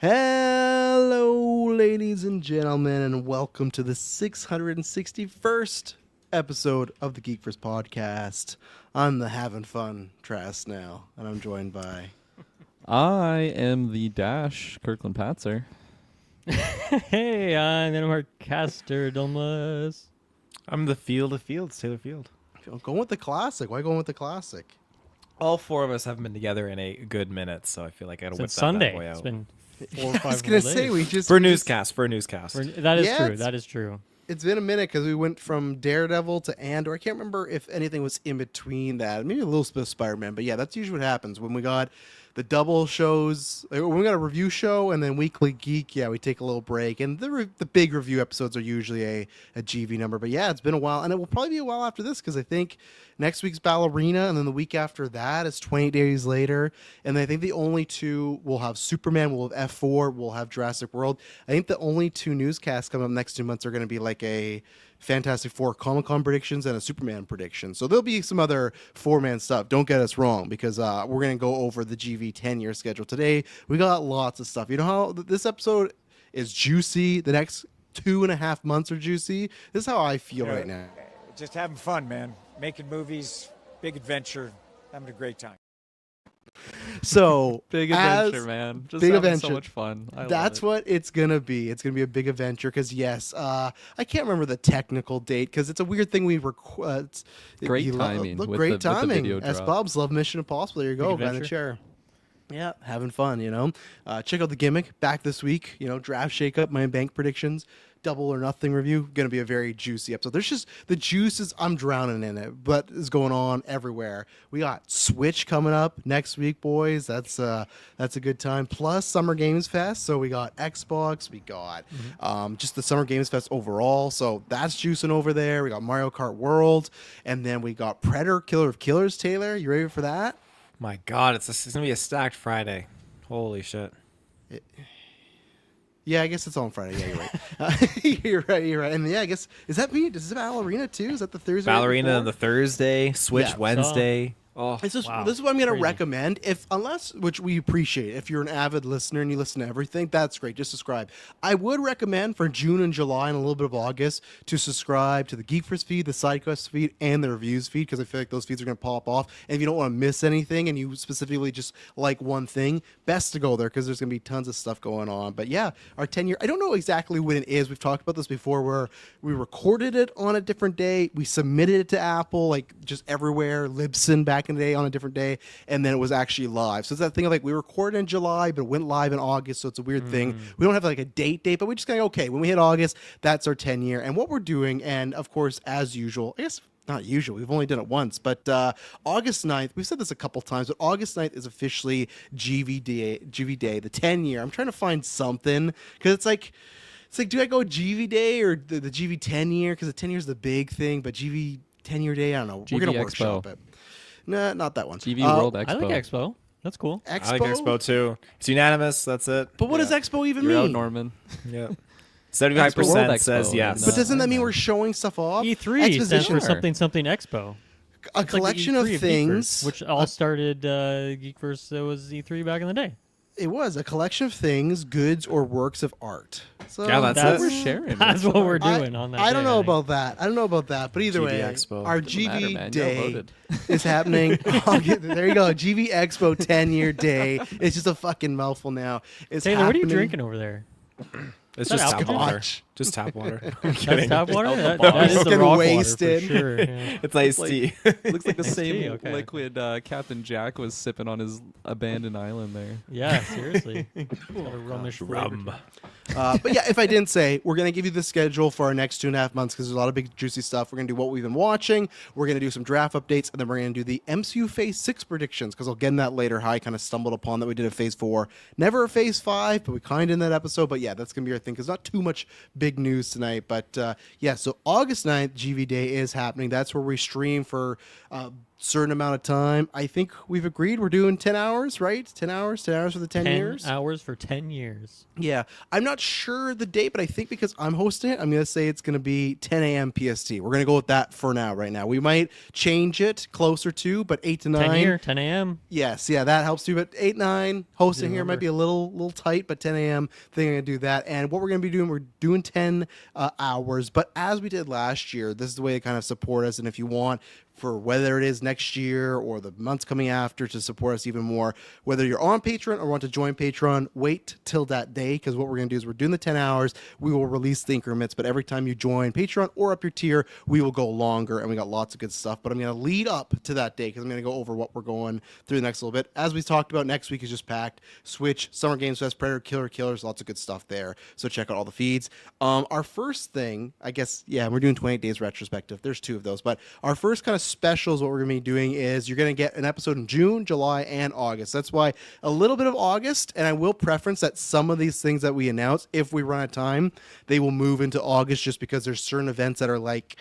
Hello, ladies and gentlemen, and welcome to the 661st episode of the GeekVerse podcast. I'm the having fun Trask now, and I'm joined by... I am the Dash, Kirkland Patzer. Hey, I'm Mark Caster Domas. I'm the Field of Fields, Taylor Field. Going with the classic. Why going with the classic? All four of us haven't been together in a good minute, so I feel like I gotta whip Since that Sunday. bad boy out. It's been 4 or 5 I was going to whole say, days. we just... For a newscast. That is Yeah, true. it's- That is true. It's been a minute because we went from Daredevil to Andor. I can't remember if anything was in between that. Maybe a little bit of Spider-Man. But yeah, that's usually what happens. When we got the double shows, when we got a review show and then Weekly Geek, yeah, we take a little break. And the big review episodes are usually a GV number. But yeah, it's been a while. And it will probably be a while after this because I think next week's Ballerina and then the week after that is 20 days later. And I think the only two will have Superman, we'll have F4, we'll have Jurassic World. I think the only two newscasts coming up next 2 months are going to be like a Fantastic Four Comic-Con predictions and a Superman prediction. So there'll be some other four-man stuff. Don't get us wrong, because we're going to go over the GV 10-year schedule today. We got lots of stuff. You know how this episode is juicy? The next 2.5 months are juicy? This is how I feel right now. Just having fun, man. Making movies, big adventure, having a great time. So Big as- adventure, man. Just big having adventure. so much fun. That's what it's gonna be. It's gonna be a big adventure because yes, I can't remember the technical date because it's a weird thing we record. Great timing with Great the timing. video S. drop. Bob's love Mission Impossible. There you go, Big behind the adventure. chair. Yeah, having fun. Check out the gimmick back this week. Draft shakeup, my bank predictions. Double or nothing review, gonna be a very juicy episode. There's just the juices, I'm drowning in it, but is going on everywhere. We got Switch coming up next week, boys. That's a good time. Plus Summer Games Fest, so we got Xbox, we got just the Summer Games Fest overall, so that's juicing over there. We got Mario Kart World, and then we got Predator, Killer of Killers. Taylor, you ready for that? My God, it's gonna be a stacked Friday. Holy shit. Yeah, I guess it's on Friday. Yeah, you're right. You're right. And yeah, I guess, is that me? Is it Ballerina too? Is that the Thursday? Ballerina before? on the Thursday, Switch Yeah. Wednesday. Oh, This is Wow. this is what I'm going to Crazy. recommend. Which we appreciate. If you're an avid listener and you listen to everything, that's great. Just subscribe. I would recommend for June and July and a little bit of August to subscribe to the GeekVerse feed, the SideQuest feed, and the reviews feed because I feel like those feeds are going to pop off. And if you don't want to miss anything and you specifically just like one thing, best to go there because there's going to be tons of stuff going on. But yeah, our 10-year. I don't know exactly when it is. We've talked about this before, where we recorded it on a different day, we submitted it to Apple, like just everywhere, Libsyn back in the day on a different day, and then it was actually live. So it's that thing of like we recorded in July, but it went live in August, so it's a weird thing. We don't have like a date, but we just kind of, okay, when we hit August, that's our 10-year. And what we're doing, and of course, as usual, I guess not usual, we've only done it once, but August 9th, we've said this a couple times, but August 9th is officially GV Day, the 10-year. I'm trying to find something, because it's like, do I go GV Day or the GV 10-year? Because the 10-year is the big thing, but GV 10-year Day, I don't know. We're GV going to Expo. workshop it. No, not that one. GV World Expo. I like Expo. That's cool. Expo? I like Expo too. It's unanimous. That's it. But what does Expo even You're out, mean? Norman. Yeah. World 75% says Expo yes. in, But doesn't that mean we're showing stuff off? E3 stands Exposition. for something Expo. A It's like the collection E3 of Geekverse, things. which all started Geekverse. Was E3 back in the day. It was a collection of things, goods, or works of art. So Yeah, that's That's it. We're sharing. That's what we're doing I, on that. I don't day, know think. about that. I don't know about that. But either GV way, Expo. our Doesn't matter, GV man. Y'all Day voted. is happening. There you go. GV Expo 10-year day. It's just a fucking mouthful now. It's Taylor, what are you happening. drinking over there? It's that just tap alcohol? water. Just tap water. I'm That's kidding. tap water. That alcohol. is the Fucking rock wasted. water for sure. Yeah. It's iced like- tea. Looks like the Iced same tea, okay. liquid Captain Jack was sipping on his abandoned island there. Yeah, seriously. Got a rummish flavor Rum. to it. But yeah, if I didn't say, we're going to give you the schedule for our next 2.5 months because there's a lot of big juicy stuff. We're going to do what we've been watching. We're going to do some draft updates, and then we're going to do the MCU Phase 6 predictions because I'll get in that later, how I kind of stumbled upon that we did a Phase 4. Never a Phase 5, but we kind of in that episode. But yeah, that's going to be our thing because not too much big news tonight. But yeah, so August 9th, GV Day is happening. That's where we stream for certain amount of time. I think we've agreed we're doing 10 hours, right? 10 hours for the 10 years. 10 hours for 10 years. Yeah, I'm not sure the date, but I think because I'm hosting it, I'm going to say it's going to be 10 a.m. PST. We're going to go with that for now, right now. We might change it closer to, but 8 to 9. 10 a.m. Yes, yeah, that helps too. But 8, 9, hosting here Remember. might be a little tight, but 10 a.m. think I'm going to do that. And what we're going to be doing, we're doing 10 hours. But as we did last year, this is the way to kind of support us. And if you want, for whether it is next year or the months coming after to support us even more, whether you're on Patreon or want to join Patreon, wait till that day, because what we're going to do is we're doing the 10 hours. We will release the increments, but every time you join Patreon or up your tier, we will go longer, and we got lots of good stuff. But I'm going to lead up to that day because I'm going to go over what we're going through the next little bit. As we talked about, next week is just packed. Switch, Summer Games Fest, Predator, Killers, lots of good stuff there. So check out all the feeds. Our first thing, I guess, yeah, we're doing 28 Days Retrospective. There's 2 of those, but our first kind of specials, what we're going to be doing is you're going to get an episode in June, July, and August. That's why a little bit of August, and I will preference that some of these things that we announce, if we run out of time, they will move into August just because there's certain events that are like,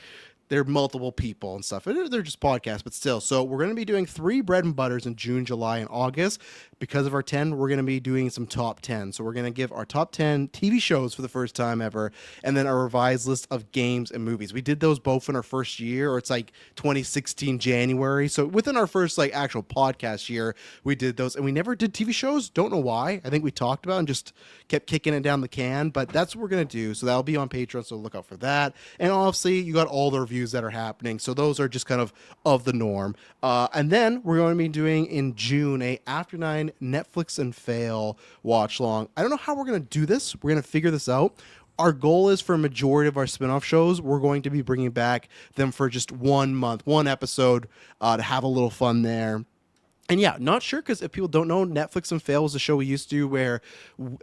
they're multiple people and stuff. They're just podcasts, but still. So we're going to be doing 3 bread and butters in June, July, and August. Because of our 10, we're going to be doing some top 10. So we're going to give our top 10 TV shows for the first time ever, and then a revised list of games and movies. We did those both in our first year, or it's like 2016 January. So within our first like actual podcast year, we did those, and we never did TV shows. Don't know why. I think we talked about it and just kept kicking it down the can, but that's what we're going to do. So that'll be on Patreon, so look out for that. And obviously, you got all the reviews that are happening. So those are just kind of the norm. And then we're going to be doing in June a After 9 Netflix and Fail watch long. I don't know how we're going to do this. We're going to figure this out. Our goal is for a majority of our spinoff shows, we're going to be bringing back them for just 1 month, 1 episode to have a little fun there. And yeah, not sure, because if people don't know, Netflix and Fail was a show we used to do where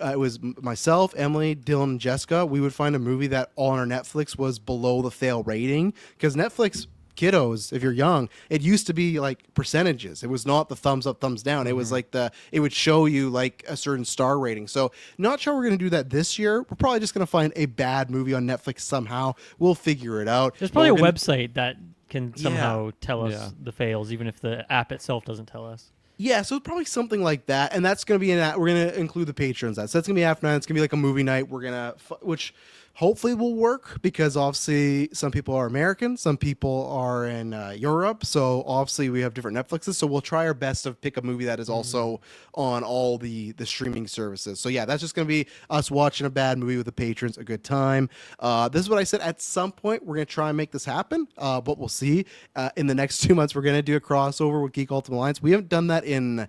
it was myself, Emily, Dylan, and Jessica. We would find a movie that on our Netflix was below the Fail rating, because Netflix kiddos, if you're young, it used to be like percentages. It was not the thumbs up, thumbs down. It was like it would show you like a certain star rating. So not sure we're going to do that this year. We're probably just going to find a bad movie on Netflix somehow. We'll figure it out. There's probably a But we're gonna- website that can somehow tell us Yeah. the fails, even if the app itself doesn't tell us. Yeah, so probably something like that, and that's going to be we're going to include the patrons. So that's going to be after 9. It's going to be like a movie night. We're going to, which hopefully will work, because obviously some people are American, some people are in Europe, so obviously we have different Netflixes. So we'll try our best to pick a movie that is also on all the streaming services. So yeah, that's just going to be us watching a bad movie with the patrons, a good time. This is what I said. At some point, we're going to try and make this happen, but we'll see. In the next 2 months, we're going to do a crossover with Geek Ultimate Alliance. We haven't done that in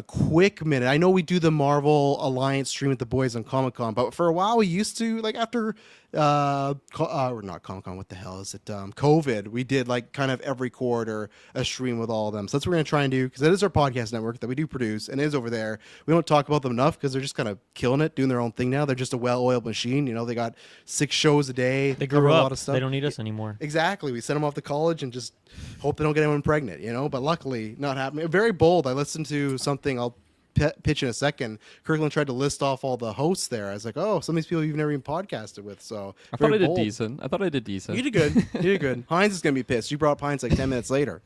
quick minute. I know we do the Marvel Alliance stream with the boys on Comic-Con, but for a while we used to, like after or not Comic-Con, what the hell is it? COVID, we did like kind of every quarter a stream with all of them. So that's what we're going to try and do, because that is our podcast network that we do produce and is over there. We don't talk about them enough because they're just kind of killing it, doing their own thing now. They're just a well-oiled machine. You know, they got 6 shows a day. They cover grew a up. lot of stuff. They don't need us anymore. Exactly. We send them off to college and just hope they don't get anyone pregnant, you know, but luckily not happening. Very bold. I listened to something I'll pitch in a second. Kirkland tried to list off all the hosts there. I was like, oh, some of these people you've never even podcasted with. So I very thought I did bold. decent. I thought I did decent. You did good. You did good. Heinz is going to be pissed. You brought up Heinz like 10 minutes later,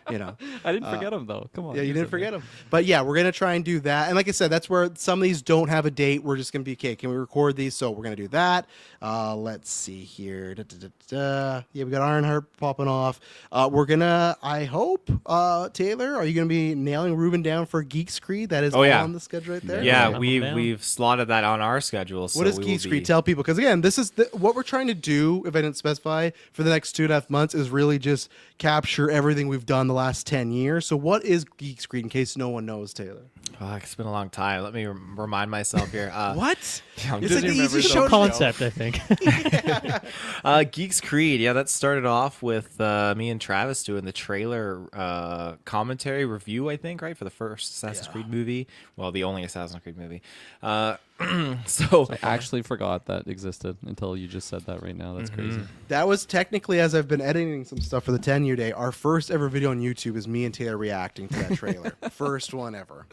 you know. I didn't forget him though. Come on. Yeah, you do didn't something. forget him. But yeah, we're going to try and do that. And like I said, that's where some of these don't have a date. We're just going to be, okay, can we record these? So we're going to do that. Let's see here. Yeah, we got Ironheart popping off. We're going to, I hope, Taylor, are you going to be nailing Ruben down for Geeks Creed? That is on the schedule right there. Yeah, Come we've down. we've slotted that on our schedule. So What is we Geeks will Creed? be- Tell people, because again, this is what we're trying to do. If I didn't specify, for the next 2.5 months, is really just capture everything we've done the last 10 years. So, what is Geeks Creed? In case no one knows, Taylor. Oh, it's been a long time. Let me remind myself here. What? I'm It's just like the remember easiest the show to Concept, I think. Geeks Creed. Yeah, that started off with me and Travis doing the trailer commentary review, I think, right, for the first Assassin's Creed movie. Well, the only Assassin's Creed movie. So I actually forgot that existed until you just said that right now. That's crazy. That was technically, as I've been editing some stuff for the 10-year day, our first ever video on YouTube is me and Taylor reacting to that trailer. First one ever.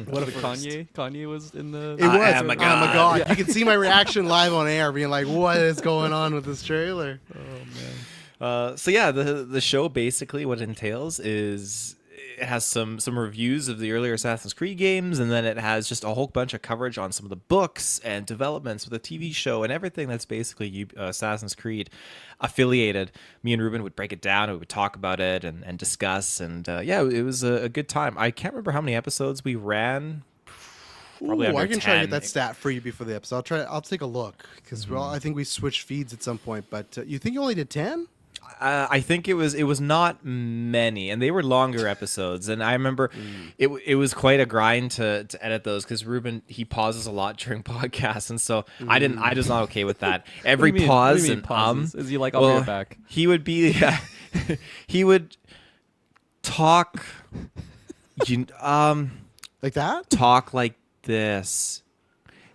What a The first. Kanye was in the. It was. I am a Oh my god. god! You can see my reaction live on air, being like, "What is going on with this trailer?" So yeah, the show basically what it entails is it has some reviews of the earlier Assassin's Creed games, and then it has just a whole bunch of coverage on some of the books and developments with the TV show and everything that's basically Assassin's Creed affiliated. Me and Ruben would break it down, and we would talk about it and discuss, and yeah, it was a good time. I can't remember how many episodes we ran. Probably Ooh, under I can try to get 10. that stat for you before the episode. I'll take a look because well, I think we switched feeds at some point. But you think you only did 10? I think it was not many, and they were longer episodes. And I remember it was quite a grind to edit those because Ruben, he pauses a lot during podcasts, and so I was not okay with that. Every What do you mean- pause what do you mean and pauses? Is he like, I'll be right back? He would be he would talk Like that? talk like this.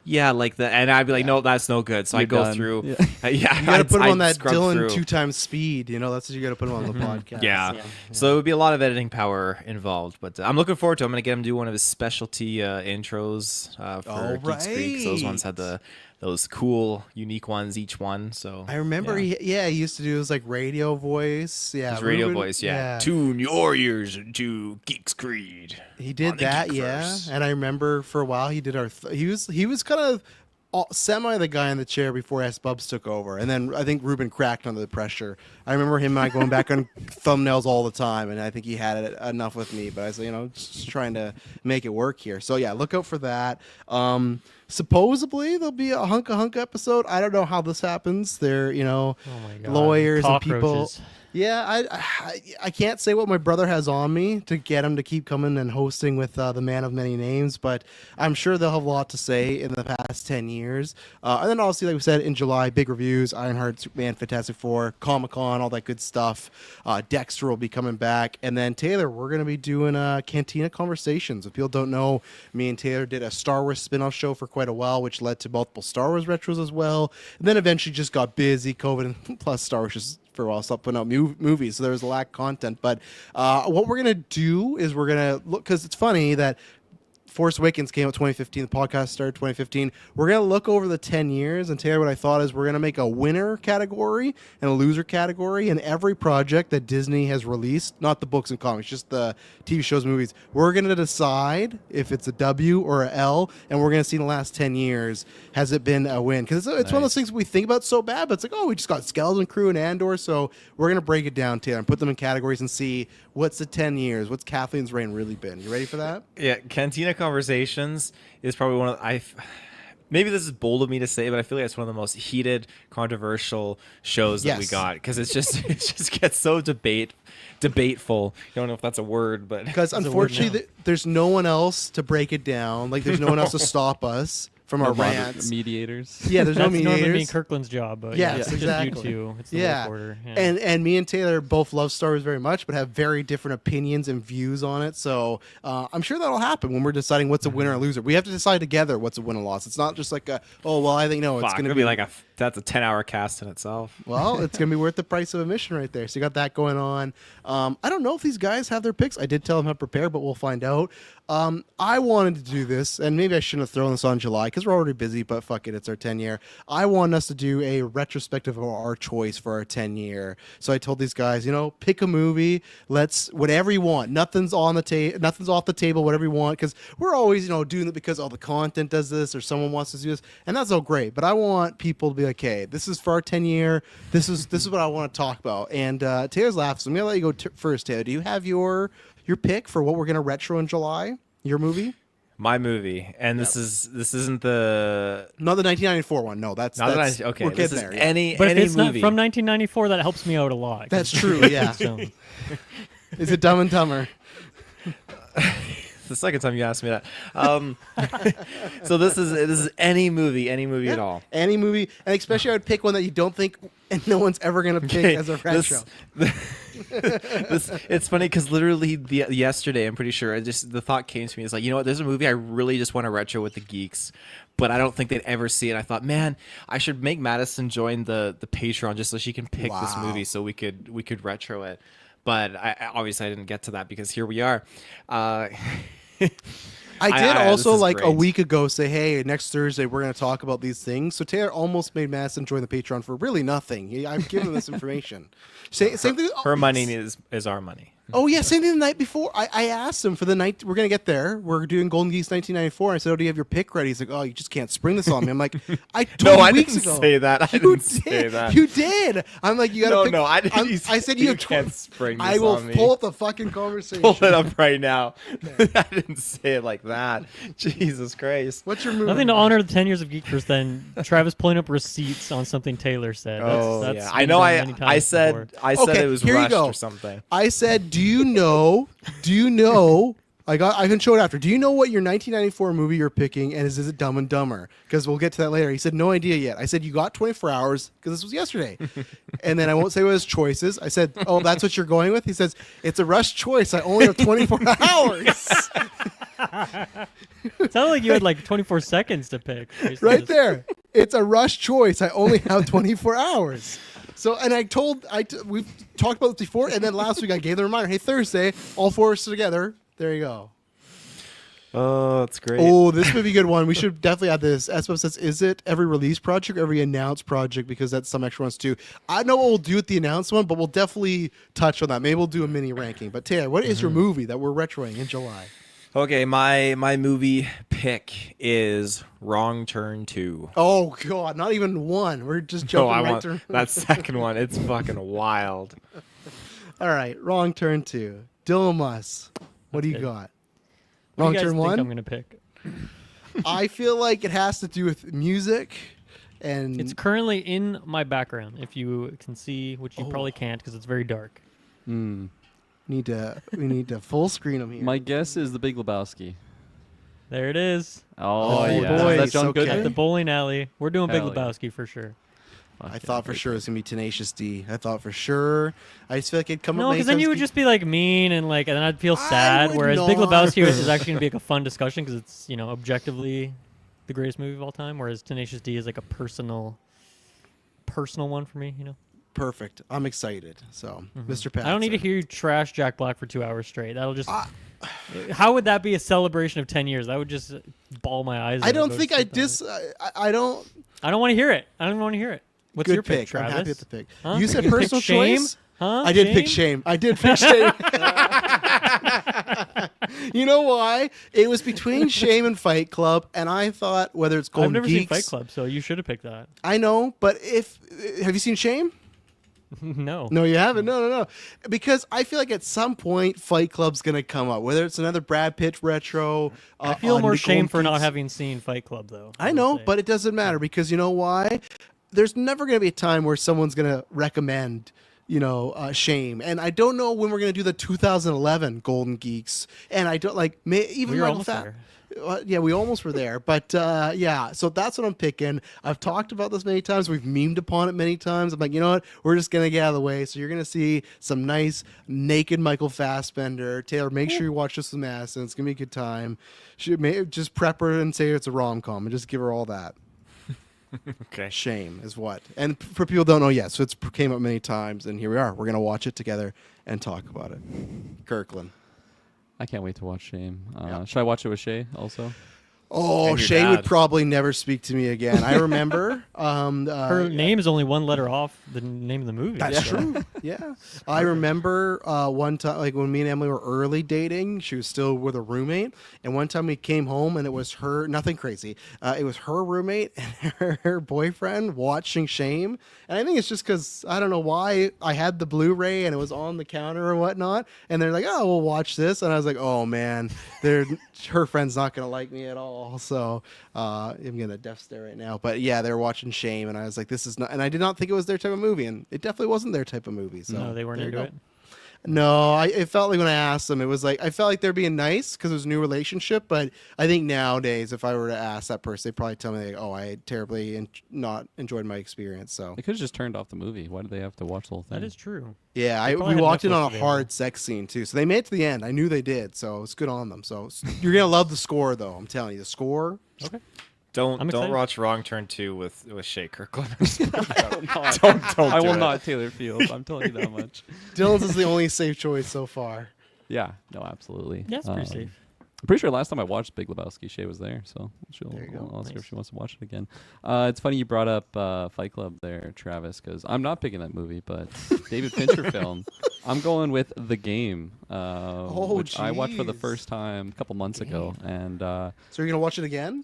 Yeah, like that, and I'd be like, no, that's no good. So I You're go done. through. Yeah. Yeah, You got to put him on that scrub Dylan through. 2 times speed. You know, that's what you got to put him on the podcast. Yeah. So it would be a lot of editing power involved, but I'm looking forward to it. I'm going to get him to do one of his specialty intros for All Geeks Creek, 'cause those ones had those cool, unique ones, each one. So I remember, he used to do his like radio voice. Yeah, his radio Ruben- voice, yeah. Tune your ears to Geeks Creed. He on did the that, yeah. Geekverse. And I remember for a while he did he was kind of semi the guy in the chair before S Bubs took over, and then I think Ruben cracked under the pressure. I remember him and I going back on thumbnails all the time, and I think he had it enough with me. But I was, just trying to make it work here. So yeah, look out for that. Supposedly there'll be a hunk episode. I don't know how this happens. They're Oh my god. lawyers and people. Cockroaches. Yeah, I can't say what my brother has on me to get him to keep coming and hosting with the man of many names, but I'm sure they'll have a lot to say in the past 10 years. And then obviously, like we said, in July, big reviews, Ironheart, Superman, Fantastic Four, Comic-Con, all that good stuff. Dexter will be coming back. And then Taylor, we're going to be doing Cantina Conversations. If people don't know, me and Taylor did a Star Wars spin-off show for quite a while, which led to multiple Star Wars retros as well. And then eventually just got busy, COVID, and plus Star Wars just for a while stopped putting out movies, so there was a lack of content. But what we're gonna do is we're gonna look, because it's funny that Force Awakens came out 2015. The podcast started 2015. We're going to look over the 10 years and Taylor, what I thought is we're going to make a winner category and a loser category in every project that Disney has released, not the books and comics, just the TV shows, movies. We're going to decide if it's a W or a L, and we're going to see in the last 10 years, has it been a win? Because it's one of those things we think about so bad, but it's like, oh, we just got Skeleton Crew and Andor, so we're going to break it down, Taylor, and put them in categories and see what's the 10 years, what's Kathleen's reign really been. You ready for that? Yeah, Cantina Conversations is probably one of maybe this is bold of me to say, but I feel like it's one of the most heated, controversial shows that we Yes. got because it just gets so debateful. I don't know if that's a word, but Because a word unfortunately, now. there's no one else to break it down. Like, there's no one else to stop us from our rants. mediators. Yeah, there's no That's normally me and mediators. Kirkland's job, but Yes, it's just exactly. you two. It's the Yeah. wolf order. Yeah. And me and Taylor both love Star Wars very much, but have very different opinions and views on it. So I'm sure that'll happen when we're deciding what's a winner or loser. We have to decide together what's a win and loss. It's not just like I think no, it's fuck, going to it'll be like that's a 10-hour cast in itself. Well, it's going to be worth the price of admission right there. So you got that going on. I don't know if these guys have their picks. I did tell them how to prepare, but we'll find out. I wanted to do this, and maybe I shouldn't have thrown this on July because we're already busy, but fuck it, it's our 10-year. I want us to do a retrospective of our choice for our 10-year. So I told these guys, pick a movie. Let's, whatever you want. Nothing's off the table, whatever you want, because we're always, doing it because, the content does this or someone wants us to do this, and that's all great. But I want people to be like, hey, this is for our 10-year. This is what I want to talk about. And Taylor's laughing, so I'm going to let you go first, Taylor. Do you have your pick for what we're going to retro in July? Your movie? My movie, and this isn't the Not the 1994 one. No, that's okay. We're This getting is there. Yeah. any but if it's movie. not from 1994, that helps me out a lot. That's true. Yeah. So, Is it Dumb and Dumber? It's the second time you asked me that. So this is any movie at all. Any movie, and especially I would pick one that you don't think and no one's ever going to pick Okay, as a retro. It's funny because literally yesterday, I'm pretty sure, the thought came to me. It's like, you know what? There's a movie I really just want to retro with the geeks, but I don't think they'd ever see it. I thought, man, I should make Madison join the Patreon just so she can pick this Wow. movie so we could retro it. But I obviously I didn't get to that because here we are. I did also this is like a great. week ago say, hey, next Thursday we're going to talk about these things. So Taylor almost made Madison join the Patreon for really nothing. I'm giving him this information. Same thing. Her money is our money. Oh yeah, same thing the night before. I asked him for the night we're gonna get there. We're doing Golden Geese 1994. I said, "Oh, do you have your pick ready?" He's like, "Oh, you just can't spring this on me." I'm like, "I told No, you I weeks didn't ago." say that. I You didn't did. say that. You did. I'm like, you gotta. No, pick. no, I didn't. I said you have can't spring this I will on me. pull up the fucking conversation. Pull it up right now. I didn't say it like that. Jesus Christ. What's your movie? Nothing to honor the 10 years of Geekverse than Travis pulling up receipts on something Taylor said. That's yeah. been I know. done many I times said before. I said Okay, it was here you rushed go. or something. I said, do you know? I can show it after. Do you know what your 1994 movie you're picking, and is it Dumb and Dumber? Because we'll get to that later. He said no idea yet. I said you got 24 hours because this was yesterday, and then I won't say what his choice is. I said, oh, that's what you're going with. He says it's a rush choice. I only have 24 hours. It sounded like you had like 24 seconds to pick. Basically Right just- there. It's a rush choice. I only have 24 hours. So, and we've talked about this before, and then last week I gave the reminder, hey, Thursday, all four of us together. There you go. Oh, that's great. Oh, this would be a good one. We should definitely add this. SBF says, is it every release project or every announced project? Because that's some extra ones too. I know what we'll do with the announced one, but we'll definitely touch on that. Maybe we'll do a mini ranking. But Taylor, what is your movie that we're retroing in July? Okay, my movie pick is Wrong Turn 2. Oh, God, not even one. We're just No, jumping I right want to... that second one. It's fucking wild. All right, Wrong Turn 2. Dylan Muss, what do you good. got? What Wrong do you guys Turn think 1? I'm gonna pick. I feel like it has to do with music, and It's currently in my background. If you can see, which you probably can't because it's very dark. Hmm. we need to full screen them here. My guess is The Big Lebowski. There it is. Oh, Oh, yeah. boy, Is that John okay. Goodman? At the bowling alley. We're doing Big Hell yeah. Lebowski for sure. Fuck I yeah, thought for great sure it was gonna be Tenacious D. I thought for sure. I just feel like it'd come up. No, many because then times you would Geek- just be like mean and like, and then I'd feel I sad. would Whereas Big not. Lebowski is actually gonna be like a fun discussion because it's objectively the greatest movie of all time. Whereas Tenacious D is like a personal one for me. Perfect. I'm excited. So, Mr. Pat. I don't need to hear you trash Jack Black for 2 hours straight. That'll just. How would that be a celebration of 10 years? That would just ball my eyes. I out don't if think was I sleeping on dis. it. I don't. I don't want to hear it. I don't want to hear it. What's Good your pick, I'm Travis? happy with the pick. Huh? You said You picked personal Shame? choice. Huh? I did pick Shame. I did pick Shame. You know why? It was between Shame and Fight Club, and I thought whether it's Golden I've never Geeks. seen Fight Club, so you should have picked that. I know, but have you seen Shame? No. No, you haven't. No. Because I feel like at some point Fight Club's gonna come up, whether it's another Brad Pitt retro. I feel on more the shame Golden for not Geeks. having seen Fight Club, though. I know, but it doesn't matter because you know why? There's never gonna be a time where someone's gonna recommend. Shame, and I don't know when we're gonna do the 2011 Golden Geeks, and I don't like even We were Michael almost Fa- there. Yeah, we almost were there, but yeah. So that's what I'm picking. I've talked about this many times. We've memed upon it many times. I'm like, you know what? We're just gonna get out of the way. So you're gonna see some nice naked Michael Fassbender. Taylor, make sure you watch this with Madison. It's gonna be a good time. Just prep her and say it's a rom-com, and just give her all that. Okay. Shame is what. And for people who don't know, yes, so it's came up many times, and here we are. We're gonna watch it together and talk about it. Kirkland. I can't wait to watch Shame. Should I watch it with Shay also? Oh, And your Shay would dad. probably never speak to me again. I remember. Her name is only one letter off the name of the movie. That's so- true. Yeah. I remember one time, like when me and Emily were early dating, she was still with a roommate. And one time we came home and it was her, nothing crazy. It was her roommate and her boyfriend watching Shame. And I think it's just because I don't know why I had the Blu ray and it was on the counter or whatnot. And they're like, oh, we'll watch this. And I was like, oh man, her friend's not going to like me at all. So I'm going to death stare right now. But yeah, they're watching Shame. And I was like, this is not, and I did not think it was their type of movie. And it definitely wasn't their type of movie. So No, they weren't there you into go. it. No, it felt like when I asked them, it was like I felt like they're being nice because it was a new relationship. But I think nowadays, if I were to ask that person, they'd probably tell me, like, "Oh, I terribly not enjoyed my experience." So They could have just turned off the movie. Why did they have to watch the whole thing? That is true. yeah, They probably we had walked in Netflix on a available. hard sex scene too. So they made it to the end. I knew they did. So it's good on them. So you're gonna love the score, though. I'm telling you, the score. Okay. Don't excited. watch Wrong Turn 2 with Shay Kirkland. don't I do will it. not Taylor Field. I'm telling you that much. Dylan's is the only safe choice so far. Yeah, no, absolutely. Yeah, it's pretty safe. I'm pretty sure last time I watched Big Lebowski, Shay was there, so There you go. I'll ask her Nice. if she wants to watch it again. It's funny you brought up Fight Club there, Travis, because I'm not picking that movie, but David Fincher film. I'm going with The Game, which I watched for the jeez. first time a couple months ago, and So you're gonna watch it again?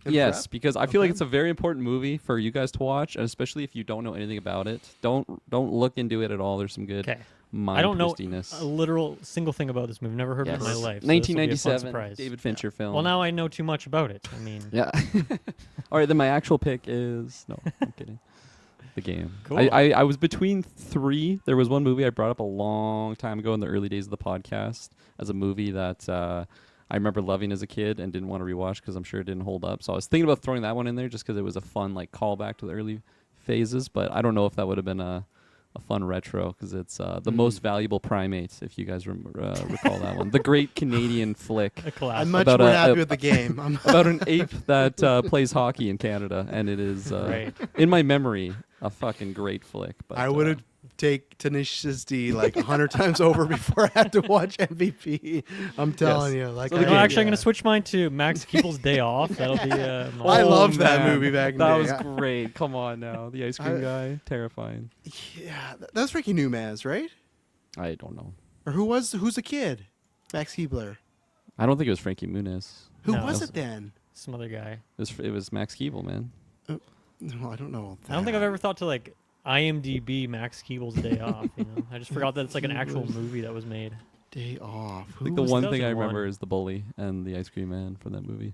In yes, prep? because I feel like Okay. it's a very important movie for you guys to watch, and especially if you don't know anything about it. Don't look into it at all. There's some good Okay. mind I don't know twistiness. a literal single thing about this movie. Never heard of it in my Yes. life. So this will be a fun 1997 surprise. David Fincher film. Well, now I know too much about it. I mean, Yeah. All right, then my actual pick is no, I'm kidding. The Game. Cool. I was between three. There was one movie I brought up a long time ago in the early days of the podcast as a movie that I remember loving as a kid and didn't want to rewatch because I'm sure it didn't hold up. So I was thinking about throwing that one in there just because it was a fun like callback to the early phases. But I don't know if that would have been a fun retro because it's the most valuable primate, if you guys recall that one. The Great Canadian Flick a classic. I'm much About more a- happy a- with the game. I'm about an ape that plays hockey in Canada, and it is Right. in my memory a fucking great flick. But I would have take Tenacious D like 100 times over before I had to watch MVP. I'm telling you, like So No, the game- actually, I'm going to switch mine to Max Keeble's Day Off. That'll be. I loved that man. movie back in That the was day. great. Come on now, the ice cream I- guy, terrifying. Yeah, that's Ricky Newmaz, right? I don't know. Or who's the kid? Max Keebler. I don't think it was Frankie Muniz. Who No. was it then? Some other guy. It was Max Keeble, man. No, I don't know. I don't think I've ever thought to like IMDb Max Keeble's Day Off. You know, I just forgot that it's like an actual movie that was made. Day Off. I think the was one that? thing I 2001. remember is the bully and the ice cream man from that movie.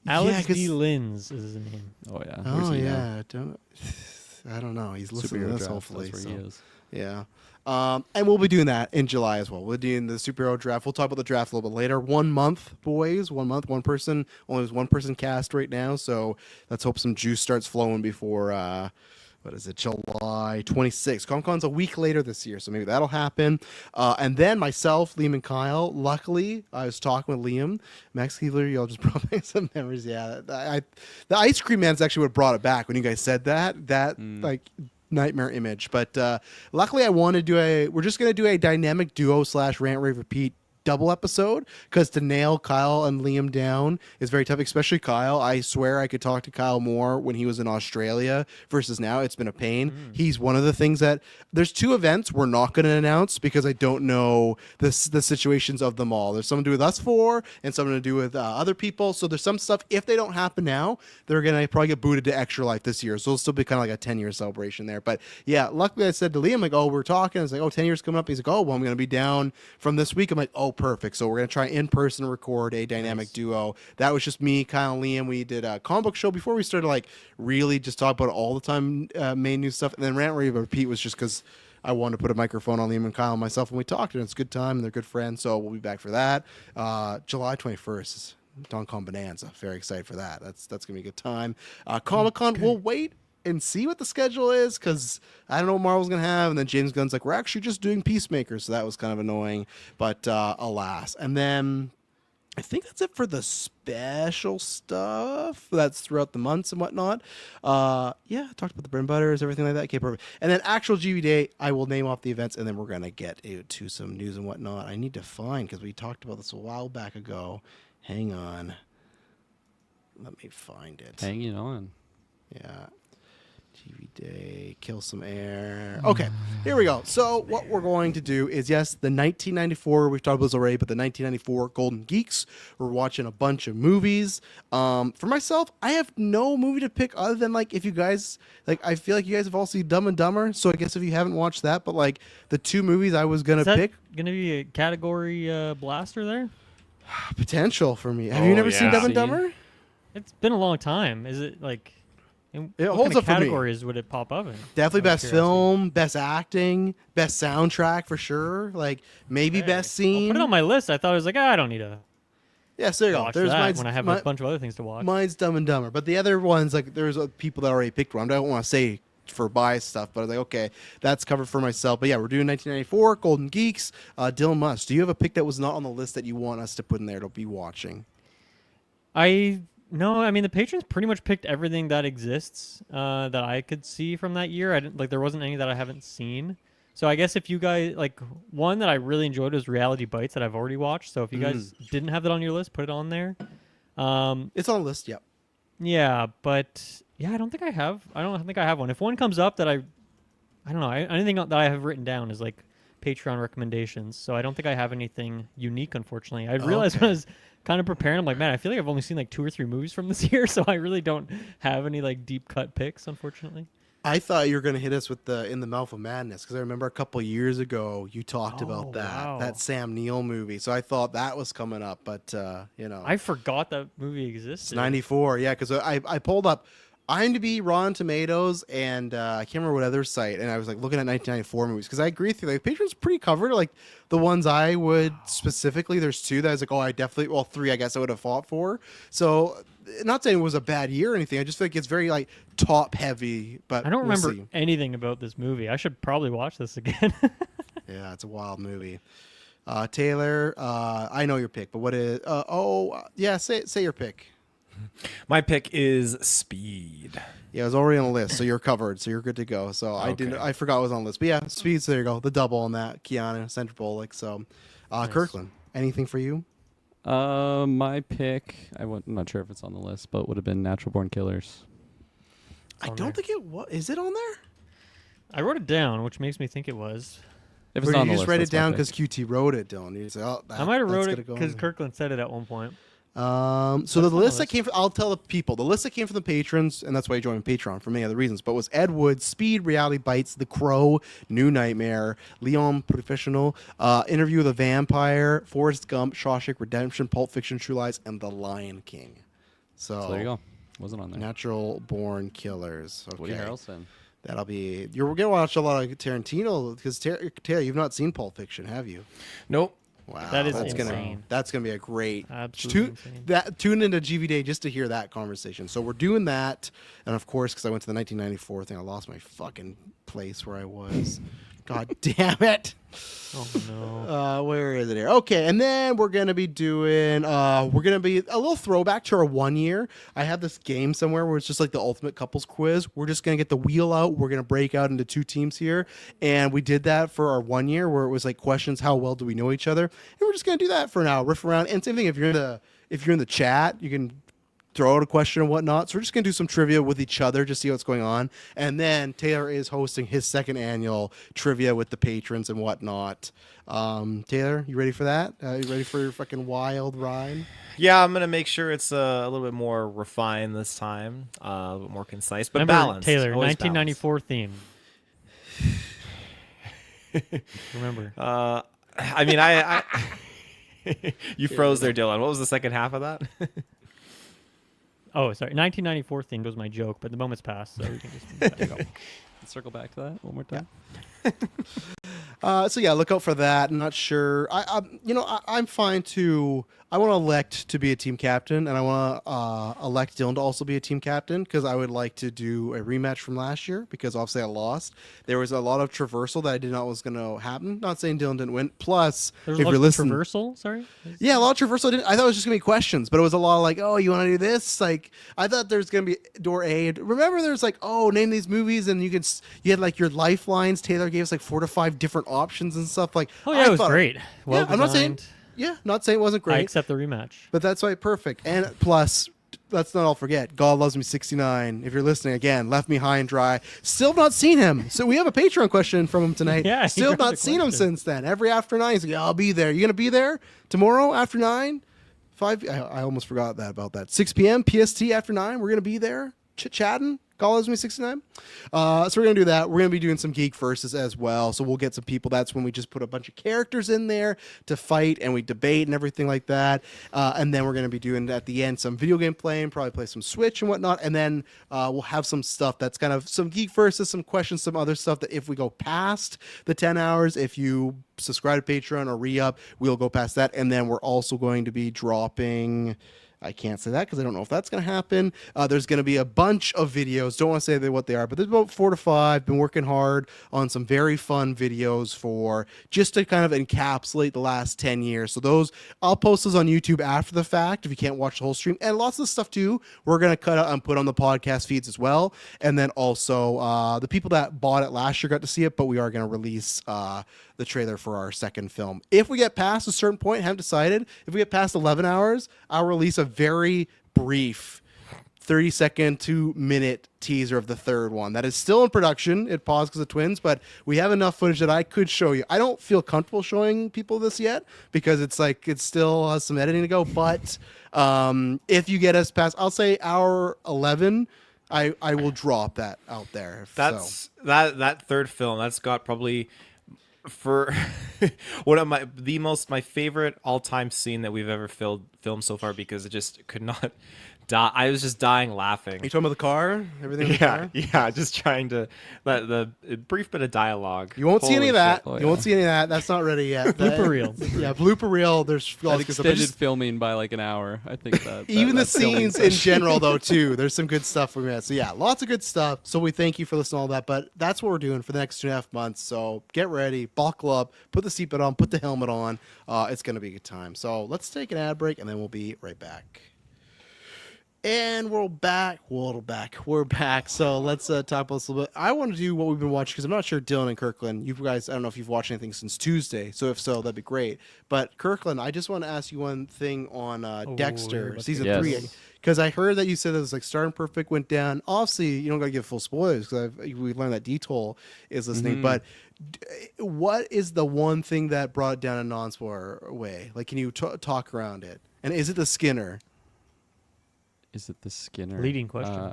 Alex 'cause- D. Linz is his name. Oh yeah. Where's Oh he now? yeah. I don't know. He's listening to Superhero this draft, hopefully. That's where so. he is. Yeah. And we'll be doing that in July as well. We're doing the superhero draft. We'll talk about the draft a little bit later. 1 month, boys. 1 month, one person. Only there's one person cast right now. So let's hope some juice starts flowing before, what is it, July 26th. Comic-Con's a week later this year, so maybe that'll happen. And then myself, Liam, and Kyle. Luckily, I was talking with Liam. Max Keebler, y'all just brought back some memories. Yeah. The ice cream man's actually what brought it back when you guys said that. Like, nightmare image. But luckily I want to do we're just going to do a dynamic duo / rant rave repeat double episode because to nail Kyle and Liam down is very tough, especially Kyle. I swear I could talk to Kyle more when he was in Australia versus now. It's been a pain. He's one of the things that there's 2 events we're not going to announce because I don't know the situations of them all. There's something to do with us 4 and something to do with other people. So there's some stuff, if they don't happen now, they're going to probably get booted to Extra Life this year. So it'll still be kind of like a 10-year celebration there. But yeah, luckily I said to Liam, like, oh, we're talking. It's like, oh, 10 years coming up. He's like, oh, well, I'm going to be down from this week. I'm like, oh, perfect. So we're going to try in person record a dynamic duo. That was just me, Kyle, and Liam. We did a comic book show before we started like really just talk about all the time main news stuff. And then Rant Rave Repeat was just because I wanted to put a microphone on Liam and Kyle and myself and we talked, and it's a good time and they're good friends. So we'll be back for that. July 21st is DonCon Bonanza. Very excited for that. That's going to be a good time. Comic-Con, we'll wait and see what the schedule is because I don't know what Marvel's going to have. And then James Gunn's like, we're actually just doing Peacemaker. So that was kind of annoying, but alas. And then I think that's it for the special stuff that's throughout the months and whatnot. Yeah, I talked about the Brim Butters, everything like that. Okay, perfect. And then actual GV Day, I will name off the events, and then we're going to get to some news and whatnot. I need to find, because we talked about this a while back ago. Hang on. Let me find it. Hanging on. Yeah. TV Day, kill some air. Okay, here we go. So what we're going to do is, yes, the 1994, we've talked about this already, but the 1994 Golden Geeks. We're watching a bunch of movies. For myself, I have no movie to pick other than, like, if you guys, like, I feel like you guys have all seen Dumb and Dumber, so I guess if you haven't watched that, but, like, the 2 movies I was going Is to that pick, going to be a category blaster there? potential for me. Have you Oh, never seen yeah. Dumb and See? Dumber? It's been a long time. Is it like... What holds kind of up for me. categories would it pop up in? Definitely Out of best curiosity. film, best acting, best soundtrack for sure. Like, maybe Okay. best I'll scene. put it on my list. I thought it was like, I don't need to Yeah, so there you go. watch There's that mine's, when I have mi- a bunch of other things to watch. mine's Dumb and Dumber, but the other ones, like, there's people that already picked one. I don't want to say for bias stuff, but I was like, okay, that's covered for myself. But yeah, we're doing 1994 Golden Geeks. Dylan Musk, do you have a pick that was not on the list that you want us to put in there to be watching? No, I mean the patrons pretty much picked everything that exists that I could see from that year. I didn't, like there wasn't any that I haven't seen. So I guess if you guys like one that I really enjoyed was Reality Bites that I've already watched. So if you guys didn't have that on your list, put it on there. It's on the list. Yep. Yeah, but yeah, I don't think I have. I don't think I have one. If one comes up that I don't know. Anything that I have written down is like Patreon recommendations. So I don't think I have anything unique, unfortunately. I realized when I was kind of preparing, I'm like, man, I feel like I've only seen like 2 or 3 movies from this year, so I really don't have any like deep cut picks, unfortunately. I thought you were going to hit us with the In the Mouth of Madness because I remember a couple years ago you talked about that Sam Neill movie. So I thought that was coming up, but I forgot that movie existed. It's 94. Yeah, because I pulled up IMDb, Rotten Tomatoes, and I can't remember what other site, and I was like looking at 1994 movies because I agree with you. Like Patreon's pretty covered. Like the ones I would specifically, there's 2 that I was like, I definitely, 3 I guess I would have fought for. So not saying it was a bad year or anything. I just feel like it's very like top heavy. But I don't we'll remember see. anything about this movie. I should probably watch this again. Yeah, it's a wild movie. Taylor, I know your pick, but what is? Say your pick. My pick is Speed. Yeah, it was already on the list, so you're covered, so you're good to go. So I forgot it was on the list, but yeah, Speed. So there you go, the double on that. Keanu, Sandra Bullock. So, Nice. Kirkland, anything for you? My pick, I'm not sure if it's on the list, but would have been Natural Born Killers. It's I on don't there. think it was. Is it on there? I wrote it down, which makes me think it was. If Or it's did not on you the just list, write it that's my down pick. because QT wrote it, Dylan? You say, I might have wrote it because because Kirkland said it at one point. So That's the on the list that list. came from, I'll tell the people, the list that came from the patrons, and that's why you joined Patreon for many other reasons, but was Ed Wood, Speed, Reality Bites, The Crow, New Nightmare, Leon Professional, Interview with a Vampire, Forrest Gump, Shawshank Redemption, Pulp Fiction, True Lies, and The Lion King. So So there you go. Wasn't on there. Natural Born Killers. Okay. Woody Harrelson. That'll be, you're going to watch a lot of Tarantino, because Taylor, you've not seen Pulp Fiction, have you? Nope. Wow, That is that's insane. That's gonna be a great. Absolutely insane. Tune into GV Day just to hear that conversation. So we're doing that, and of course, because I went to the 1994 thing, I lost my fucking place where I was. God damn it! Oh no. Where is it here? Okay, and then we're gonna be doing. We're gonna be a little throwback to our 1 year. I have this game somewhere where it's just like the ultimate couples quiz. We're just gonna get the wheel out. We're gonna break out into 2 teams here, and we did that for our 1 year where it was like questions: how well do we know each other? And we're just gonna do that for now, riff around. And same thing if you're in the chat, you can throw out a question and whatnot. So we're just gonna do some trivia with each other, just see what's going on. And then Taylor is hosting his 2nd annual trivia with the patrons and whatnot. Taylor, you ready for that? You ready for your fucking wild ride? Yeah, I'm gonna make sure it's a little bit more refined this time, a little bit more concise, but Remember, balanced. Taylor, Always 1994 theme. Remember. balanced. I mean, I you froze there, Dylan. What was the second half of that? Oh, sorry. 1994 themed was my joke, but the moment's passed, so we can just there you go. Circle back to that one more time. So yeah, look out for that. I'm not sure. I'm fine to. I want to elect to be a team captain, and I want to elect Dylan to also be a team captain because I would like to do a rematch from last year because obviously I lost. There was a lot of traversal that I did not was going to happen. Not saying Dylan didn't win. Plus, There was if a lot you're of listening, traversal. Sorry. yeah, a lot of traversal. I thought it was just gonna be questions, but it was a lot of like, oh, you want to do this? Like, I thought there's gonna be door A. Remember, there's like, oh, name these movies, and you had like your lifelines. Taylor gave us like 4 to 5 different options and stuff. Like, Oh yeah, I it was thought- great. Well I'm not saying, designed. not saying it wasn't I great, accept the rematch. but that's why perfect. And plus, let's not all forget, God Loves Me 69. If you're listening again, left me high and dry. Still not seen him. So we have a Patreon question from him tonight. Yeah, he still grabbed not the seen him question. since then. Every after 9, he's like, yeah, I'll be there. You gonna be there tomorrow after 9? 5. I almost forgot about that. 6 p.m. PST after 9. We're gonna be there chit-chatting. God Loves Me 69. So we're going to do that. We're going to be doing some Geek Verses as well. So we'll get some people. That's when we just put a bunch of characters in there to fight and we debate and everything like that. And then we're going to be doing at the end some video game playing, probably play some Switch and whatnot. And then we'll have some stuff that's kind of some Geek Verses, some questions, some other stuff that if we go past the 10 hours, if you subscribe to Patreon or re-up, we'll go past that. And then we're also going to be dropping... I can't say that because I don't know if that's going to happen. There's going to be a bunch of videos. Don't want to say what they are, but there's about 4 to 5. Been working hard on some very fun videos for just to kind of encapsulate the last 10 years. So those, I'll post those on YouTube after the fact if you can't watch the whole stream. And lots of stuff too, we're going to cut out and put on the podcast feeds as well. And then also the people that bought it last year got to see it, but we are going to release the trailer for our second film. If we get past a certain point, haven't decided, if we get past 11 hours, I'll release a very brief 30-second, 2-minute teaser of the third one. That is still in production. It paused because of twins, but we have enough footage that I could show you. I don't feel comfortable showing people this yet because it's like it still has some editing to go. But if you get us past, I'll say hour 11, I will drop that out there. That's that third film. That's got probably for one of my favorite all-time scene that we've ever filmed so far, because it just could not die. I was just dying laughing. Are you talking about the car? Everything in the car? Yeah, just trying to the brief bit of dialogue. You won't see any of that. Oh, You won't see any of that. That's not ready yet. Blooper reel. Yeah, blooper reel. There's all That this good stuff. But extended just- filming by like an hour. I think that even the that filming scenes in session. general though too, there's some good stuff we had. So yeah, lots of good stuff. So we thank you for listening to all that, but that's what we're doing for the next 2.5 months. So get ready, buckle up, put the seatbelt on, put the helmet on. It's gonna be a good time. So let's take an ad break and then we'll be right back. And we're back. We're back. So let's talk about this a little bit. I want to do what we've been watching because I'm not sure Dylan and Kirkland, you guys, I don't know if you've watched anything since Tuesday. So if so, that'd be great. But Kirkland, I just want to ask you one thing on Dexter let's season get 3. this. Because I heard that you said it was like Starting Perfect went down. Obviously, you don't got to give full spoilers because we learned that Detoll is listening. But what is the one thing that brought it down a non-spoiler way? Like, can you talk around it? And is it the Skinner? Is it the Skinner? Leading question.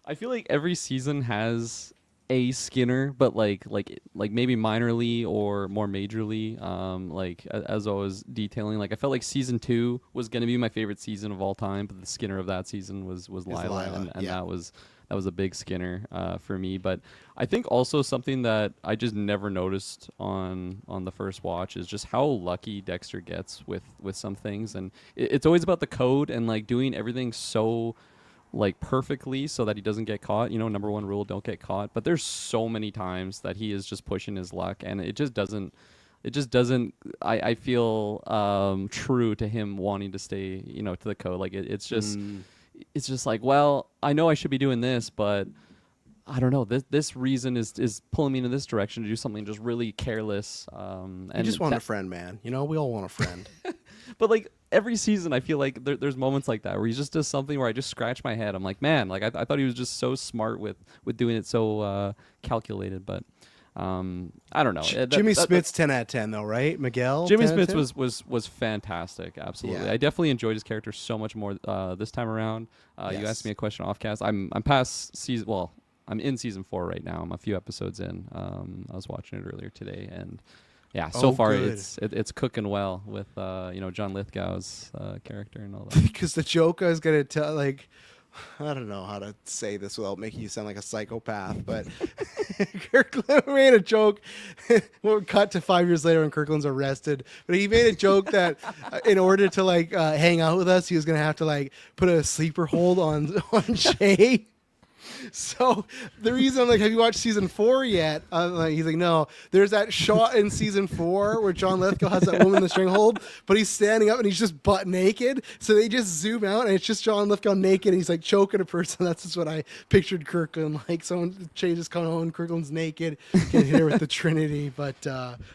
I feel like every season has a Skinner, but like maybe minorly or more majorly. As I was detailing, like I felt like season 2 was gonna be my favorite season of all time, but the Skinner of that season was Lila, and yeah. that was a big Skinner for me. But I think also something that I just never noticed on the first watch is just how lucky Dexter gets with some things, and it's always about the code and like doing everything so like perfectly so that he doesn't get caught. You know, number one rule, don't get caught. But there's so many times that he is just pushing his luck, and it just doesn't I feel true to him wanting to stay, you know, to the code. Like it's just like, well, I know I should be doing this, but I don't know. This reason is pulling me in this direction to do something just really careless. You And just want a friend, man. You know, we all want a friend. but like every season, I feel like there's moments like that where he just does something where I just scratch my head. I'm like, man, like I thought he was just so smart with doing it so calculated, but I don't know. Jimmy Smith's 10 out of 10 though, right? Miguel? Jimmy 10 out of Smith 10? was fantastic. Absolutely, Yeah. I definitely enjoyed his character so much more this time around. You Yes. asked me a question off cast. I'm past season. Well, I'm in season 4 right now. I'm a few episodes in. I was watching it earlier today, and yeah, so Oh, far good. it's cooking well with John Lithgow's character and all that. Because the joke I was going to tell, like, I don't know how to say this without making you sound like a psychopath, but Kirkland made a joke. We'll cut to 5 years later when Kirkland's arrested. But he made a joke that in order to like hang out with us, he was gonna have to like put a sleeper hold on Shay. So the reason I'm like, have you watched season 4 yet? He's like, no. There's that shot in season 4 where John Lithgow has that woman in the stranglehold, but he's standing up and he's just butt naked. So they just zoom out and it's just John Lithgow naked and he's like choking a person. That's just what I pictured Kirkland like. Someone changes home, Kirkland's naked, can hit her with the Trinity. But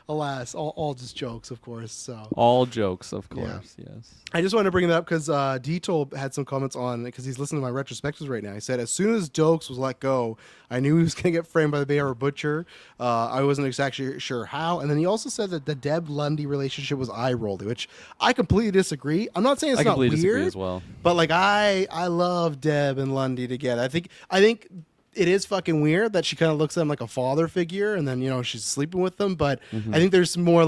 alas, all just jokes, of course. So All jokes, of course. Yes. I just wanted to bring it up because Detoll had some comments on because he's listening to my retrospectives right now. He said, as soon as Dokes was let go, I knew he was going to get framed by the Bay Harbor Butcher. I wasn't exactly sure how. And then he also said that the Deb Lundy relationship was eye-rolly, which I completely disagree. I'm not saying it's I not completely disagree weird as well. but like I love Deb and Lundy together. I think it is fucking weird that she kind of looks at him like a father figure, and then she's sleeping with them. But I think there's more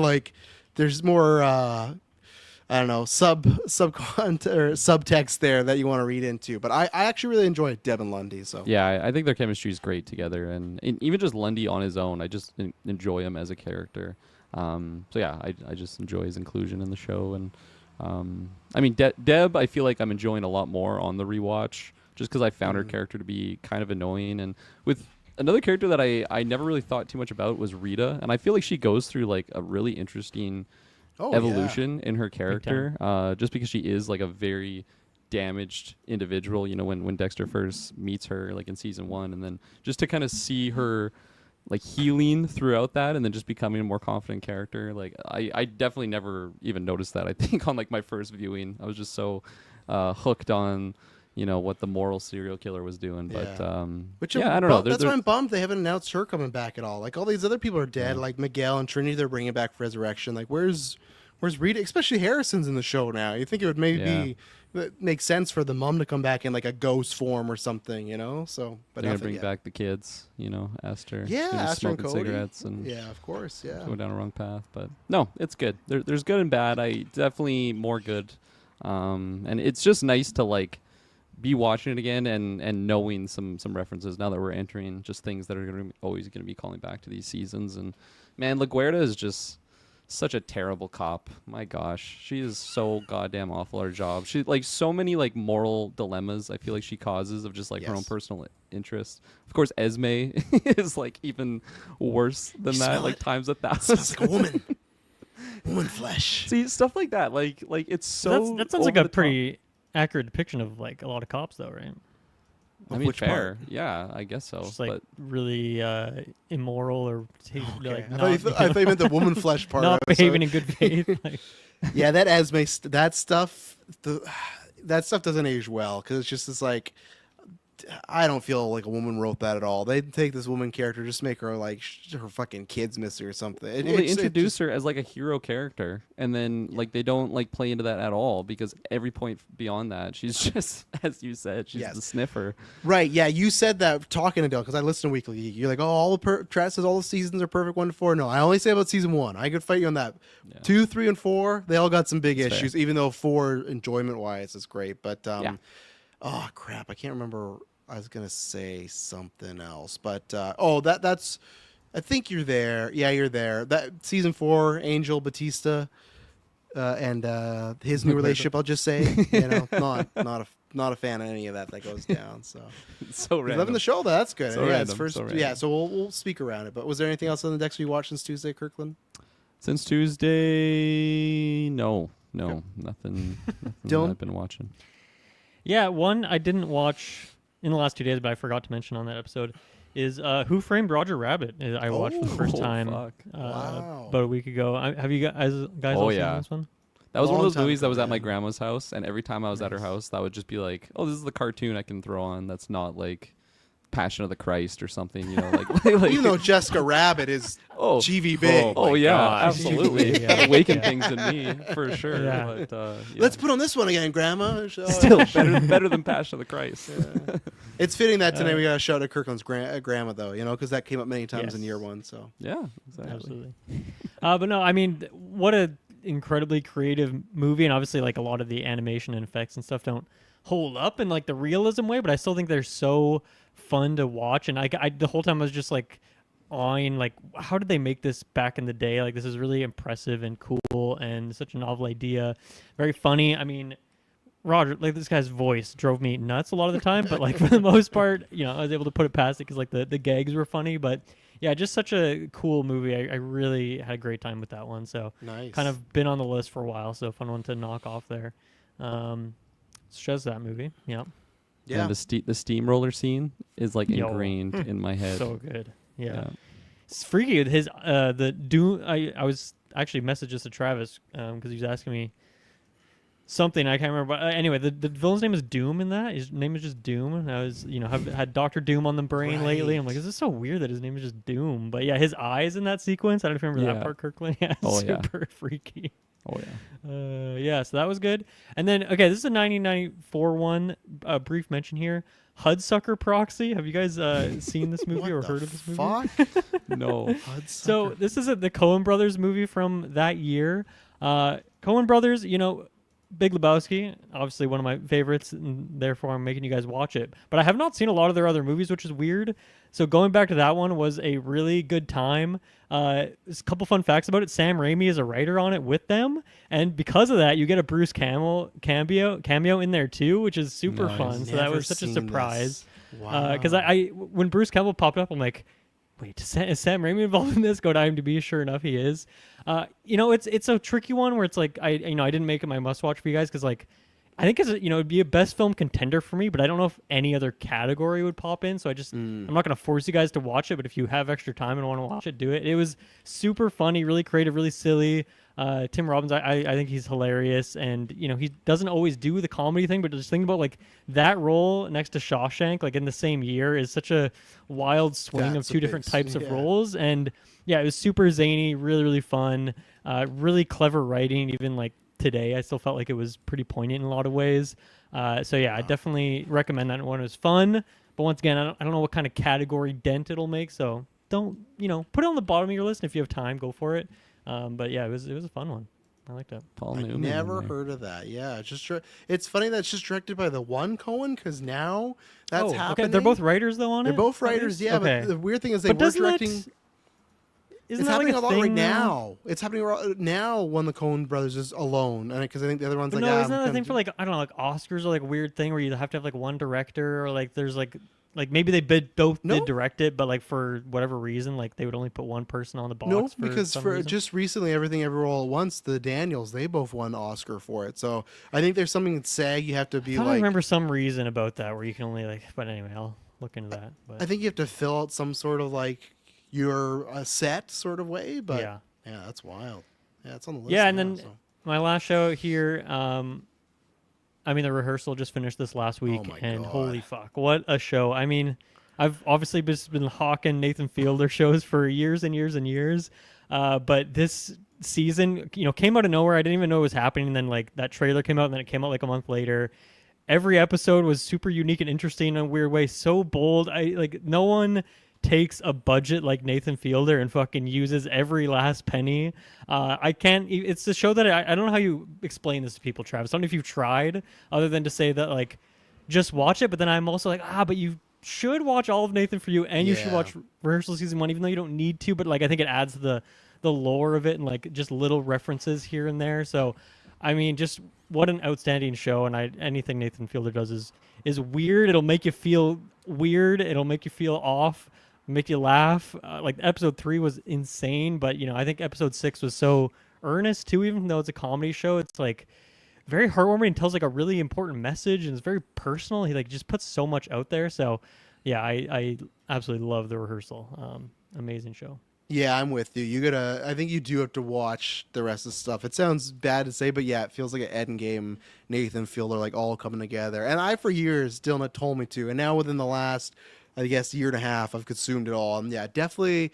I don't know, subtext there that you want to read into. But I actually really enjoy Deb and Lundy. So Yeah, I think their chemistry is great together, and even just Lundy on his own, I just enjoy him as a character. So yeah, I just enjoy his inclusion in the show, and I mean, Deb, I feel like I'm enjoying a lot more on the rewatch just because I found her character to be kind of annoying. And with another character that I never really thought too much about was Rita, and I feel like she goes through like a really interesting evolution in her character, just because she is like a very damaged individual. You know, when Dexter first meets her, like in season 1, and then just to kind of see her like healing throughout that, and then just becoming a more confident character. Like I definitely never even noticed that. I think on like my first viewing, I was just so hooked on, you know, what the moral serial killer was doing. But I don't know. That's why I'm bummed they haven't announced her coming back at all. Like all these other people are dead, like Miguel and Trinity. They're bringing back for Resurrection. Like where's Rita? Especially Harrison's in the show now. You think it would maybe make sense for the mom to come back in like a ghost form or something, you know? So, but they're gonna bring back the kids, you know, Esther. Esther and smoking Cody. cigarettes and of course, going down a wrong path. But no, it's good. There's good and bad. I definitely more good, and it's just nice to like be watching it again and knowing some references now that we're entering just things that are always going to be calling back to these seasons. And man, LaGuardia is just such a terrible cop. My gosh, she is so goddamn awful at her job. She like so many like moral dilemmas I feel like she causes of just like her own personal interest. Of course, Esme is like even worse than that, like times 1,000. Smells like a woman flesh. See, stuff like that, like it's so. That sounds like a pretty accurate depiction of like a lot of cops, though, right? I mean, fair. Yeah, I guess so. Just like but really immoral or like I thought you meant the woman flesh part. Not behaving in good faith. Like. Yeah, that Esme, that stuff doesn't age well because it's just this like. I don't feel like a woman wrote that at all. They take this woman character, just make her like her fucking kids miss her or something. They introduce her as like a hero character, and then like they don't like play into that at all because every point beyond that, she's just, as you said, she's the sniffer. Right? Yeah, you said that talking to Dale because I listen to Weekly Geek. You're like, oh, Travis says all the seasons are perfect 1 to 4. No, I only say about season 1. I could fight you on that. 2, 3, and 4, they all got some big issues. Fair. Even though 4, enjoyment wise, is great. But oh crap, I can't remember. I was gonna say something else, but that's. I think you're there. Yeah, you're there. That season 4, Angel Batista, and his new relationship. I'll just say, you know, not a fan of any of that goes down. So so random. Loving the show though. That's good. So yeah, random, it's first. so Yeah, so we'll speak around it. But was there anything else on the decks you watched since Tuesday, Kirkland? Since Tuesday, no, nothing that I've been watching. Yeah, one I didn't watch in the last 2 days, but I forgot to mention on that episode is Who Framed Roger Rabbit. I watched for the first time about a week ago. Have you guys all seen this one? That was one of those movies that was at my grandma's house, and every time I was at her house, that would just be like, oh, this is the cartoon I can throw on that's not like Passion of the Christ or something, you know, like even though Jessica Rabbit is GV big. Oh yeah, absolutely. Awakened things in me for sure. Yeah. But, let's put on this one again, Grandma. Still better than Passion of the Christ. Yeah. It's fitting that tonight we got to shout out Kirkland's grandma though, you know, because that came up many times in year 1. So yeah, exactly. Absolutely. But no, I mean, what a incredibly creative movie, and obviously like a lot of the animation and effects and stuff don't hold up in like the realism way, but I still think they're so fun to watch. And I the whole time I was just like awing, like, how did they make this back in the day? Like, this is really impressive and cool and such a novel idea. Very funny. I mean, Roger, like, this guy's voice drove me nuts a lot of the time, but like for the most part, you know, I was able to put it past it because like the gags were funny. But yeah, just such a cool movie. I really had a great time with that one. So kind of been on the list for a while. So fun one to knock off there. Shows that movie. Yeah. Yeah. And the steamroller scene is like ingrained in my head. So good. Yeah. It's freaky. His the Doom. I was actually messaged this to Travis because he was asking me something I can't remember. But anyway, the villain's name is Doom in that. His name is just Doom. And I was, you know, have had Dr. Doom on the brain lately. I'm like, is this so weird that his name is just Doom? But yeah, his eyes in that sequence. I don't remember that part, Kirkland. Yeah, super freaky. Oh yeah. Yeah, so that was good. And then okay, this is a 1994 one. Brief mention here. Hudsucker Proxy. Have you guys seen this movie or heard of this movie? No. So this is the Coen Brothers movie from that year. Coen Brothers, you know, Big Lebowski, obviously one of my favorites, and therefore I'm making you guys watch it. But I have not seen a lot of their other movies, which is weird. So going back to that one was a really good time. There's a couple fun facts about it. Sam Raimi is a writer on it with them, and because of that, you get a Bruce cameo in there too, which is super Nice. fun. So that Never was such a seen surprise. this. Wow. Because when Bruce Campbell popped up, I'm like, wait, is Sam Raimi involved in this? Go to IMDb. Sure enough, he is. It's a tricky one where it's like I didn't make it my must watch for you guys because like I think it'd be a best film contender for me, but I don't know if any other category would pop in. So I'm not gonna force you guys to watch it, but if you have extra time and want to watch it, do it. It was super funny, really creative, really silly. Tim Robbins, I think he's hilarious, and he doesn't always do the comedy thing, but just think about like that role next to Shawshank, like in the same year, is such a wild swing That's of a two big different types of yeah. roles, and yeah, it was super zany, really really fun, really clever writing. Even like today, I still felt like it was pretty poignant in a lot of ways. So yeah, I definitely recommend that one. It was fun, but once again, I don't know what kind of category dent it'll make, so don't put it on the bottom of your list. If you have time, go for it. But yeah, it was a fun one. I liked it. Paul I Newman. never heard of that. Yeah, it's just it's funny that it's just directed by the one Cohen because now that's happening. Okay. They're both writers though on it. They're both at writers. least? Yeah, Okay. but the weird thing is they But were doesn't that- directing. Isn't It's that happening like a lot right thing now. It's happening now when the Coen brothers is alone, and because I think the other one's But like, no, isn't that I'm the thing gonna for like I don't know, like Oscars or like a weird thing where you have to have like one director or like there's like maybe they both No. did direct it, but like for whatever reason, like they would only put one person on the box. No, for because some for reason. just recently, Everything Everywhere All at Once, the Daniels, they both won Oscar for it. So I think there's something in SAG you have to I be thought I like. remember some reason about that where you can only like. But anyway, I'll look into that. But I think you have to fill out some sort of like your set sort of way, but yeah. yeah, that's wild. Yeah, it's on the list. Yeah, and now, then so. my last show here. I mean, the rehearsal just finished this last week, my and God. holy fuck, what a show! I mean, I've obviously just been hawking Nathan Fielder shows for years and years and years, but this season, came out of nowhere. I didn't even know it was happening. And then like that trailer came out, and then it came out like a month later. Every episode was super unique and interesting in a weird way. So bold. No one takes a budget like Nathan Fielder and fucking uses every last penny. I can't. It's a show that I don't know how you explain this to people, Travis. I don't know if you've tried, other than to say that like just watch it. But then I'm also like, but you should watch all of Nathan For You, and you should Yeah. watch rehearsal season 1, even though you don't need to. But like I think it adds to the lore of it and like just little references here and there. So I mean, just what an outstanding show. And anything Nathan Fielder does is weird. It'll make you feel weird. It'll make you feel off. Make you laugh. Like episode 3 was insane, but I think episode 6 was so earnest too. Even though it's a comedy show, it's like very heartwarming and tells like a really important message, and it's very personal. He like just puts so much out there. So yeah, I absolutely love the rehearsal. Amazing show. Yeah, I'm with you. I think you do have to watch the rest of the stuff. It sounds bad to say, but yeah, it feels like an Endgame, Nathan Fielder, like all coming together. And I, for years, Dylan had told me to. And now within the last, I guess, year and a half, I've consumed it all. And yeah, definitely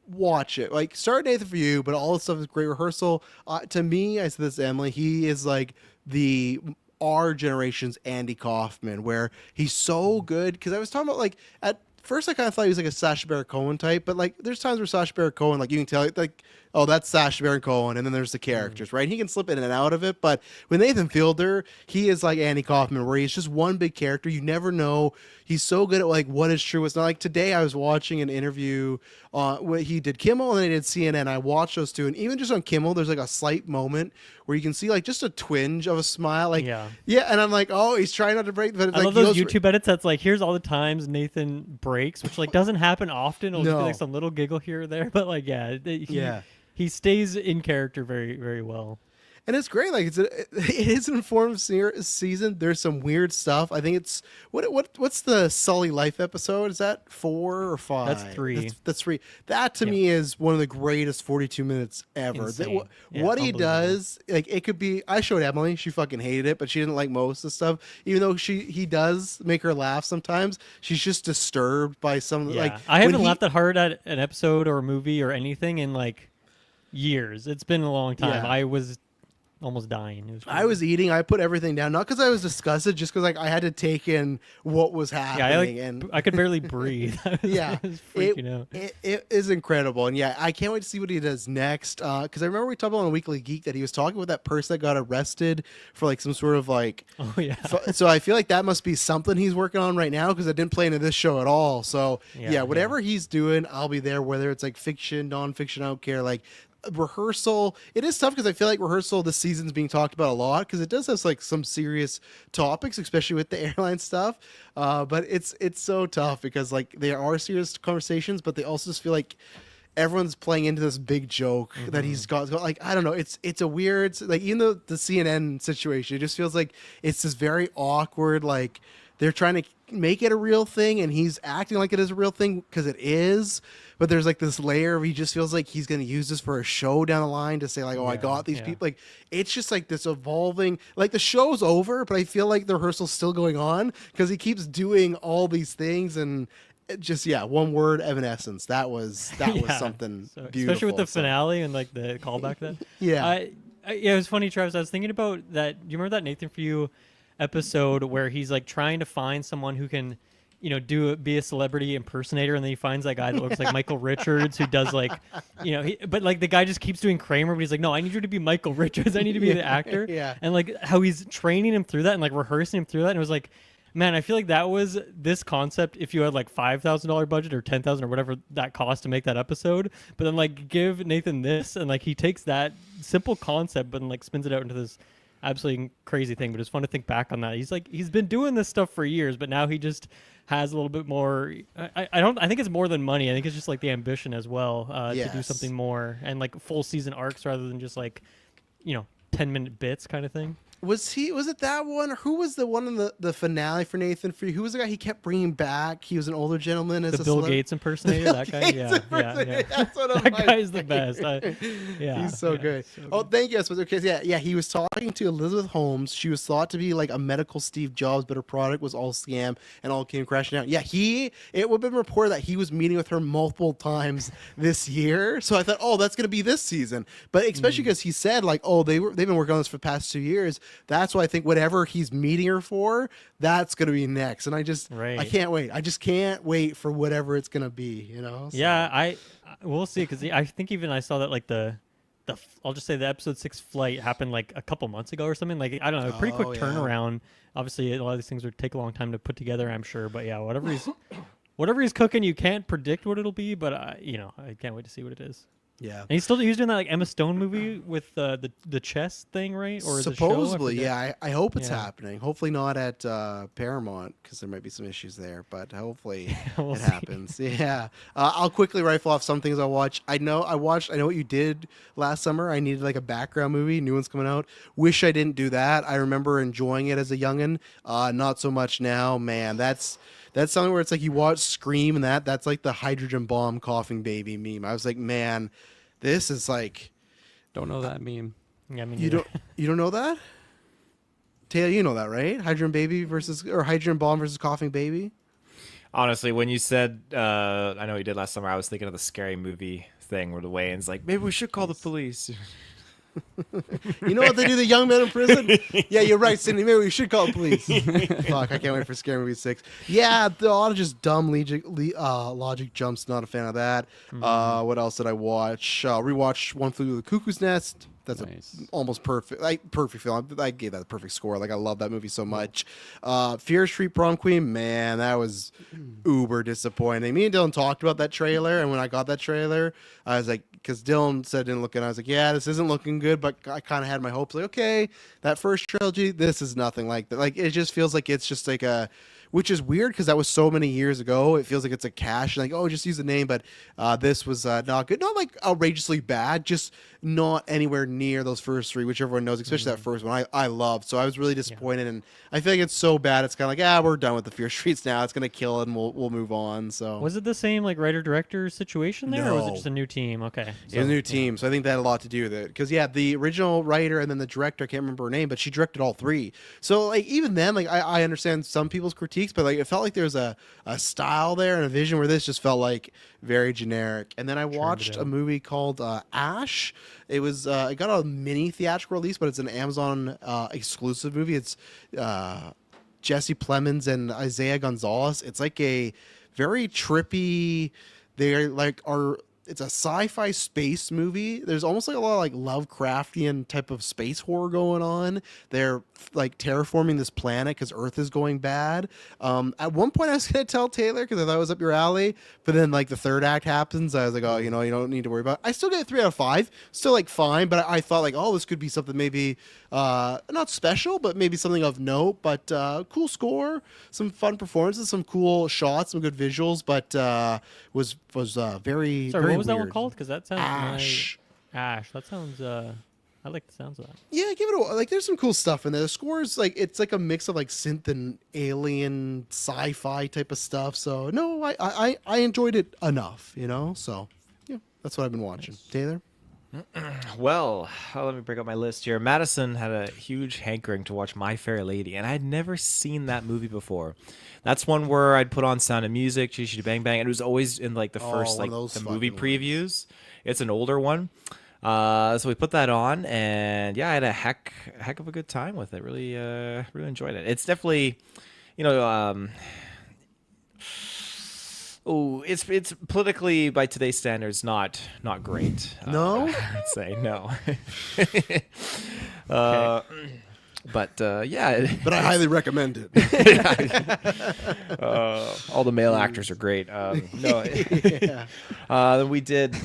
watch it. Like, start Nathan For You, but all the stuff is great rehearsal. To me, I said this to Emily, he is like our generation's Andy Kaufman, where he's so good. Because I was talking about, like, at first I kind of thought he was like a Sacha Baron Cohen type, but like there's times where Sacha Baron Cohen, like you can tell, like, oh, that's Sacha Baron Cohen, and then there's the characters, right? He can slip in and out of it, but with Nathan Fielder, he is like Andy Kaufman, where he's just one big character. You never know. He's so good at like what is true, what's not. Like today, I was watching an interview. Where he did Kimmel and then he did CNN. I watched those two, and even just on Kimmel, there's like a slight moment where you can see like just a twinge of a smile, like yeah, and I'm like, oh, he's trying not to break. But I love those YouTube edits. That's like, here's all the times Nathan breaks, which like doesn't happen often. It'll just be like some little giggle here or there, but like he stays in character very very well. And it's great. Like it is an informative season. There's some weird stuff. I think it's what's the Sully Life episode? Is that 4 or 5? That's 3. That's 3. That to me is one of the greatest 42 minutes ever. What he does, like it could be. I showed Emily. She fucking hated it, but she didn't like most of the stuff. Even though he does make her laugh sometimes. She's just disturbed by some. Yeah. Like I haven't laughed that hard at an episode or a movie or anything in like years. It's been a long time. Yeah. I was almost dying. It was I was eating. I put everything down, not because I was disgusted, just because like I had to take in what was happening. And I could barely breathe. I was, yeah, I was freaking out. it is incredible, and yeah, I can't wait to see what he does next. Because I remember we talked about on Weekly Geek that he was talking with that person that got arrested for like some sort of like. Oh yeah. So I feel like that must be something he's working on right now because it didn't play into this show at all. So yeah, whatever he's doing, I'll be there. Whether it's like fiction, nonfiction, I don't care. Like rehearsal, it is tough because I feel like rehearsal this season's being talked about a lot because it does have like some serious topics, especially with the airline stuff. But it's so tough because like there are serious conversations, but they also just feel like everyone's playing into this big joke that he's got. Like I don't know, it's a weird like even the CNN situation, it just feels like it's this very awkward like they're trying to make it a real thing and he's acting like it is a real thing because it is, but there's like this layer of he just feels like he's going to use this for a show down the line to say like, oh, I got these people. Like it's just like this evolving, like the show's over, but I feel like the rehearsal's still going on because he keeps doing all these things and it just one word, evanescence. That was something beautiful, especially with the finale and like the callback to that. Yeah, it was funny, Travis. I was thinking about that. Do you remember that Nathan For You episode where he's like trying to find someone who can, you know, be a celebrity impersonator, and then he finds that guy that looks like Michael Richards who does like, you know, but like the guy just keeps doing Kramer, but he's like, no, I need you to be Michael Richards. I need to be the actor. Yeah. And like how he's training him through that and like rehearsing him through that. And it was like, man, I feel like that was this concept if you had like $5,000 budget or 10,000 or whatever that cost to make that episode. But then like give Nathan this and like he takes that simple concept but then like spins it out into this absolutely crazy thing. But it's fun to think back on that. He's been doing this stuff for years, but now he just has a little bit more. I think it's more than money. I think it's just like the ambition as well to do something more and like full season arcs rather than just like, you know, 10-minute bits kind of thing. Was it that one? Or who was the one in the finale for Nathan For You? Who was the guy he kept bringing back? He was an older gentleman. As the Bill Gates impersonator, that guy? Yeah. That's what I'm that like. guy's the best. He's so good. So thank you. Okay, yeah. He was talking to Elizabeth Holmes. She was thought to be like a medical Steve Jobs, but her product was all scam and all came crashing down. Yeah, it would have been reported that he was meeting with her multiple times this year. So I thought, oh, that's gonna be this season. But especially because he said like, oh, they've been working on this for the past 2 years. That's why I think whatever he's meeting her for, that's going to be next. And I can't wait. I just can't wait for whatever it's going to be, you know? So. Yeah, we'll see. Because I think even I saw that like I'll just say the episode 6 flight happened like a couple months ago or something. Like, I don't know, a pretty quick turnaround. Obviously, a lot of these things would take a long time to put together, I'm sure. But yeah, whatever he's cooking, you can't predict what it'll be. But, I can't wait to see what it is. Yeah, and he's doing that like Emma Stone movie with the chess thing, right? Or supposedly, yeah. I hope it's happening. Hopefully not at Paramount because there might be some issues there. But hopefully it happens. Yeah, I'll quickly rifle off some things I watch. I know What You Did last summer. I needed like a background movie. New one's coming out. Wish I didn't do that. I remember enjoying it as a youngin. Not so much now. Man, that's something where it's like you watch Scream and that's like the hydrogen bomb coughing baby meme. I was like, man, this is like. Don't know that meme. Yeah, I mean, you don't know that? Taylor, you know that, right? Hydrogen bomb versus coughing baby. Honestly, when you said, I know you did last summer, I was thinking of the Scary Movie thing where the Wayne's like, maybe we should call the police. You know what they do to young men in prison? Yeah, you're right, Cindy. Maybe we should call the police. Fuck, I can't wait for Scary Movie 6. Yeah, a lot of just dumb logic jumps. Not a fan of that. What else did I watch? Rewatched One Flew Over the Cuckoo's Nest. That's nice. Almost perfect, perfect film. I gave that a perfect score. Like I love that movie so much. Fear Street Prom Queen, man, that was uber disappointing. Me and Dylan talked about that trailer, and when I got that trailer, I was like, because Dylan said it didn't look good. I was like, yeah, this isn't looking good, but I kind of had my hopes. Like, okay, that first trilogy, this is nothing like that. Like it just feels like it's just like a. Which is weird because that was so many years ago. It feels like it's a cash, like, oh, just use the name. But this was not good. Not like outrageously bad, just not anywhere near those first three, which everyone knows, especially that first one I loved. So I was really disappointed. And I feel like it's so bad. It's kind of like, we're done with the Fear Streets now. It's going to kill it and we'll move on. So was it the same like writer-director situation there? No. Or was it just a new team? Okay. So, a new team. So I think that had a lot to do with it. Because, the original writer and then the director, I can't remember her name, but she directed all three. So, like, even then, like, I understand some people's critiques, but, like, it felt like there was a style there and a vision where this just felt like very generic. And then I watched a movie called Ash. It got a mini theatrical release, but it's an Amazon exclusive movie. It's Jesse Plemons and Isaiah Gonzalez. It's like a very trippy. It's a sci-fi space movie. There's almost like a lot of like Lovecraftian type of space horror going on. They're like terraforming this planet because Earth is going bad. At one point I was gonna tell Taylor because I thought it was up your alley, but then like the third act happens. I was like, oh, you don't need to worry about it. I still get a 3 out of 5. Still like fine, but I thought like, oh, this could be something maybe not special, but maybe something of note. But cool score, some fun performances, some cool shots, some good visuals, but was very Sorry, very what was that one weird. called? Because that sounds Ash. Ash. That sounds. I like the sounds of that. Yeah, give it a like. There's some cool stuff in there. The score is like it's like a mix of like synth and alien sci-fi type of stuff. So no, I enjoyed it enough, So yeah, that's what I've been watching. Taylor. Well, let me bring up my list here. Madison had a huge hankering to watch My Fair Lady, and I'd never seen that movie before. That's one where I'd put on Sound of Music, Chitty Chitty Bang Bang, and it was always in like the first one like of those the movie fucking previews. It's an older one. So we put that on, and yeah, I had a heck of a good time with it. Really enjoyed it. It's definitely, it's politically by today's standards not great. No? I'd say no. But yeah, But I highly recommend it. all the male actors are great. No, Yeah. we did.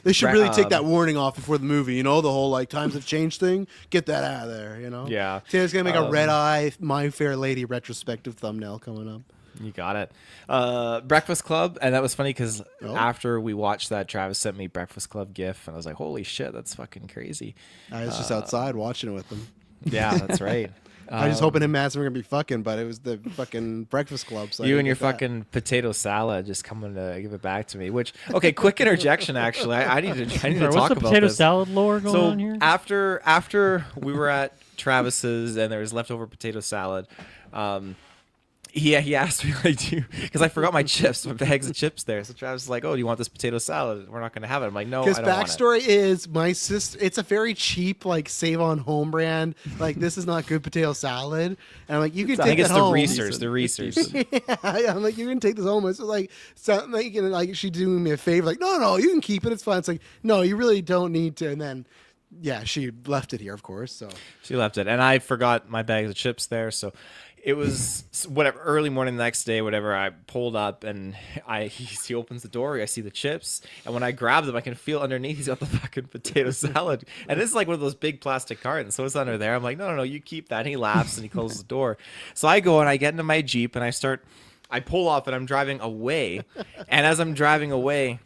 They should really take that warning off before the movie. The whole like times have changed thing. Get that out of there. Yeah. Taylor's gonna make a red eye My Fair Lady retrospective thumbnail coming up. You got it. Breakfast Club, and that was funny because Oh. after we watched that, Travis sent me Breakfast Club GIF, and I was like, "Holy shit, that's fucking crazy!" I was just outside watching it with them. Yeah, that's right. I was hoping him and Madison were gonna be fucking, but it was the fucking Breakfast Club. So I You didn't and your get that. fucking potato salad just coming to give it back to me. Which, okay, quick interjection. Actually, I need to Sorry, talk what's the about potato this. salad lore going So on here? after we were at Travis's and there was leftover potato salad, he asked me like, because I forgot my chips, my bags of chips there. So Travis was like, "Oh, do you want this potato salad? We're not going to have it." I'm like, "No, I Because don't want it." backstory is my sister. It's a very cheap, like save on home brand. Like this is not good potato salad. And I'm like, you can I take think that it's home. the Reese's. The Reese's. Yeah, I'm like, you can take this home. It's like something like, like she doing me a favor. Like, no, you can keep it. It's fine. It's like, no, you really don't need to. And then, yeah, she left it here, of course. So She left it, and I forgot my bags of chips there. So it was whatever, early morning the next day, whatever. I pulled up, and he opens the door. I see the chips, and when I grab them, I can feel underneath he's got the fucking potato salad, and it's like one of those big plastic cartons, so it's under there. I'm like, no, you keep that. And he laughs and he closes the door. So I go and I get into my Jeep and I pull off and I'm driving away, and as I'm driving away,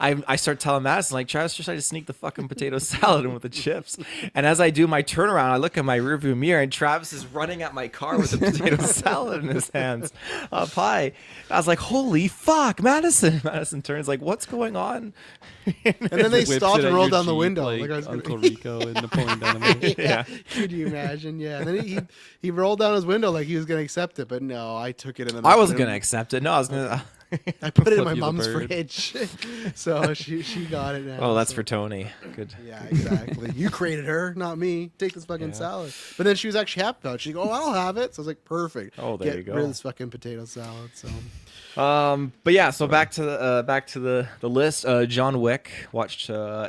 I start telling Madison, like, Travis just tried to sneak the fucking potato salad in with the chips. And as I do my turnaround, I look at my rearview mirror, and Travis is running at my car with the potato salad in his hands up high. I was like, holy fuck, Madison. Madison turns like, what's going on? and then they Whips stopped it and at rolled your down the Jeep window. like I was gonna- Uncle Rico in Napoleon Dynamite. yeah. Could you imagine? Yeah. And then he rolled down his window like he was gonna accept it, but no, I took it. And then I wasn't put going to accept it. No, I was going to. I put it in Flip my you the mom's bird. fridge, so she got it now. Oh, that's so. for Tony. Good. Yeah, exactly. You created her, not me. Take this fucking salad. But then she was actually happy about it. She'd go, "Oh, I'll have it." So I was like, "Perfect." Oh, there Get you go. rid of this fucking potato salad. So But yeah, so back to the list. John Wick watched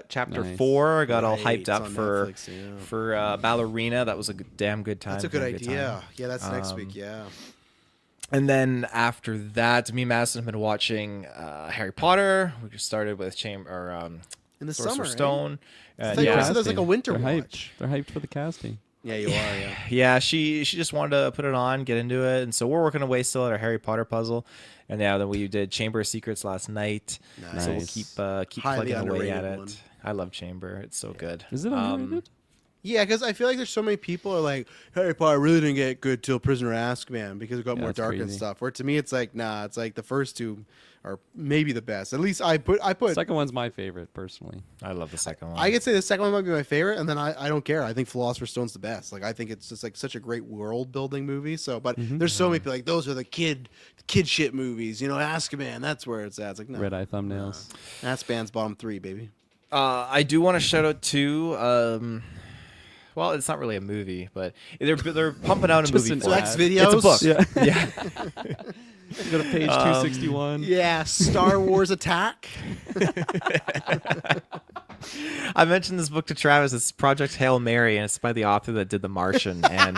chapter Nice. 4. Got all Right, hyped it's up on for Netflix, yeah. Ballerina. That was a damn good time. that's a good Damn idea. time. Yeah, that's next week. Yeah. And then after that, me and Madison have been watching Harry Potter. We just started with In the Sorcerer's summer, Stone. I thought you Yeah, said there's like a winter They're watch. hyped. They're hyped for the casting. Yeah, you are. Yeah. yeah. She just wanted to put it on, get into it, and so we're working away still at our Harry Potter puzzle. And yeah, then we did Chamber of Secrets last night. Nice. So we'll keep Highly plugging away at underrated it. one. I love Chamber. It's so good. Is it underrated? Yeah, because I feel like there's so many people are like Harry Potter really didn't get good till Prisoner of Azkaban because it got Yeah, more that's dark and crazy. stuff. Where to me it's like nah, it's like the first two are maybe the best. At least I put. Second one's my favorite personally. I love the second one. I could say the second one might be my favorite, and then I don't care. I think Philosopher's Stone's the best. Like I think it's just like such a great world building movie. So, but there's so many people like those are the kid shit movies. Azkaban, that's where it's at. It's like no, Red eye thumbnails. Azkaban's bottom 3, baby. I do want to shout out to. Well, it's not really a movie, but they're pumping out a Just movie. an For So it. X ad. videos. It's a book. Yeah. Yeah. Go to page 261. Yeah, Star Wars Attack. I mentioned this book to Travis. It's Project Hail Mary, and it's by the author that did The Martian. And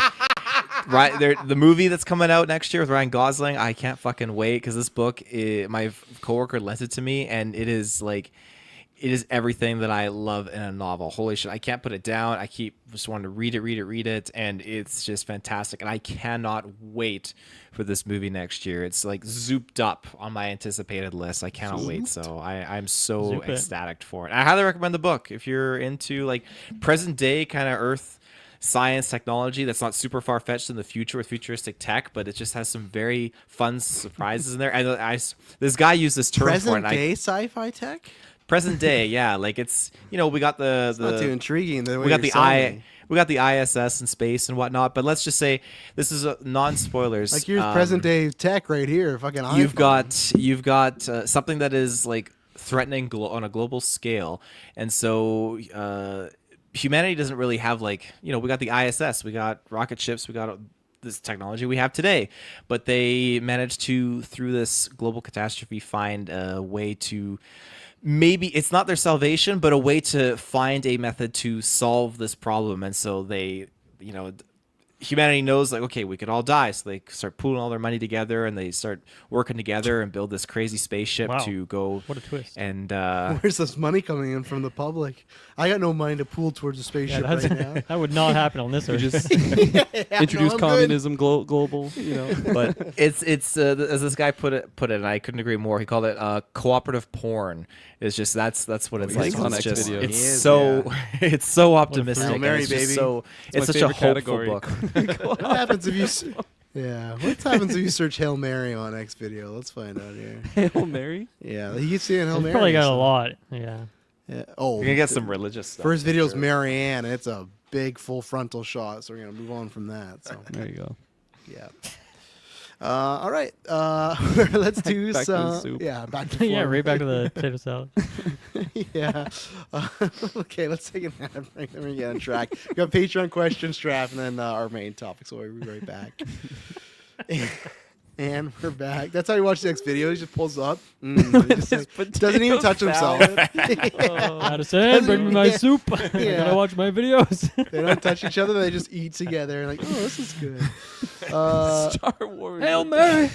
right there, the movie that's coming out next year with Ryan Gosling, I can't fucking wait because this book, my coworker lent it to me, and it is like, it is everything that I love in a novel. Holy shit, I can't put it down. I keep just wanting to read it, and it's just fantastic. And I cannot wait for this movie next year. It's like zooped up on my anticipated list. I cannot wait. So I'm so Zoop it. ecstatic for it. I highly recommend the book if you're into like present day kind of Earth science technology that's not super far fetched in the future with futuristic tech, but it just has some very fun surprises in there. And this guy used this term for it. Present And day sci-fi tech. present day, yeah, like it's we got the Not too intriguing. The way we got you're the selling we got the ISS in space and whatnot. But let's just say this is non spoilers. Like here's present day tech right here. Fucking You've iPhone. got something that is like threatening on a global scale, and so humanity doesn't really have like we got the ISS, we got rocket ships, we got this technology we have today, but they managed to, through this global catastrophe, find a way to, maybe it's not their salvation, but a way to find a method to solve this problem. And so they, humanity knows like, okay, we could all die. So they start pooling all their money together and they start working together and build this crazy spaceship Wow. to go. What a twist. And Where's this money coming in from the public? I got no money to pool towards a spaceship that's- right now. that would not happen on this We earth. just Yeah, introduce no, I'm communism global, but it's as this guy put it, and I couldn't agree more. He called it cooperative porn. It's just that's what it's he's like. on It's X just video. it's He is, so it's so optimistic. Hail and Mary, it's just baby. So It's it's my such a favorite hopeful category. book. What happens if you? Yeah, what happens if you search Hail Mary on X video? Let's find out here. Hail Mary. Yeah, he keeps saying Hail It's Mary. probably got a so- lot. Yeah. Yeah. Oh, You're gonna get some religious stuff. first for video is sure. Marianne, and it's a big full frontal shot. So we're gonna move on from that. So There you go. yeah. All right. Let's do Back to the some. soup. Yeah, back to Yeah, form. right back to the potato salad. Yeah. Okay, let's take an ad break. Then we get on track. We got Patreon questions, draft, and then our main topic. So we'll be right back. And we're back. That's how you watch the next video. He just pulls up. He just, like, doesn't even touch himself. Addison, bring me my Yeah. soup. I Yeah. gotta watch my videos. They don't touch each other. They just eat together. Like, oh, this is good. Star Wars. Hail Mary.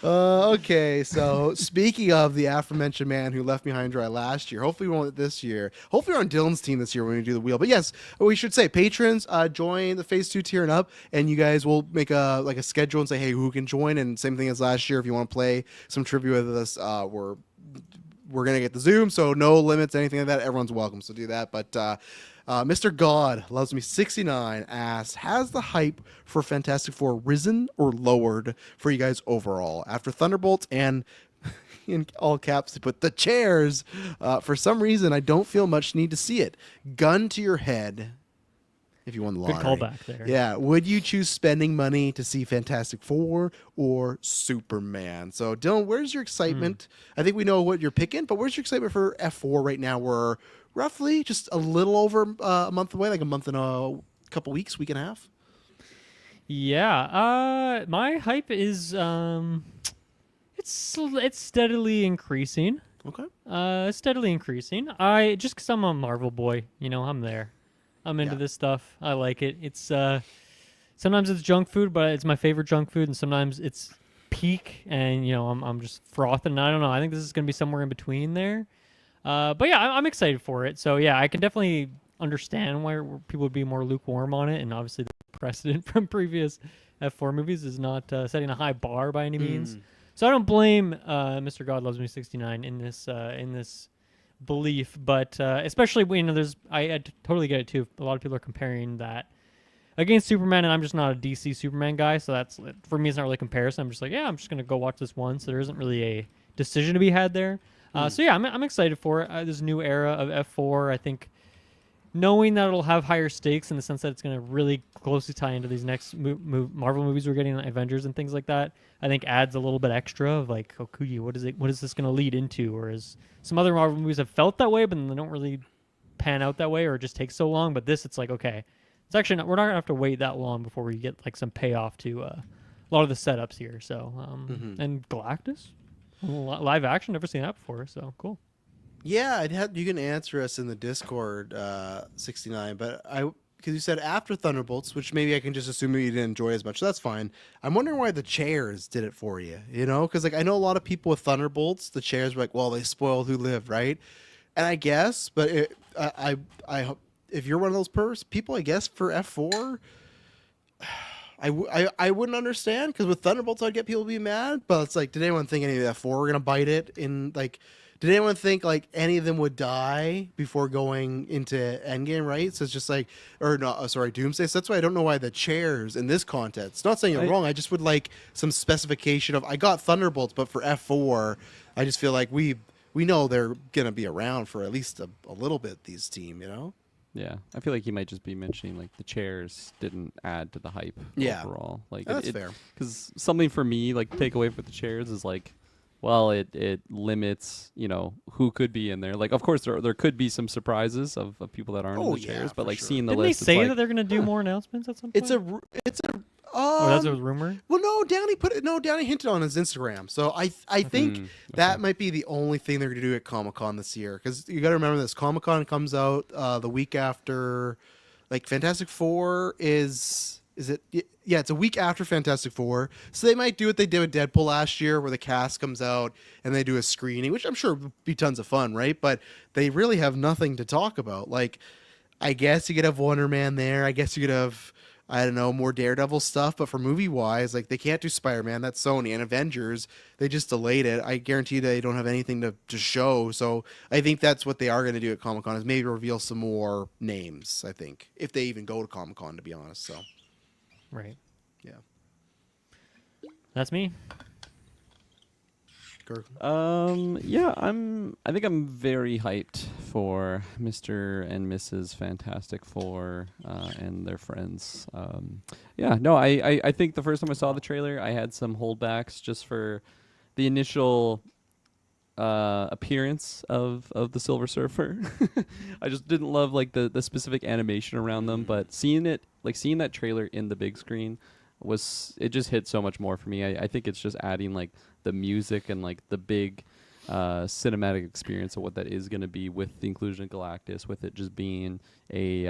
Okay, so speaking of the aforementioned man who left me high and dry last year, hopefully we won't this year. Hopefully we're on Dylan's team this year when we do the wheel. But yes, we should say patrons join the Phase 2 tier and up, and you guys will make a schedule and say, hey, who can join? And same thing as last year. If you want to play some trivia with us, we're gonna get the Zoom, so no limits, anything like that. Everyone's welcome, so do that. But Mr. God Loves Me 69 asks, has the hype for Fantastic Four risen or lowered for you guys overall after Thunderbolts and in all caps to put the chairs? For some reason, I don't feel much need to see it. Gun to your head. If you won the Good lottery. callback there. Yeah. Would you choose spending money to see Fantastic Four or Superman? So, Dylan, where's your excitement? I think we know what you're picking, but where's your excitement for F4 right now? We're roughly just a little over a month away, like a month and a couple weeks, week and a half. Yeah. My hype is it's steadily increasing. Okay. Steadily increasing. I just because I'm a Marvel boy, I'm there. I'm into Yeah. this stuff. I like it. It's sometimes it's junk food, but it's my favorite junk food, and sometimes it's peak, and I'm just frothing. I don't know. I think this is gonna be somewhere in between there. But yeah, I'm excited for it. So yeah, I can definitely understand why people would be more lukewarm on it, and obviously the precedent from previous F4 movies is not setting a high bar by any means. So I don't blame Mr. God Loves Me 69 in this belief, but especially when I totally get it too. A lot of people are comparing that against Superman, and I'm just not a DC Superman guy, so that's for me. It's not really a comparison. I'm just like, yeah, I'm just gonna go watch this one. So there isn't really a decision to be had there. So yeah, I'm excited for it. This new era of F4, I think knowing that it'll have higher stakes in the sense that it's going to really closely tie into these next Marvel movies we're getting, like Avengers and things like that, I think adds a little bit extra of like, okay, what is this going to lead into? Whereas some other Marvel movies have felt that way, but then they don't really pan out that way, or it just takes so long. But this, it's like, okay, it's actually we're not going to have to wait that long before we get like some payoff to a lot of the setups here. So, and Galactus, live action, never seen that before. So cool. Yeah, you can answer us in the Discord, 69. But because you said after Thunderbolts, which maybe I can just assume you didn't enjoy as much. So that's fine. I'm wondering why the chairs did it for you. You know, because like I know a lot of people with Thunderbolts, the chairs were like, well, they spoiled who lived, right? And I guess, but if you're one of those people, I guess for F4. I wouldn't understand, because with Thunderbolts I'd get people to be mad, but it's like, did anyone think any of the F4 were gonna bite it? In like, did anyone think like any of them would die before going into Endgame? Right, so it's just like, or no, sorry, Doomsday. So that's why I don't know why the chairs in this context. Not saying you're wrong. I just would like some specification of I got Thunderbolts, but for F4, I just feel like we know they're gonna be around for at least a little bit. These team, you know. Yeah, I feel like he might just be mentioning like the chairs didn't add to the hype overall. Like that's fair. Because something for me, like takeaway for the chairs is like, well, it limits, you know, who could be in there. Like, of course, there could be some surprises of people that aren't in the chairs, but like seeing the Didn't list, they say it's like, that they're gonna do more announcements at some point? It's a. Oh, that's a rumor. Well, no, Downey hinted on his Instagram. So I think that might be the only thing they're going to do at Comic-Con this year, because you got to remember this. Comic-Con comes out the week after, like, Fantastic Four is it? Yeah, it's a week after Fantastic Four. So they might do what they did with Deadpool last year, where the cast comes out and they do a screening, which I'm sure would be tons of fun, right? But they really have nothing to talk about. Like, I guess you could have Wonder Man there. I guess you could have, I don't know, more Daredevil stuff. But for movie-wise, like, they can't do Spider-Man. That's Sony. And Avengers, they just delayed it. I guarantee they don't have anything to show. So I think that's what they are going to do at Comic-Con, is maybe reveal some more names, I think, if they even go to Comic-Con, to be honest. So, Right. yeah. That's me. Kirk. Yeah, I think I'm very hyped for Mr. and Mrs. Fantastic Four and their friends. Yeah, no, I think the first time I saw the trailer, I had some holdbacks just for the initial appearance of the Silver Surfer. I just didn't love like the specific animation around them, but seeing that trailer in the big screen it just hit so much more for me. I think it's just adding like the music and like the big cinematic experience of what that is going to be, with the inclusion of Galactus, with it just being a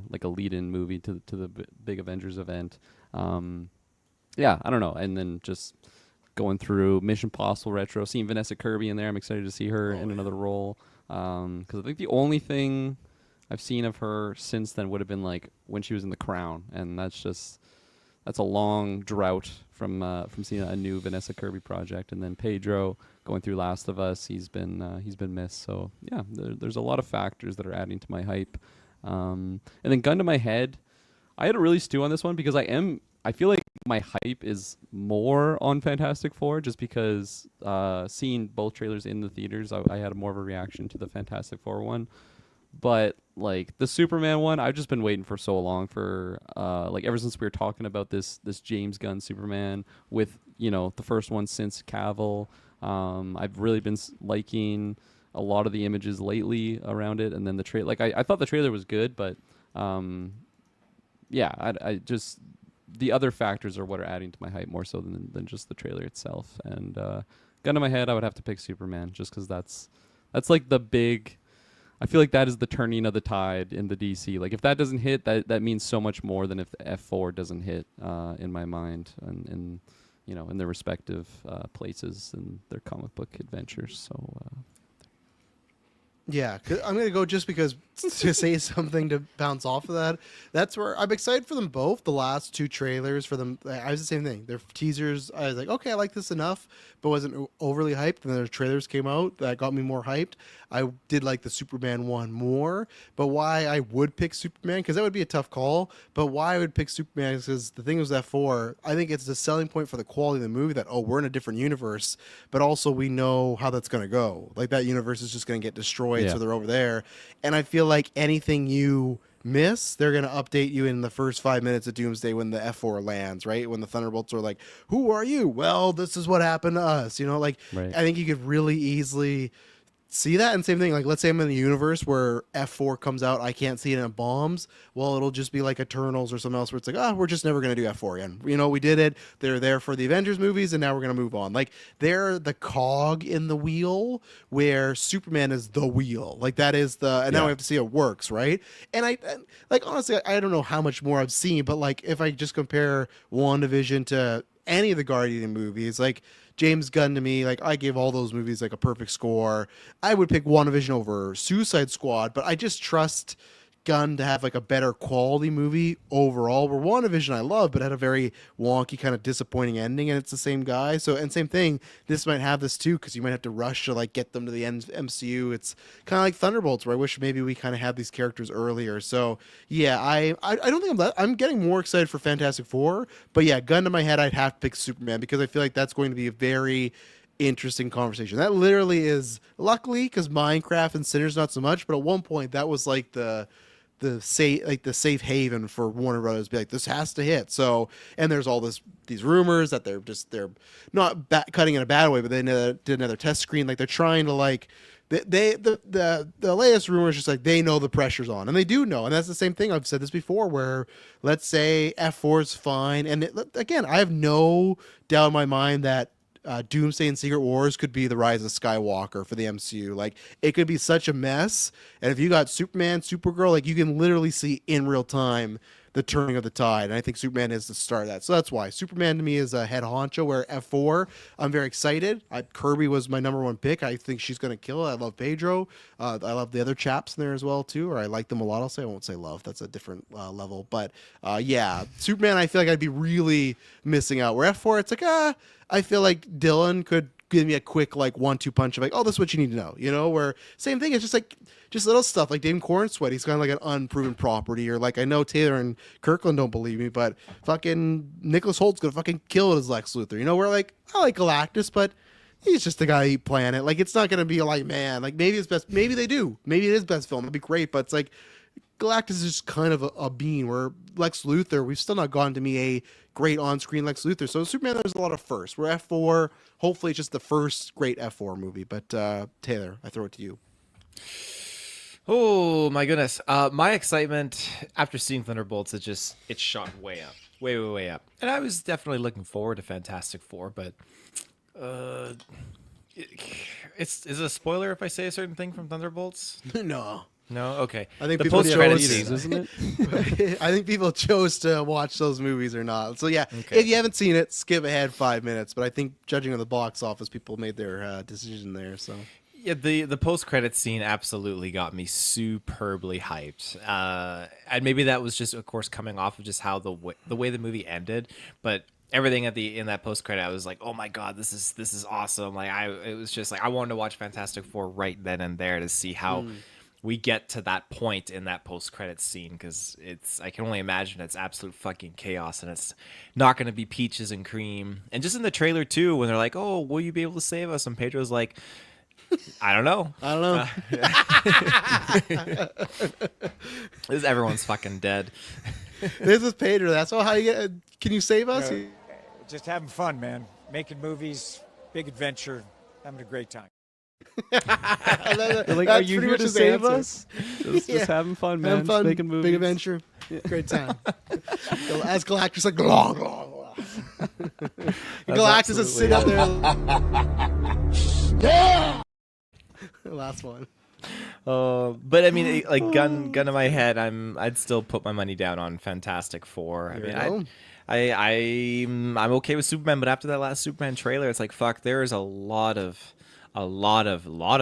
like a lead-in movie to the big Avengers event. Yeah, I don't know. And then just going through Mission Possible retro, seeing Vanessa Kirby in there, I'm excited to see her in another role. Because I think the only thing I've seen of her since then would have been like when she was in The Crown, and that's a long drought from seeing a new Vanessa Kirby project. And then Pedro going through Last of Us, he's been missed. So yeah, there's a lot of factors that are adding to my hype. And then gun to my head, I had to really stew on this one, because I feel like my hype is more on Fantastic Four, just because seeing both trailers in the theaters, I had more of a reaction to the Fantastic Four one. But like the Superman one, I've just been waiting for so long for like ever since we were talking about this James Gunn Superman, with, you know, the first one since Cavill. I've really been liking a lot of the images lately around it, and then the trailer. Like I thought the trailer was good, but yeah, I just, the other factors are what are adding to my hype more so than just the trailer itself. And gun to my head, I would have to pick Superman, just because that's like the big. I feel like that is the turning of the tide in the DC. Like if that doesn't hit, that means so much more than if the F4 doesn't hit in my mind, and you know, in their respective places and their comic book adventures. So Yeah, 'cause I'm going to go just because to say something to bounce off of that. That's where I'm excited for them both. The last two trailers for them, I was the same thing. Their teasers, I was like, okay, I like this enough, but wasn't overly hyped. And then their trailers came out that got me more hyped. I did like the Superman one more, but why I would pick Superman, because that would be a tough call, but why I would pick Superman is because the thing was F4, I think it's the selling point for the quality of the movie that, oh, we're in a different universe, but also we know how that's going to go. Like that universe is just going to get destroyed away, Yeah. so they're over there. And I feel like anything you miss, they're going to update you in the first 5 minutes of Doomsday when the F4 lands, right? When the Thunderbolts are like, who are you? Well, this is what happened to us. You know, like, Right. I think you could really easily see that. And same thing, like, let's say I'm in the universe where F4 comes out, I can't see it in bombs. Well, it'll just be like Eternals or something else where it's like, we're just never going to do F4 again. You know, we did it. They're there for the Avengers movies, and now we're going to move on. Like, they're the cog in the wheel where Superman is the wheel. Like, that is and now we have to see it works, right? And like, honestly, I don't know how much more I've seen, but like, if I just compare WandaVision to any of the Guardian movies, like, James Gunn to me, like, I gave all those movies like a perfect score. I would pick WandaVision over Suicide Squad, but I just trust Gunn to have like a better quality movie overall. Where WandaVision I love, but had a very wonky, kind of disappointing ending, and it's the same guy. So, and same thing, this might have this too, because you might have to rush to like get them to the end MCU. It's kind of like Thunderbolts, where I wish maybe we kind of had these characters earlier. So yeah, I don't think I'm getting more excited for Fantastic Four, but yeah, gun to my head, I'd have to pick Superman because I feel like that's going to be a very interesting conversation. That literally is, luckily, because Minecraft and Sinners not so much, but at one point that was like the safe haven for Warner Brothers. Be like, this has to hit. So, and there's all these rumors that they're not cutting in a bad way, but they did another test screen. Like, they're trying to like. The latest rumor is just like they know the pressure's on, and they do know, and that's the same thing. I've said this before, where let's say F4 is fine, and again, I have no doubt in my mind that Doomsday and Secret Wars could be the rise of Skywalker for the MCU. Like, it could be such a mess, and if you got Superman, Supergirl, like, you can literally see in real time the turning of the tide, and I think Superman is the start of that. So that's why Superman to me is a head honcho, where F4, I'm very excited. Kirby was my number one pick. I think she's going to kill it. I love Pedro. I love the other chaps in there as well, too, or I like them a lot. I'll say, I won't say love. That's a different level. But yeah, Superman, I feel like I'd be really missing out. Where F4, it's like, I feel like Dylan could give me a quick like 1-2 punch of like, oh, that's what you need to know, you know. Where same thing, it's just like little stuff like David Cornsweet, he's kind of like an unproven property, or like, I know Taylor and Kirkland don't believe me, but fucking Nicholas Holt's gonna fucking kill it as Lex Luthor, you know. Where like, I like Galactus, but he's just the guy playing it. Like, it's not gonna be like, man, like, maybe it's best, maybe they do, maybe it is best film, it'd be great, but it's like Galactus is just kind of a bean, where Lex Luthor, we've still not gotten to me a great on-screen Lex Luthor. So Superman, there's a lot of firsts. Where F4, hopefully it's just the first great F4 movie. But Taylor, I throw it to you. Oh my goodness. My excitement after seeing Thunderbolts, it shot way up. Way up. And I was definitely looking forward to Fantastic Four, but is it a spoiler if I say a certain thing from Thunderbolts? No. No? Okay. I think the people post-credit chose, scene, isn't it? I think people chose to watch those movies or not. So yeah, Okay. if you haven't seen it, skip ahead 5 minutes. But I think judging on the box office, people made their decision there. So yeah, the post-credit scene absolutely got me superbly hyped. And maybe that was just, of course, coming off of just how the way the movie ended, but everything in that post-credit, I was like, oh my god, this is awesome. Like, it was just like, I wanted to watch Fantastic Four right then and there to see how we get to that point in that post-credit scene, because I can only imagine it's absolute fucking chaos, and it's not going to be peaches and cream. And just in the trailer too, when they're like, oh, will you be able to save us? And Pedro's like, I don't know. Everyone's fucking dead. this is Pedro. That's all. How you get? Can you save us? Just having fun, man. Making movies, big adventure, having a great time. Like, That's are you pretty here much to his save answer. us? Just having fun, man. Having fun, Making movies. big adventure, great time. As Galactus, like, glong, glong, glong. Galactus is sitting up there. Last one. But I mean, like, gun to my head, I'd still put my money down on Fantastic Four. I There mean, you go. I'm okay with Superman, but after that last Superman trailer, it's like, fuck, there is a lot of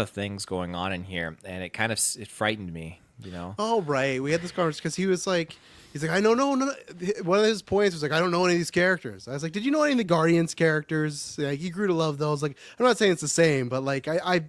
things going on in here, and it frightened me, you know. Oh right, we had this conversation because he's like, I don't know. No. One of his points was like, I don't know any of these characters. I was like, did you know any of the Guardians characters? Like, you grew to love those. Like, I'm not saying it's the same, but like, I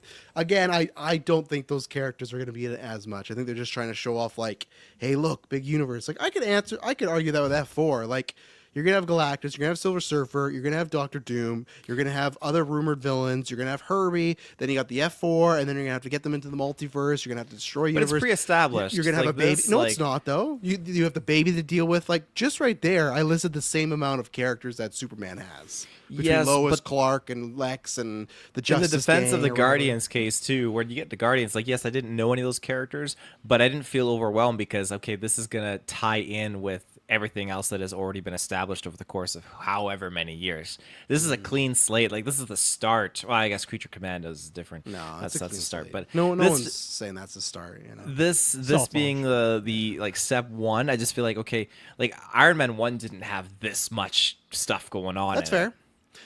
don't think those characters are going to be in it as much. I think they're just trying to show off, like, hey, look, big universe. Like, I could argue that with F4. Like, you're gonna have Galactus, you're gonna have Silver Surfer, you're gonna have Doctor Doom, you're gonna have other rumored villains, you're gonna have Herbie, then you got the F4, and then you're gonna have to get them into the multiverse. You're gonna have to destroy But universe. it's pre-established. You're gonna have Like a baby. this, No, like- it's not though. You have the baby to deal with. Like just right there, I listed the same amount of characters that Superman has between Yes, Lois, but- Clark, and Lex, and the In Justice the defense Gang of the or whatever. Guardians case too, where you get the Guardians, like yes, I didn't know any of those characters, but I didn't feel overwhelmed because okay, this is gonna tie in with everything else that has already been established over the course of however many years. This is a clean slate. Like this is the start. Well, I guess Creature Commandos is different. No, that's a the clean start. slate. But no this, one's saying that's the start. You know, this Soft being the like step one, I just feel like okay, like Iron Man 1 didn't have this much stuff going on. that's in it. fair.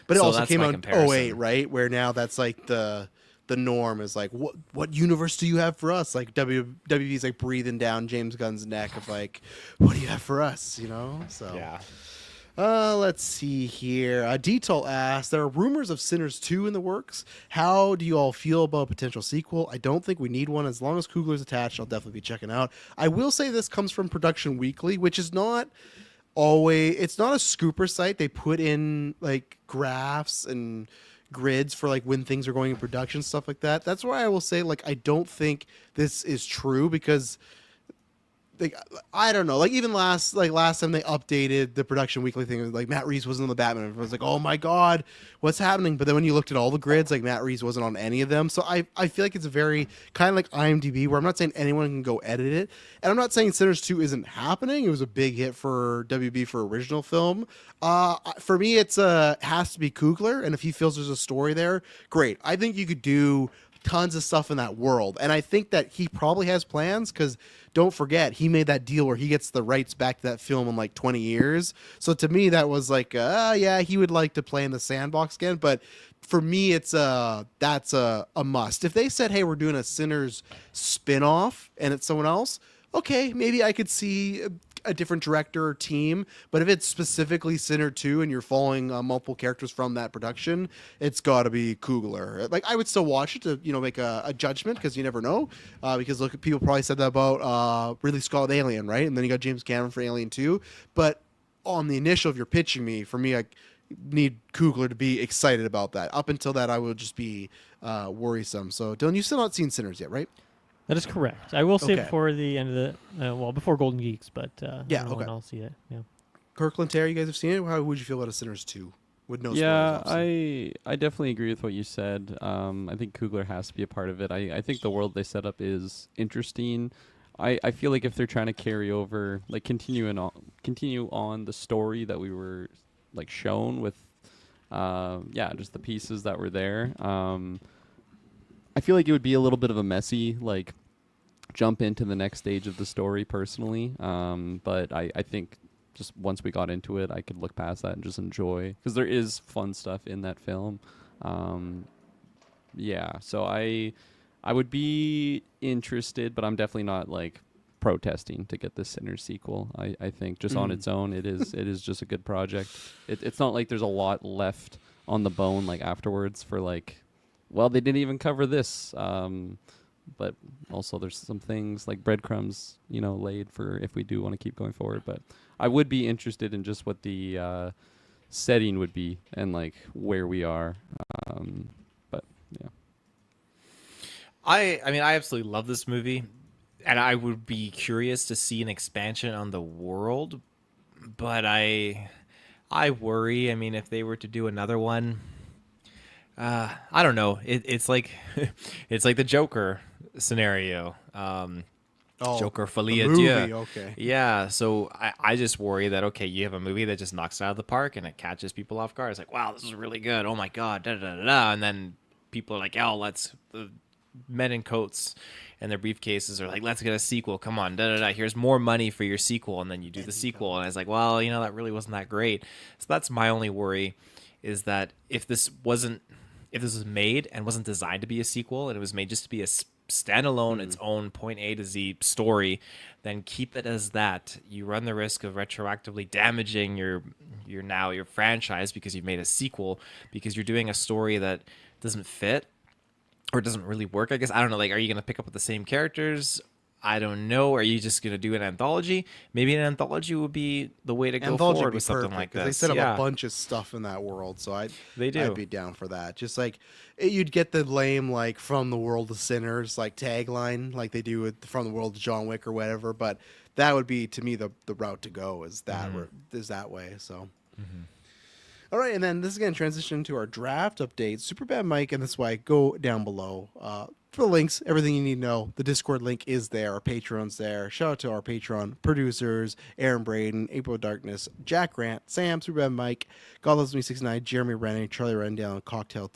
But it So also that's came my out in comparison. 08, right? Where now that's like the norm is like, what universe do you have for us? Like WWE's like breathing down James Gunn's neck of like, what do you have for us? You know? So Yeah. let's see here. Detail asks, there are rumors of Sinners 2 in the works. How do you all feel about a potential sequel? I don't think we need one. As long as Coogler's attached, I'll definitely be checking out. I will say this comes from Production Weekly, which is not always, it's not a scooper site. They put in like graphs and grids for like when things are going in production, stuff like that. That's why I will say like I don't think this is true because like I don't know, like even last time they updated the Production Weekly thing, it was like Matt Reeves wasn't on the Batman. Everyone was like, oh my god, what's happening? But then when you looked at all the grids, like Matt Reeves wasn't on any of them. So I feel like it's very kind of like IMDb, where I'm not saying anyone can go edit it, and I'm not saying Sinners 2 isn't happening. It was a big hit for WB for original film. For me, it's has to be Coogler, and if he feels there's a story there, great. I think you could do tons of stuff in that world, and I think that he probably has plans because don't forget he made that deal where he gets the rights back to that film in like 20 years. So to me that was like yeah, he would like to play in the sandbox again, but for me it's that's a must. If they said, hey, we're doing a Sinners spin-off and it's someone else, okay, maybe I could see a different director or team. But if it's specifically Sinner 2 and you're following multiple characters from that production, it's got to be Coogler. Like I would still watch it to make a judgment because you never know. Because look, people probably said that about Ridley Scott with Alien, right? And then you got James Cameron for Alien 2. But on the initial, if you're pitching me, for me, I need Coogler to be excited about that. Up until that, I would just be worrisome. So Dylan, you've still not seen Sinners yet, right? That is correct. I will see Okay. it before the end of the before Golden Geeks, but Yeah, I don't know when okay. I'll see it. Yeah. Kirkland, Terry, you guys have seen it. How would you feel about a Sinners 2? With no Yeah, spoilers, obviously. I definitely agree with what you said. I think Coogler has to be a part of it. I think the world they set up is interesting. I feel like if they're trying to carry over, like continue on the story that we were like shown with, just the pieces that were there. I feel like it would be a little bit of a messy like jump into the next stage of the story personally. But I think just once we got into it, I could look past that and just enjoy, because there is fun stuff in that film. So I would be interested, but I'm definitely not like protesting to get this Sinners sequel. I think just on its own, it is just a good project. It's not like there's a lot left on the bone like afterwards for like, well, they didn't even cover this. But also there's some things like breadcrumbs, laid for if we do want to keep going forward. But I would be interested in just what the setting would be and like where we are. But yeah. I mean, I absolutely love this movie, and I would be curious to see an expansion on the world, but I worry. I mean, if they were to do another one, I don't know. It's like it's like the Joker scenario. Joker Folie the à Dieu. movie, okay. Yeah, so I just worry that, okay, you have a movie that just knocks it out of the park and it catches people off guard. It's like, wow, this is really good. Oh my God, da da da da. And then people are like, oh, the men in coats and their briefcases are like, let's get a sequel. Come on, da da da. Here's more money for your sequel. And then you do the sequel. And I was like, well, that really wasn't that great. So that's my only worry, is that if this was made and wasn't designed to be a sequel and it was made just to be a standalone, its own point A to Z story, then keep it as that. You run the risk of retroactively damaging your franchise because you've made a sequel, because you're doing a story that doesn't fit or doesn't really work. I guess I don't know. Like, are you going to pick up with the same characters? I don't know. Are you just gonna do an anthology? Maybe an anthology would be the way to go Anthology would forward be with something perfect, like 'cause this. they set up yeah. a bunch of stuff in that world, so They do. I'd be down for that. Just like you'd get the lame like "From the World of Sinners" like tagline, like they do with "From the World of John Wick" or whatever. But that would be to me the route to go is that is that way. So. All right, and then this is going to transition to our draft update. Superbad Mike, and that's why go down below for the links, everything you need to know. The Discord link is there. Our Patreon's there. Shout out to our Patreon producers, Aaron Braden, April Darkness, Jack Grant, Sam, Superbad Mike, God Loves Me 69, Jeremy Renner, Charlie Rendell, Cocktail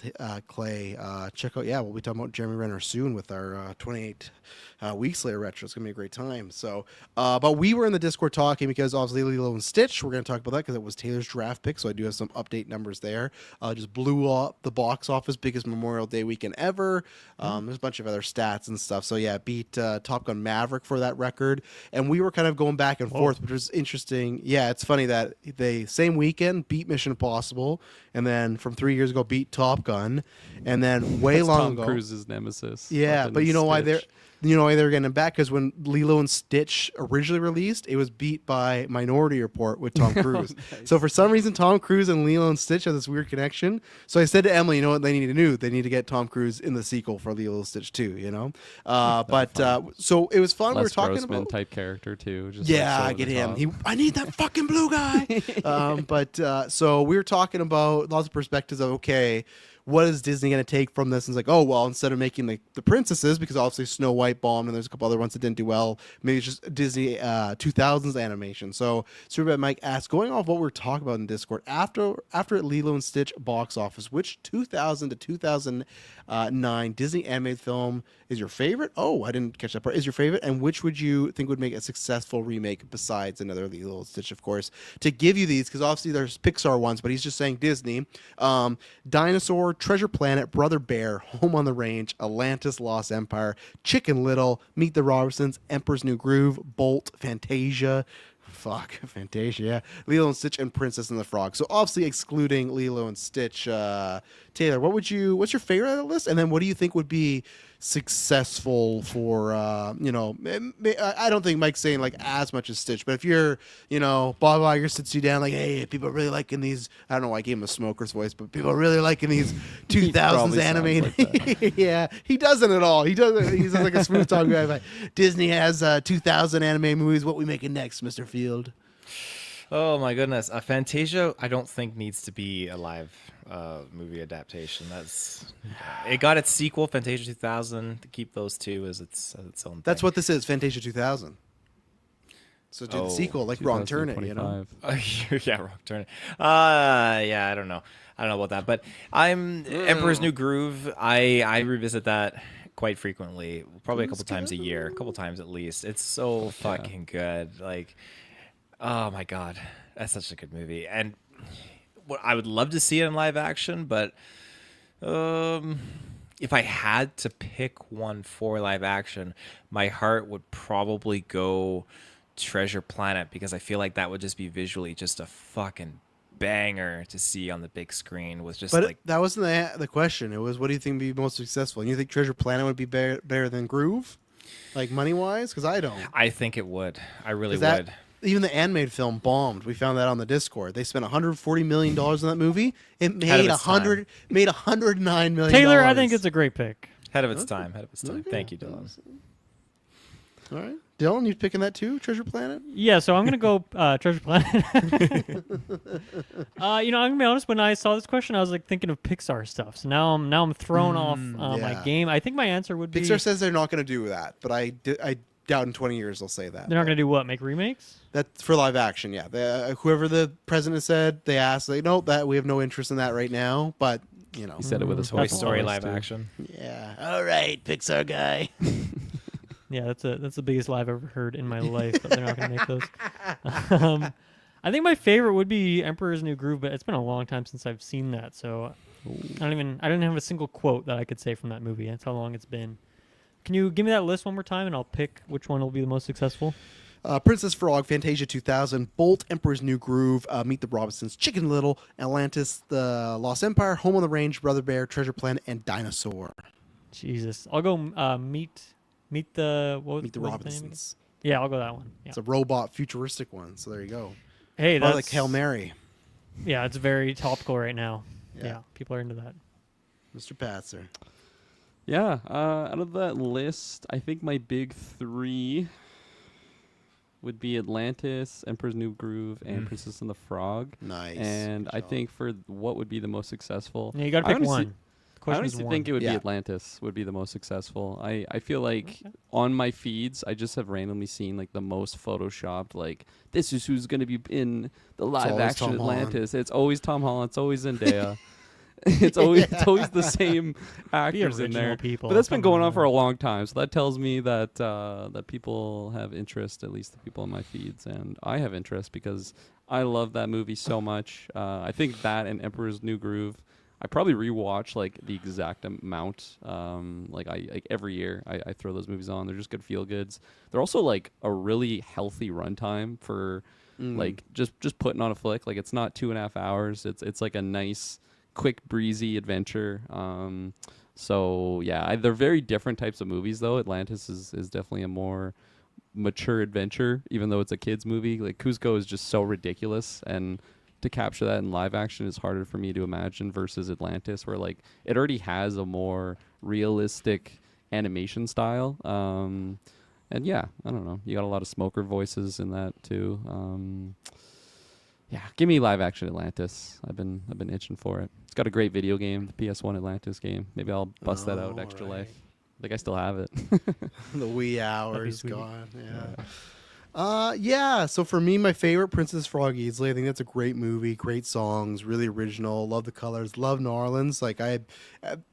Clay. Check out, we'll be talking about Jeremy Renner soon with our 28 Weeks Later retro. It's going to be a great time. So, but we were in the Discord talking because obviously Lilo and Stitch, we're going to talk about that because it was Taylor's draft pick. So I do have some update numbers there. Just blew up the box office, biggest Memorial Day weekend ever. There's a bunch of other stats and stuff. So yeah, beat Top Gun Maverick for that record. And we were kind of going back and forth, which was interesting. Yeah, it's funny that they same weekend beat Mission Impossible, and then from 3 years ago beat Top Gun, and then way That's long Tom ago. Cruise's nemesis. Yeah, Weapon but you know why Stitch. they're getting it back, because when Lilo and Stitch originally released, it was beat by Minority Report with Tom Cruise. So for some reason, Tom Cruise and Lilo and Stitch have this weird connection. So I said to Emily, you know what they need to do? They need to get Tom Cruise in the sequel for Lilo and Stitch 2, you know? So it was fun. Les We were talking Grossman about type character too. Just yeah, like I so get over the him. top. I need that fucking blue guy. So we were talking about lots of perspectives of, okay, what is Disney going to take from this? And it's like, oh, well, instead of making the princesses, because obviously Snow White bombed and there's a couple other ones that didn't do well, maybe it's just Disney 2000s animation. So Superbad Mike asked, going off what we were talking about in Discord, after Lilo and Stitch box office, which 2000 to 2009 Disney animated film is your favorite? Oh, I didn't catch that part. Is your favorite? And which would you think would make a successful remake besides another Lilo and Stitch, of course? To give you these, because obviously there's Pixar ones, but he's just saying Disney. Dinosaur, Treasure Planet, Brother Bear, Home on the Range, Atlantis, Lost Empire, Chicken Little, Meet the Robinsons, Emperor's New Groove, Bolt, Fantasia. Fantasia, yeah. Lilo and Stitch and Princess and the Frog. So obviously excluding Lilo and Stitch. Taylor, what's your favorite out of the list? And then what do you think would be successful for, I don't think Mike's saying like as much as Stitch, but if you're, Bob Iger sits you down like, hey, people are really liking these, I don't know why I gave him a smoker's voice, but people are really liking these 2000s probably animated. sounds like Yeah, he doesn't at all. He's like a smooth talking guy. Like, Disney has 2000 anime movies. What we making next, Mr. Field? Oh my goodness, Fantasia, I don't think needs to be a live movie adaptation. It got its sequel, Fantasia 2000. To keep those two as its own thing. That's what this is, Fantasia 2000. So do the sequel, like Wrong Turn It, you know? 2025. Yeah, Wrong Turn It. Yeah, I don't know about that, but Emperor's New Groove. I revisit that quite frequently, probably a couple times a year, a couple times at least. It's so fucking good. Like, oh my god, that's such a good movie, and I would love to see it in live action, but if I had to pick one for live action, my heart would probably go Treasure Planet, because I feel like that would just be visually just a fucking banger to see on the big screen. With just But that wasn't the question. It was, what do you think would be most successful? And you think Treasure Planet would be better than Groove, like money wise? Because I don't. I think it would. I really That, would. even the animated film bombed. We found that on the Discord. They spent $140 million on that movie. It made Ahead of its time. made $109 million. Taylor, I think it's a great pick. Ahead of its time. Thank you, Dylan. All right, Dylan, you picking that too? Treasure Planet. Yeah, so I'm gonna go Treasure Planet. I'm gonna be honest. When I saw this question, I was like thinking of Pixar stuff. So now I'm thrown off my yeah. game. I think my answer would be Pixar says they're not going to do that, but I doubt in 20 years they'll say that. they're not gonna do what? Make remakes? That's for live action, yeah. Whoever the president said, they asked, like, no, that we have no interest in that right now. But He said it with a Toy That's Story all. live action. yeah, all right, Pixar guy. Yeah, that's the biggest lie I've ever heard in my life. But they're not gonna make those. I think my favorite would be Emperor's New Groove, but it's been a long time since I've seen that, so I don't have a single quote that I could say from that movie. That's how long it's been. Can you give me that list one more time, and I'll pick which one will be the most successful? Princess Frog, Fantasia 2000, Bolt, Emperor's New Groove, Meet the Robinsons, Chicken Little, Atlantis, The Lost Empire, Home on the Range, Brother Bear, Treasure Planet, and Dinosaur. Jesus, I'll go Meet Meet the Meet the what was the name again? Robinsons. Yeah, I'll go that one. Yeah. It's a robot futuristic one. So there you go. Hey, Probably that's like Hail Mary, Yeah, it's very topical right now. Yeah. Yeah, people are into that. Mr. Patzer. Yeah, out of that list, I think my big three would be Atlantis, Emperor's New Groove, and Princess and the Frog. Nice. And Good I job. think for what would be the most successful, Yeah, you got to I pick honestly- one. The I question is honestly one. think it would Yeah. be Atlantis would be the most successful. I feel like on my feeds, I just have randomly seen like the most photoshopped, like this is who's going to be in the live always action Tom Holland. Atlantis. It's always Tom Holland. It's always Zendaya. it's always the same actors in original there. people, But that's been come going on for on. a long time, so that tells me that that people have interest, at least the people in my feeds, and I have interest because I love that movie so much. I think that and Emperor's New Groove, I probably rewatch like the exact amount. Like every year I throw those movies on. They're just good feel goods. They're also like a really healthy runtime for like just putting on a flick. Like it's not 2.5 hours. It's like a nice, quick, breezy adventure. So yeah, they're very different types of movies though. Atlantis is definitely a more mature adventure, even though it's a kids movie. Like Cusco is just so ridiculous, and to capture that in live action is harder for me to imagine versus Atlantis, where like it already has a more realistic animation style. And yeah, I don't know. You got a lot of smoker voices in that too. Yeah, give me live action Atlantis. I've been itching for it. It's got a great video game, the PS1 Atlantis game. Maybe I'll bust that out Extra right. Life. I think I still have it. The wee hours sweet. gone. Yeah. So for me, my favorite Princess Frog easily. I think that's a great movie, great songs, really original. Love the colors. Love New Orleans. Like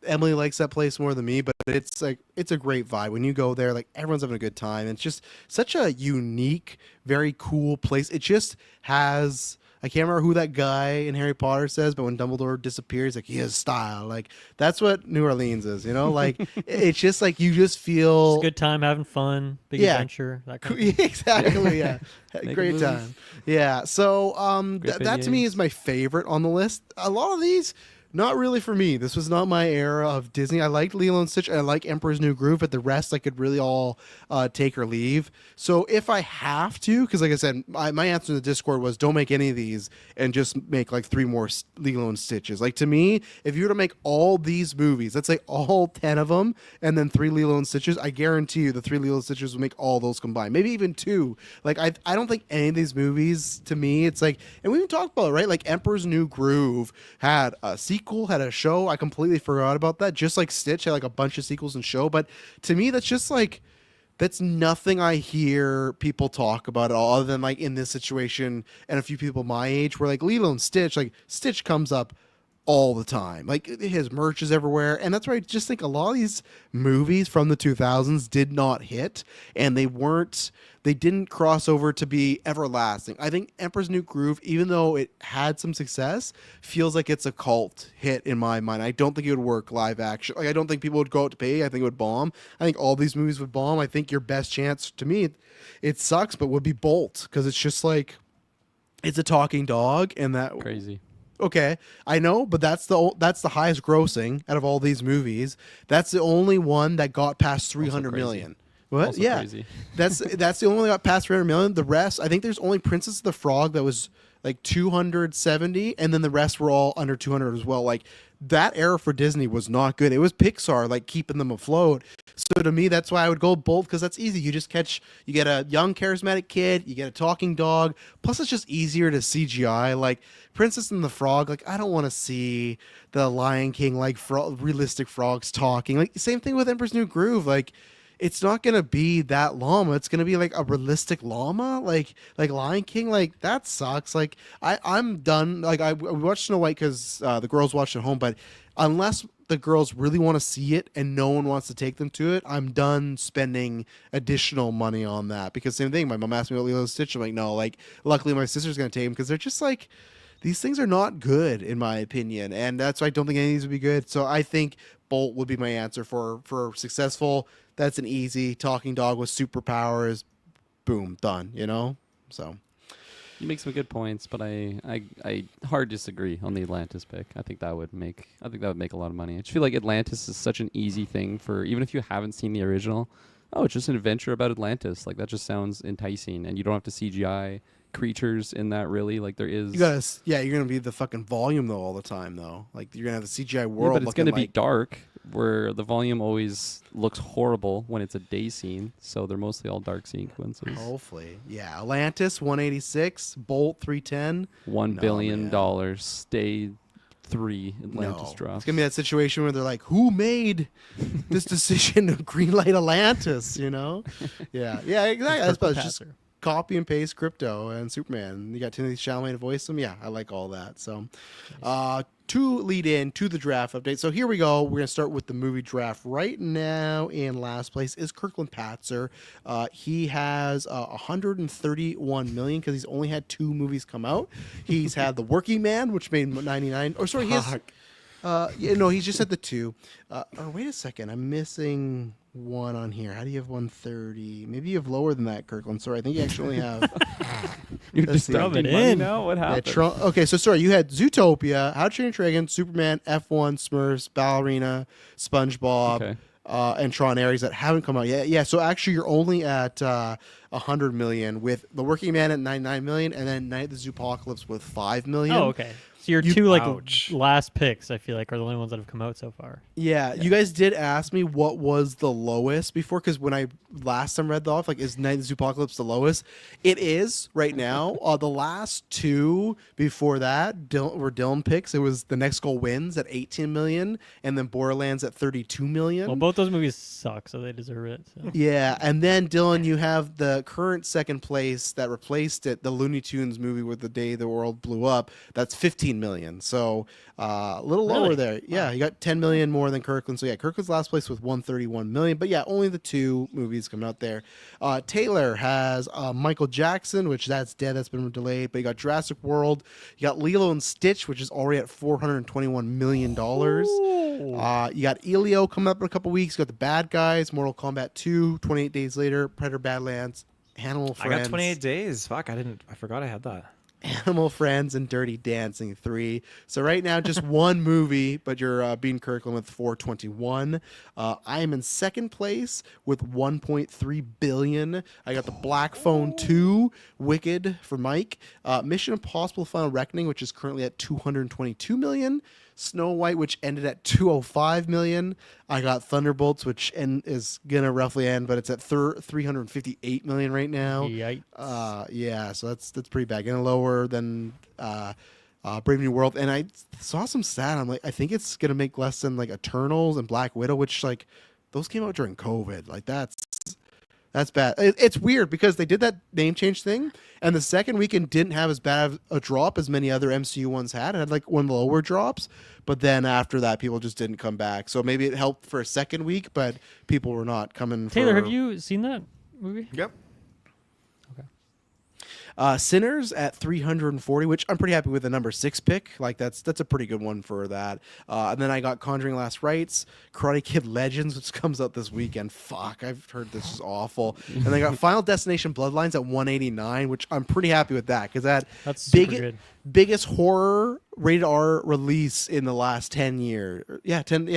Emily likes that place more than me, but it's like it's a great vibe when you go there. Like everyone's having a good time. It's just such a unique, very cool place. It just has. I can't remember who that guy in Harry Potter says, but when Dumbledore disappears, like he has style. Like that's what New Orleans is, you know. Like it's just like you just feel It's a good time, having fun, big Yeah. adventure, that kind of thing. exactly. Yeah, Make great movies. time. Yeah. So Great that to me videos. is my favorite on the list. A lot of these. Not really for me. This was not my era of Disney. I liked Lilo and Stitch and I like Emperor's New Groove, but the rest I could really all take or leave. So if I have to, because like I said, my answer in the Discord was don't make any of these and just make like 3 more Lilo and Stitches. Like to me, if you were to make all these movies, let's say all 10 of them, and then 3 Lilo and Stitches, I guarantee you the 3 Lilo and Stitches will make all those combined. Maybe even 2. Like I don't think any of these movies, to me, it's like, and we even talked about it, right? Like Emperor's New Groove had a sequel, had a show. I completely forgot about that. Just like Stitch had like a bunch of sequels and show. But to me, that's just like, that's nothing I hear people talk about at all, other than like in this situation and a few people my age where like Lilo and Stitch, like Stitch comes up all the time. Like his merch is everywhere. And that's why I just think a lot of these movies from the 2000s did not hit, and they didn't cross over to be everlasting. I think Emperor's New Groove, even though it had some success, feels like it's a cult hit in my mind. I don't think it would work live action. Like I don't think people would go out to pay. I think it would bomb. I think all these movies would bomb. I think your best chance, to me, it sucks, but would be Bolt, because it's just like it's a talking dog, and that Crazy. Okay, I know, but that's the highest grossing out of all these movies. That's the only one that got past 300 crazy. million. What? Also Yeah, crazy. that's the only one that got past 300 million. The rest, I think, there's only Princess of the Frog that was like 270, and then the rest were all under 200 as well. Like that era for Disney was not good. It was Pixar like keeping them afloat. So to me, that's why I would go Bolt, because that's easy. You just you get a young charismatic kid, you get a talking dog. Plus, it's just easier to CGI. Like Princess and the Frog, like I don't want to see the Lion King like realistic frogs talking. Like same thing with Emperor's New Groove. Like it's not gonna be that llama. It's gonna be like a realistic llama, like Lion King. Like that sucks. Like I'm done. Like we watched Snow White because the girls watched at home, but unless the girls really want to see it and no one wants to take them to it, I'm done spending additional money on that. Because same thing, my mom asked me about Lilo and Stitch. I'm like, no. Like luckily my sister's gonna take them because they're just like, these things are not good in my opinion, and that's why I don't think any of these would be good. So I think Bolt would be my answer for successful. That's an easy talking dog with superpowers. Boom, done. You know. So You make some good points, but I hard disagree on the Atlantis pick. I think that would make a lot of money. I just feel like Atlantis is such an easy thing for, even if you haven't seen the original, Oh, it's just an adventure about Atlantis. Like that just sounds enticing, and you don't have to CGI creatures in that really. Like there is. You're gonna be the fucking volume though all the time though. Like you're gonna have the CGI Yeah, world. but it's looking going to be like, dark, where the volume always looks horrible when it's a day scene. So they're mostly all dark sequences. hopefully, yeah. Atlantis 186, Bolt 310. $1 No, billion man. dollars. Day 3 Atlantis No, drops. it's gonna be that situation where they're like, "Who made this decision to greenlight Atlantis?" You know? Yeah, exactly. That's about it. Just copy and paste Crypto and Superman. You got Timothy Chalamet to voice them. Yeah, I like all that. So, to lead in to the draft update. So here we go. We're gonna start with the movie draft right now. In last place is Kirkland Patzer. He has 131 million because he's only had 2 movies come out. He's had The Working Man, which made 99. Or sorry, he has. He's just had the 2. Or wait a second, I'm missing one on here. How do you have 130? Maybe you have lower than that, Kirkland. Sorry, I think you actually only have. You're Let's just see. dumping Rub it money in. now? What happened? Okay, so sorry, you had Zootopia, How to Train Your Dragon, Superman, F1, Smurfs, Ballerina, SpongeBob, Okay. and Tron Ares that haven't come out yet. Yeah, so actually you're only at 100 million with The Working Man at 99 million, and then Night of the Zoopocalypse with 5 million. Oh, okay. So your You- 2 Ouch. last picks, I feel like, are the only ones that have come out so far. Yeah, you guys did ask me what was the lowest before, because when I last time read off, like, is Night of the Zoopocalypse the lowest? It is right now. The last 2 before that were Dylan picks. It was The Next Goal Wins at 18 million, and then Borderlands at 32 million. Well, both those movies suck, so they deserve it. So. Yeah, and then Dylan, you have the current second place that replaced it, the Looney Tunes movie with The Day the World Blew Up. That's 15 million, so a little lower Really? there. Yeah, you got 10 million more than Kirkland. So yeah, Kirkland's last place with 131 million. But yeah, only the 2 movies coming out there. Taylor has Michael Jackson, which that's dead. That's been delayed. But you got Jurassic World. You got Lilo and Stitch, which is already at 421 million dollars. You got Elio coming up in a couple weeks. You got The Bad Guys, Mortal Kombat 2, 28 Days Later, Predator Badlands, Animal I Friends. got 28 days. Fuck, I forgot I had that. Animal Friends and Dirty Dancing 3. So right now, just one movie, but you're beating Kirkland with 421. I am in second place with 1.3 billion. I got the Black Phone 2, Wicked for Mike, Mission Impossible: Final Reckoning, which is currently at 222 million. Snow White, which ended at 205 million. I got Thunderbolts, which is gonna roughly end, but it's at 358 million right now. Yikes. Yeah, so that's pretty bad. Getting lower than Brave New World. And I saw some stat. I'm like, I think it's gonna make less than like Eternals and Black Widow, which like those came out during COVID. Like that's bad. It's weird because they did that name change thing, and the second weekend didn't have as bad of a drop as many other MCU ones had. It had like one of the lower drops, but then after that, people just didn't come back. So maybe it helped for a second week, but people were not coming. Taylor, have you seen that movie? Yep. Sinners at 340, which I'm pretty happy with the number 6 pick. Like that's a pretty good one for that. And then I got Conjuring Last Rites, Karate Kid Legends, which comes out this weekend. Fuck, I've heard this is awful. And then I got Final Destination Bloodlines at 189, which I'm pretty happy with that because That's super good. biggest horror rated R release in the last 10 years.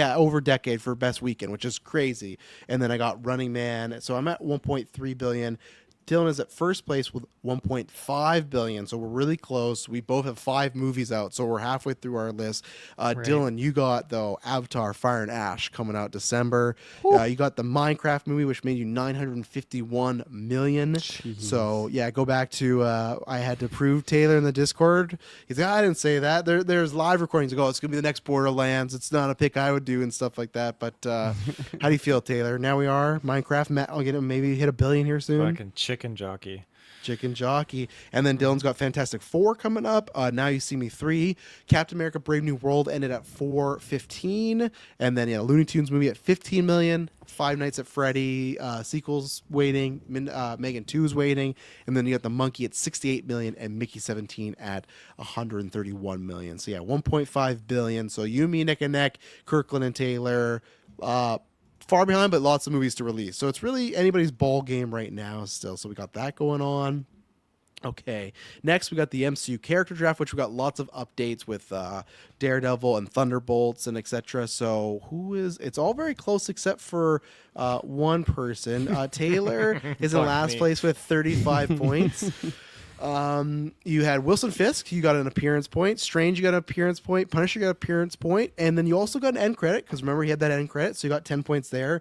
Over a decade for best weekend, which is crazy. And then I got Running Man, so I'm at 1.3 billion. Dylan is at first place with 1.5 billion, so we're really close. We both have 5 movies out, so we're halfway through our list. Dylan, you got though Avatar: Fire and Ash coming out December. You got the Minecraft movie, which made you 951 million. Jeez. So yeah, go back to I had to prove Taylor in the Discord. He's like, I didn't say that. There's live recordings. It's gonna be the next Borderlands. It's not a pick I would do and stuff like that. But how do you feel, Taylor? Now we are Minecraft. I'll get him maybe hit 1 billion here soon. Fucking chicken jockey. Chicken Jockey. And then Dylan's got Fantastic Four coming up. Now You See Me 3. Captain America Brave New World ended at 415. And then, Looney Tunes movie at 15 million. Five Nights at Freddy. Sequels waiting. Megan 2 is waiting. And then you got The Monkey at 68 million and Mickey 17 at 131 million. So, 1.5 billion. So, you, me, neck and neck. Kirkland and Taylor. Far behind, but lots of movies to release. So it's really anybody's ball game right now still. So we got that going on. Okay. Next, we got the MCU character draft, which we got lots of updates with Daredevil and Thunderbolts and etc. So it's all very close except for one person. Taylor is in Fuck last me. place with 35 points. You had Wilson Fisk, you got an appearance point. Strange, you got an appearance point. Punisher got an appearance point. And then you also got an end credit, because remember he had that end credit, so you got 10 points there.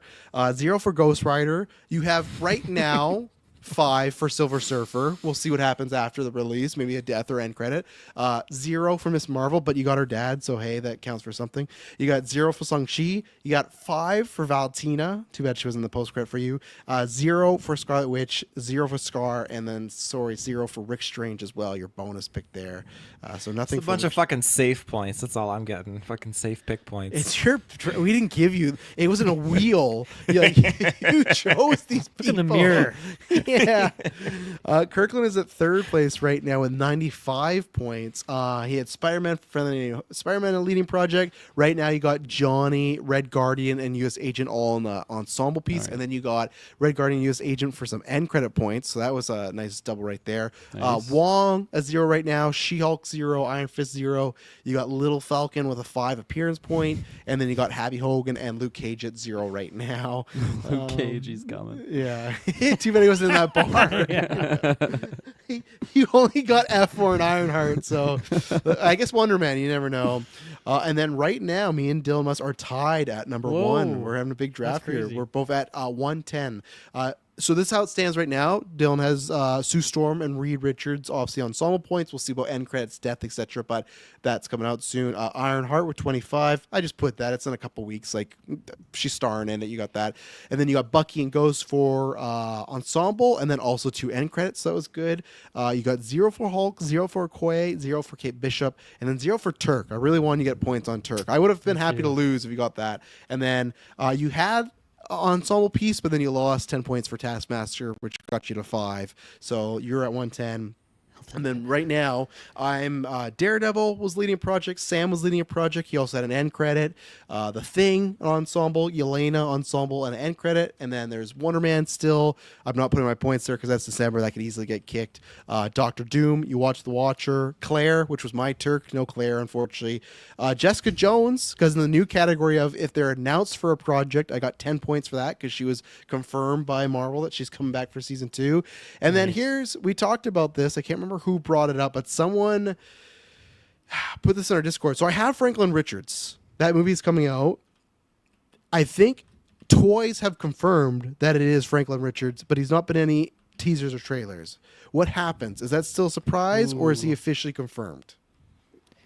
0 for Ghost Rider. You have right now 5 for Silver Surfer. We'll see what happens after the release. Maybe a death or end credit. 0 for Miss Marvel, but you got her dad, so hey, that counts for something. You got 0 for Shang-Chi. You got 5 for Valentina. Too bad she was in the post credit for you. 0 for Scarlet Witch. 0 for Scar, and then 0 for Rick Strange as well. Your bonus pick there. So nothing. It's a bunch of fucking safe points. That's all I'm getting. Fucking safe pick points. It's your. We didn't give you. It wasn't a wheel. You chose these people. Look in the mirror. Yeah. Kirkland is at third place right now with 95 points. He had Spider-Man a leading project. Right now you got Johnny, Red Guardian, and U.S. Agent all in the ensemble piece. Right. And then you got Red Guardian, U.S. Agent for some end credit points. So that was a nice double right there. Nice. Wong a 0 right now. She-Hulk 0. Iron Fist 0. You got Little Falcon with a 5 appearance point. And then you got Happy Hogan and Luke Cage at 0 right now. Luke Cage, he's coming. Yeah. Too many was in that bar. You only got F4 and Ironheart, so I guess Wonder Man, you never know. And then right now, me and Dylan Musk are tied at number Whoa. 1. We're having a big draft That's here. crazy. We're both at 110. So this is how it stands right now. Dylan has Sue Storm and Reed Richards, obviously ensemble points. We'll see about end credits, death, etc. But that's coming out soon. Ironheart with 25. I just put that. It's in a couple weeks. Like she's starring in it. You got that. And then you got Bucky and Ghost for ensemble, and then also 2 end credits. So that was good. You got 0 for Hulk, 0 for Okoye, 0 for Kate Bishop, and then 0 for Turk. I really wanted you to get points on Turk. I would have been happy to lose if you got that. And then you had ensemble piece, but then you lost 10 points for Taskmaster, which got you to 5. So you're at 110. And then right now, I'm Daredevil was leading a project. Sam was leading a project. He also had an end credit. The Thing an ensemble. Yelena ensemble and an end credit. And then there's Wonder Man still. I'm not putting my points there because that's December. That could easily get kicked. Doctor Doom. You watch The Watcher. Claire, which was my Turk. No Claire, unfortunately. Jessica Jones, because in the new category of if they're announced for a project, I got 10 points for that because she was confirmed by Marvel that she's coming back for season 2. And then we talked about this. I can't remember who brought it up, but someone put this in our Discord. So I have Franklin Richards. That movie's coming out. I think toys have confirmed that it is Franklin Richards, but he's not been any teasers or trailers. What happens? Is that still a surprise, or is he officially confirmed?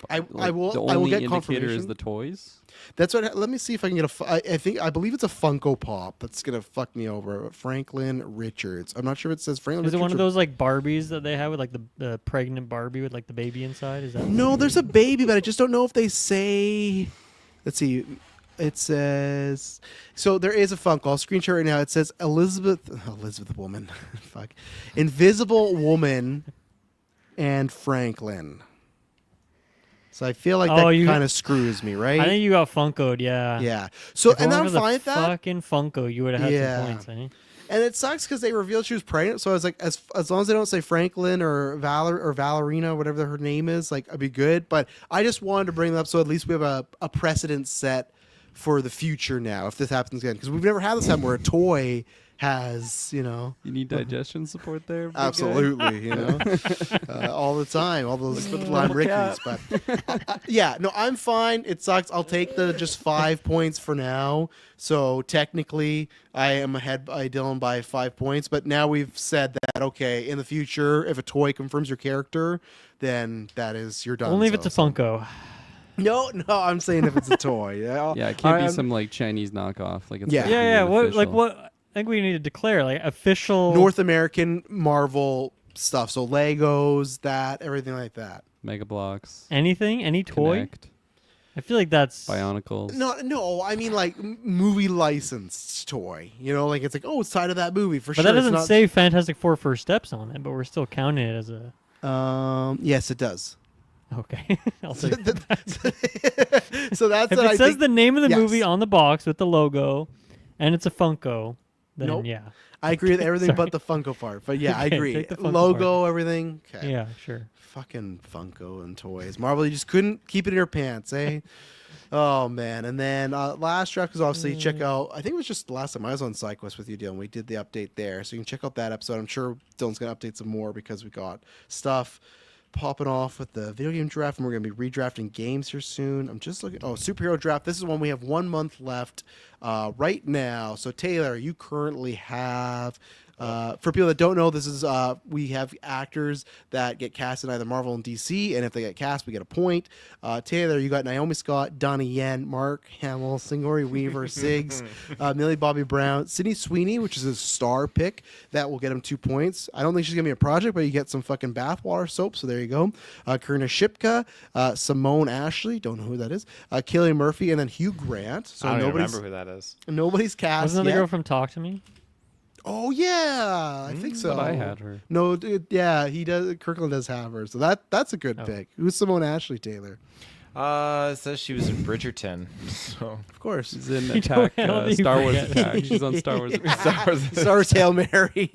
I will The get only indicator confirmation. is the toys. That's what. Let me see if I can get I believe it's a Funko Pop that's gonna fuck me over. Franklin Richards. I'm not sure if it says Franklin. Is it Richards one of or- those like Barbies that they have with like the pregnant Barbie with like the baby inside? Is that No, there's a baby, but I just don't know if they say. Let's see. It says so. There is a Funko. I'll screen share right now. It says Elizabeth Woman. Fuck. Invisible Woman and Franklin. So I feel like that you- kind of screws me, right? I think you got Funko'd, yeah. Yeah. So If it and wasn't I'm for the fine with that. Fucking Funko, you would have had Yeah. some points. Eh? And it sucks because they revealed she was pregnant. So I was like, as long as they don't say Franklin or Valerina, whatever her name is, like I'd be good. But I just wanted to bring them up so at least we have a precedent set for the future now if this happens again, because we've never had this happen where a toy has, You need digestion support there. big guy? absolutely, all the time, all those lime rickies. But yeah, no, I'm fine. It sucks. I'll take the just 5 points for now. So technically, I am ahead by Dylan by 5 points. But now we've said that okay, in the future, if a toy confirms your character, then that is you're done. Only if it's a Funko. No, I'm saying if it's a toy. Yeah, it can't be some like Chinese knockoff. Like it's Yeah. gotta be Yeah. an What like official. what? I think we need to declare like official North American Marvel stuff. So Legos, everything like that. Mega Blocks, anything, any toy. Connect, I feel like that's Bionicles. No, I mean like movie licensed toy. Like it's like, oh, it's tied to that movie for But sure. that It's doesn't not- say Fantastic Four First Steps on it, but we're still counting it as a. Yes, it does. Okay. I'll say So that's if what it I says think. the name of the Yes. movie on the box with the logo, and it's a Funko, then Nope. yeah. I agree with everything Sorry. but the Funko part. But yeah, I Okay, agree. take the Funko Logo, everything. Okay. Yeah, sure. Fucking Funko and toys. Marvel, you just couldn't keep it in your pants, eh? Oh man! And then last draft is obviously check out. I think it was just the last time I was on SideQuest with you, Dylan. We did the update there, so you can check out that episode. I'm sure Dylan's gonna update some more because we got stuff popping off with the video game draft, and we're gonna be redrafting games here soon. I'm just looking. Oh, superhero draft. This is one we have 1 month left right now. So Taylor, you currently have. For people that don't know, this is we have actors that get cast in either Marvel and DC, and if they get cast, we get a point. Taylor, you got Naomi Scott, Donnie Yen, Mark Hamill, Sigourney Weaver, Siggs, Millie Bobby Brown, Sydney Sweeney, which is a star pick that will get him 2 points. I don't think she's gonna be a project, but you get some fucking bathwater soap, so there you go. Karina Shipka, Simone Ashley, don't know who that is, Cillian Murphy, and then Hugh Grant. So I don't even nobody's remember who that is. nobody's cast Wasn't that yet. the girl from Talk to Me? Oh yeah, I think so. But I had her. No, yeah, he does. Kirkland does have her, so that's a good pick. Who's Simone Ashley Taylor? It says she was in Bridgerton. So Of course, She's in You Attack, don't- how do you Star Wars forget? Attack. She's on Star Wars. Star Wars Hail Mary.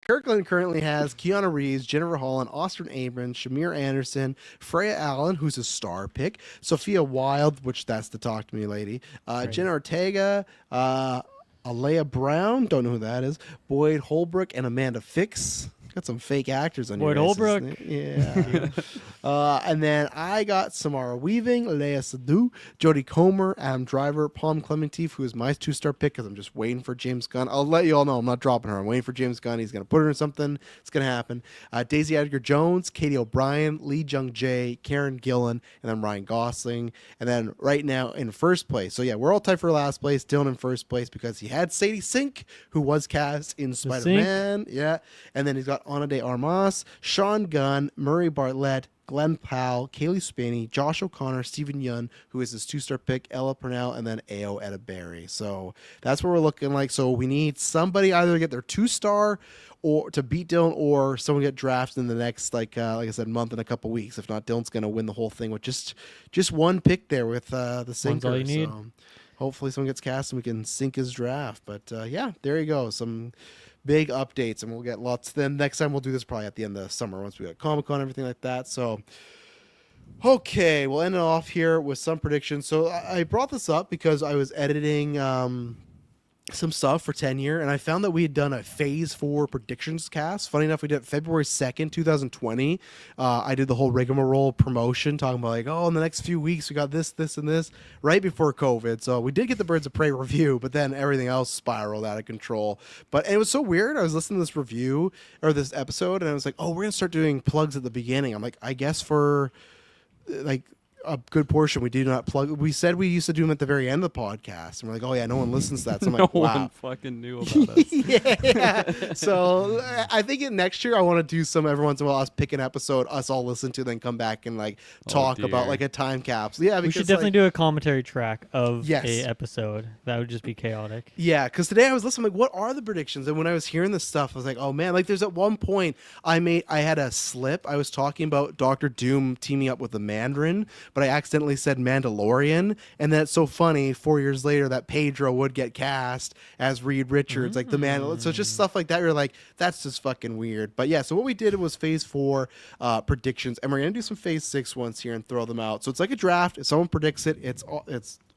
Kirkland currently has Keanu Reeves, Jennifer Holland, Austin Abrams, Shamir Anderson, Freya Allen, who's a star pick, Sophia Wilde, which that's the Talk to Me lady, Jenna Ortega, Alea Brown, don't know who that is, Boyd Holbrook, and Amanda Fix. Got some fake actors on Boyd your guys' Holbrook. name. Yeah. And then I got Samara Weaving, Leia Sadu, Jodie Comer, Adam Driver, Palm Clementif, who is my 2-star pick because I'm just waiting for James Gunn. I'll let you all know I'm not dropping her. I'm waiting for James Gunn. He's going to put her in something. It's going to happen. Daisy Edgar Jones, Katie O'Brien, Lee Jung Jae, Karen Gillan, and then Ryan Gosling. And then right now in first place. So yeah, we're all tied for last place. Dylan in first place because he had Sadie Sink, who was cast in Spider-Man. Yeah. And then he's got Ana de Armas, Sean Gunn, Murray Bartlett, Glenn Powell, Kaylee Spaney, Josh O'Connor, Stephen Yun, who is his 2-star pick, Ella Purnell, and then Ao Edaberry. So that's what we're looking like. So we need somebody either to get their 2-star or to beat Dylan, or someone get drafted in the next like I said, month and a couple weeks. If not, Dylan's gonna win the whole thing with just one pick there with the sinker. all you need. So hopefully someone gets cast and we can sink his draft. But yeah, there you go. Some big updates, and we'll get lots. Then next time we'll do this probably at the end of the summer once we got Comic-Con and everything like that. So okay, we'll end it off here with some predictions. So I brought this up because I was editing some stuff for 10 year, and I found that we had done a phase 4 predictions cast. Funny enough, we did it February 2nd, 2020. I did the whole rigmarole promotion talking about like, oh, in the next few weeks we got this and this right before COVID. So we did get the Birds of Prey review, but then everything else spiraled out of control. But it was so weird. I was listening to this review or this episode, and I was like, oh, we're gonna start doing plugs at the beginning. I'm like, I guess for like a good portion we do not plug. We said we used to do them at the very end of the podcast, and we're like, oh yeah, no one listens to that. So I'm No like, one wow. fucking knew about us. Yeah. So I think next year I want to do some every once in a while. Us pick an episode, us all listen to, then come back and like talk about dear. like a time capsule. Yeah, We because should definitely like, do a commentary track of Yes. a episode. That would just be chaotic. Yeah, because today I was listening, like, what are the predictions? And when I was hearing this stuff, I was like, oh man, like there's at one point I had a slip. I was talking about Doctor Doom teaming up with the Mandarin, but I accidentally said Mandalorian, and then it's so funny 4 years later that Pedro would get cast as Reed Richards, like the Mandalorian. So it's just stuff like that. You're like, that's just fucking weird. But yeah, so what we did was phase 4 predictions, and we're gonna do some phase 6 ones here and throw them out. So it's like a draft. If someone predicts it, it's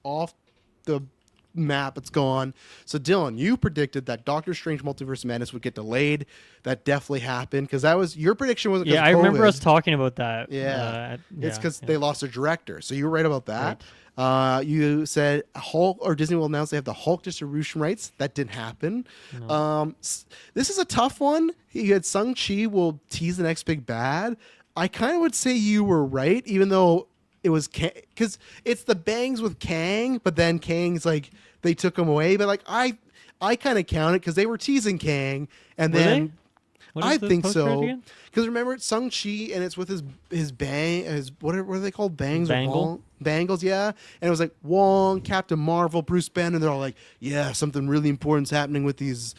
off the map, it's gone. So Dylan, you predicted that Doctor Strange Multiverse of Madness would get delayed. That definitely happened because that was your prediction. Wasn't Yeah, I of remember COVID. us talking about that. Yeah, it's because yeah. they lost a director. So you were right about that. You said Hulk or Disney will announce they have the Hulk distribution rights. That didn't happen. This is a tough one. You had Shang-Chi will tease the next big bad. I kind of would say you were right, even though it was because it's the bangs with Kang, but then Kang's like they took him away. But like I kind of count it because they were teasing Kang, and Were then they? What is I the think post-credit so. again? Because remember, it's Shang-Chi, and it's with his what are they called? Bangs or Bangle? bangles, yeah. And it was like Wong, Captain Marvel, Bruce Banner. They're all like, yeah, something really important's happening with these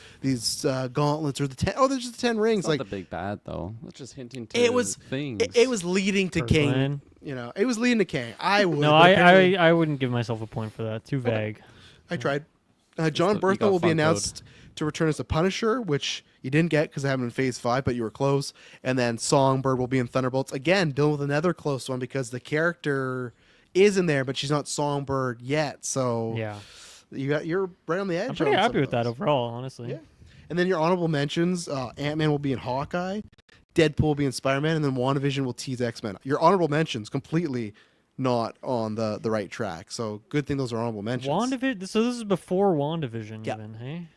gauntlets or the 10. Oh, there's just the 10 rings. It's Like not the big bad though. That's just hinting to it was things. It was leading to King. Kirkland. You know, it was leading to King. I would. No, I wouldn't give myself a point for that. Too vague. I tried. John You got Berthel will be Funkode. announced to return as the Punisher, which you didn't get because it happened in Phase 5, but you were close. And then Songbird will be in Thunderbolts. Again, dealing with another close one because the character is in there, but she's not Songbird yet. So Yeah. you're right on the edge. I'm pretty on some happy of with that those. overall, honestly. Yeah. And then your honorable mentions, Ant-Man will be in Hawkeye, Deadpool will be in Spider-Man, and then WandaVision will tease X-Men. Your honorable mentions completely not on the right track. So good thing those are honorable mentions. WandaVision. So this is before WandaVision, Yeah. even. Hey,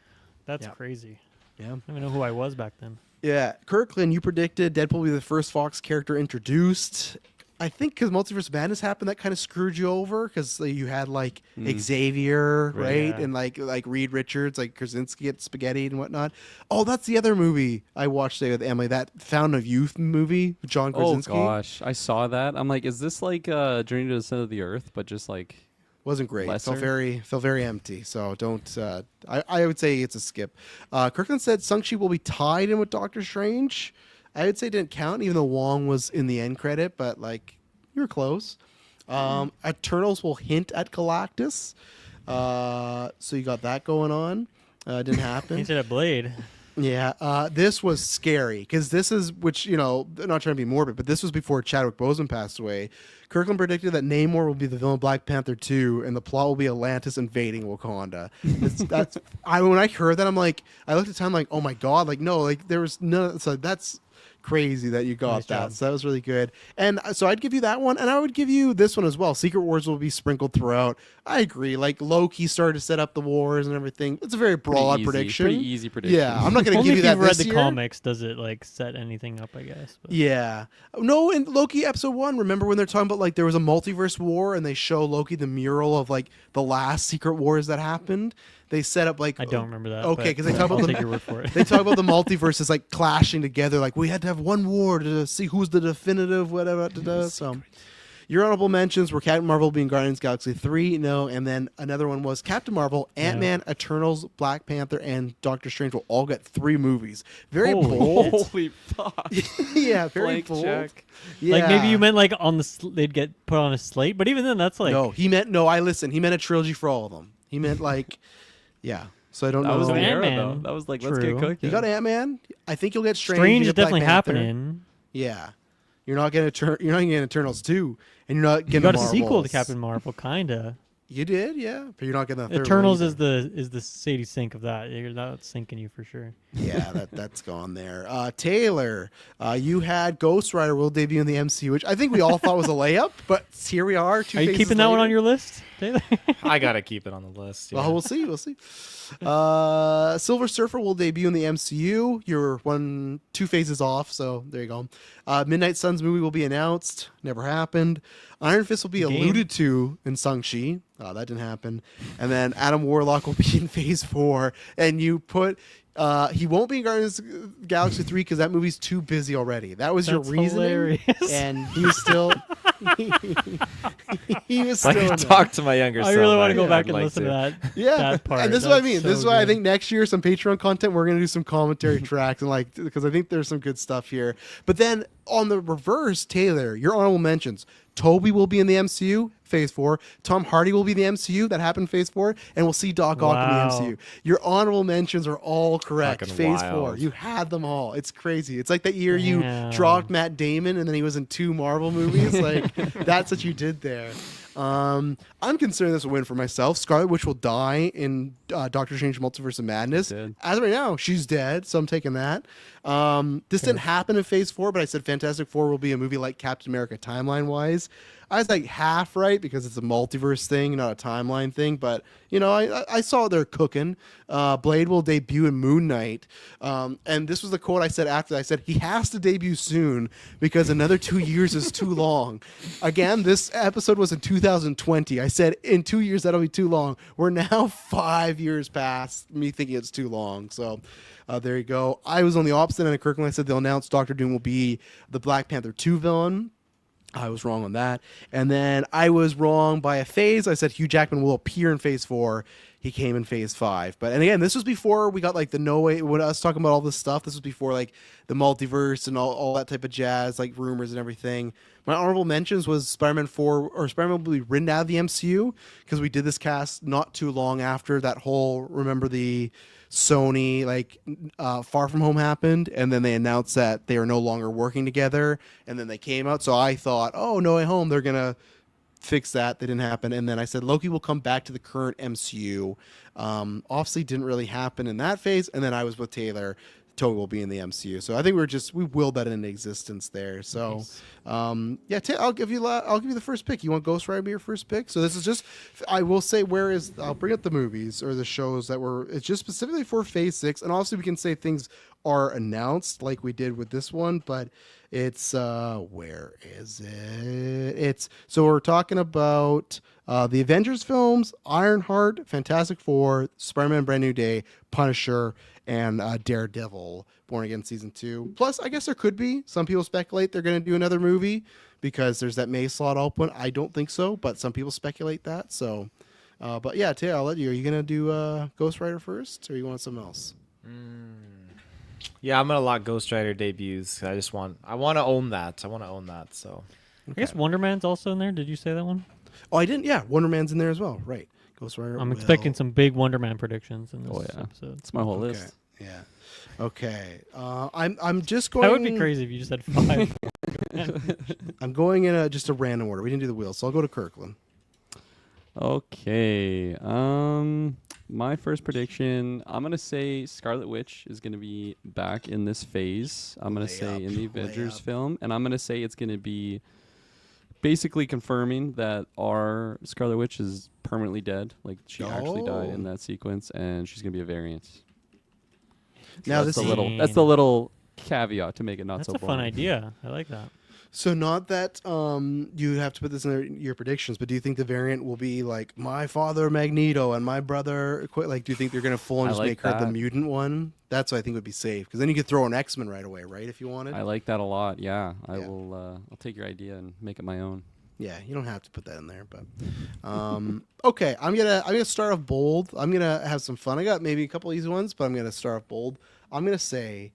that's Yeah. crazy. Yeah. I don't even know who I was back then. Yeah. Kirkland, you predicted Deadpool will be the first Fox character introduced. I think because Multiverse of Madness happened, that kind of screwed you over because you had like Xavier, right? Yeah. And like Reed Richards, like Krasinski at Spaghetti and whatnot. Oh, that's the other movie I watched today with Emily, that Fountain of Youth movie with John Oh Krasinski. gosh, I saw that. I'm like, is this like Journey to the Center of the Earth, but just like Wasn't great. Lesser? Felt very empty. So don't. I would say it's a skip. Kirkland said Shang-Chi will be tied in with Doctor Strange. I would say it didn't count, even though Wong was in the end credit. But like, you were close. Eternals will hint at Galactus. So you got that going on. Didn't happen. He said a Blade. Yeah, this was scary because this is, which, not trying to be morbid, but this was before Chadwick Boseman passed away. Kirkland predicted that Namor will be the villain of Black Panther 2, and the plot will be Atlantis invading Wakanda. When I heard that, I'm like, I looked at time like, oh my god, like no, like there was no, so that's crazy that you got Nice that. job. So that was really good. And so I'd give you that one, and I would give you this one as well. Secret Wars will be sprinkled throughout. I agree. Like Loki started to set up the wars and everything. It's a very broad prediction. Pretty easy prediction. Yeah, I'm not going to Only give you if that you've read this the year. comics does it like set anything up, I guess. But. Yeah. No, in Loki episode 1, remember when they're talking about like there was a multiverse war and they show Loki the mural of like the last Secret Wars that happened? They set up like I don't remember that. Okay, but because they talk about I'll the take your word for it. they talk about the multiverses like clashing together. Like we had to have one war to see who's the definitive whatever. So your honorable mentions were Captain Marvel being Guardians of the Galaxy 3, no, and then another one was Captain Marvel, Ant-Man, Eternals, Black Panther, and Doctor Strange will all get 3 movies. Very bold. Holy fuck! Yeah, very Blank bold. check. Yeah. Like maybe you meant like on the they'd get put on a slate, but even then that's like No, he meant I listened. He meant a trilogy for all of them. He meant like, yeah. So I don't That know. was the era, Ant-Man. though. That was like, let's get True. cooking. You got Ant-Man. I think you'll get Strange. Strange you is get Black definitely Panther. happening. Yeah, you're not getting you're not getting Eternals 2, and you're not You getting got a Marvels. sequel to Captain Marvel, kinda. You did, yeah, but you're not getting the third Eternals one either. is the Sadie Sink of that. That's sinking you for sure. Yeah, that's gone there. Taylor, you had Ghost Rider will debut in the MCU, which I think we all thought was a layup, but here we are. Are you keeping that one on your list, Taylor? I gotta keep it on the list. Yeah. Well, we'll see. We'll see. Silver Surfer will debut in the MCU. You're 2 phases off, so there you go. Midnight Suns movie will be announced. Never happened. Iron Fist will be Game. alluded to in Shang-Chi. That didn't happen. And then Adam Warlock will be in Phase 4. And you put... he won't be in Guardians of the Galaxy 3 because that movie's too busy already. That was your That's reasoning. hilarious. And he was still... he was I still in can there. talk to my younger I self. really want to go I'd back and like listen to that. Yeah, that part. and this is what I That's mean. so This is why I good. think next year some Patreon content we're gonna do some commentary tracks and like because I think there's some good stuff here. But then on the reverse, Taylor, your honorable mentions: Toby will be in the MCU, Phase 4. Tom Hardy will be in the MCU. That happened, Phase 4, and we'll see Doc Ock Wow. in the MCU. Your honorable mentions are all correct. Fucking Phase 4, wild. you had them all. It's crazy. It's like that year you Damn. dropped Matt Damon and then he was in 2 Marvel movies. Like that's what you did there. I'm considering this a win for myself. Scarlet Witch will die in Doctor Strange Multiverse of Madness. Dead. As of right now, she's dead, so I'm taking that. This didn't happen in Phase 4, but I said Fantastic Four will be a movie like Captain America timeline-wise. I was like half right because it's a multiverse thing, not a timeline thing. But, I saw they're cooking. Blade will debut in Moon Knight. And this was the quote I said after that. I said, he has to debut soon because another 2 years is too long. Again, this episode was in 2020. I said, in 2 years, that'll be too long. We're now 5 years past me thinking it's too long. So there you go. I was on the opposite end of Kirkland. I said they'll announce Doctor Doom will be the Black Panther 2 villain. I was wrong on that. And then I was wrong by a phase. I said Hugh Jackman will appear in Phase 4. he came in Phase 5. But and again, this was before we got like the No Way. When us talking about all this stuff, this was before like the multiverse and all that type of jazz, like rumors and everything. My honorable mentions was Spider-Man 4 or Spider-Man will be written out of the MCU because we did this cast not too long after that whole. Remember the Sony Far From Home happened, and then they announced that they are no longer working together, and then they came out. So I thought, oh, No Way Home, they're gonna fix that. That didn't happen. And then I said Loki will come back to the current MCU. Obviously didn't really happen in that phase. And then I was with Taylor. Toby will be in the MCU. So I think we willed that into existence there. So Nice. I'll give you the first pick. You want Ghost Rider be your first pick? So this is just, I will say, I'll bring up the movies or the shows that it's just specifically for Phase 6. And also we can say things are announced like we did with this one, but it's where is it? So we're talking about the Avengers films, Ironheart, Fantastic Four, Spider-Man Brand New Day, Punisher, and Daredevil Born Again Season 2. Plus, I guess there could be. Some people speculate they're going to do another movie because there's that May slot open. I don't think so, but some people speculate that. So, but yeah, Taylor, I'll let you. Are you going to do Ghost Rider first, or you want something else? Yeah, I'm gonna lock Ghost Rider debuts. I want to own that. So I guess Wonder Man's also in there. Did you say that one? Oh, I didn't. Yeah, Wonder Man's in there as well. Right. Ghost Rider. I'm expecting some big Wonder Man predictions in this Oh yeah, episode. it's my whole Okay. list. Yeah. Okay. I'm just going. That would be crazy if you just had 5. I'm going in just a random order. We didn't do the wheels, so I'll go to Kirkland. Okay. My first prediction, I'm gonna say Scarlet Witch is gonna be back in this phase. I'm gonna say in the Avengers film, and I'm gonna say it's gonna be basically confirming that our Scarlet Witch is permanently dead. Like she actually died in that sequence, and she's gonna be a variant. Now That's this the is little little caveat to make it not That's so a fun boring. idea. I like that. so not that you have to put this in your predictions, but do you think the variant will be like my father Magneto and my brother? Like, do you think they're gonna full and I just like make her the that. mutant one? That's what I think would be safe because then you could throw an X-Men right away, right? If you wanted. I like that a lot. Yeah, I Yeah. will. I'll take your idea and make it my own. Yeah, you don't have to put that in there, but okay. I'm gonna start off bold. I'm gonna have some fun. I got maybe a couple easy ones, but I'm gonna start off bold. I'm gonna say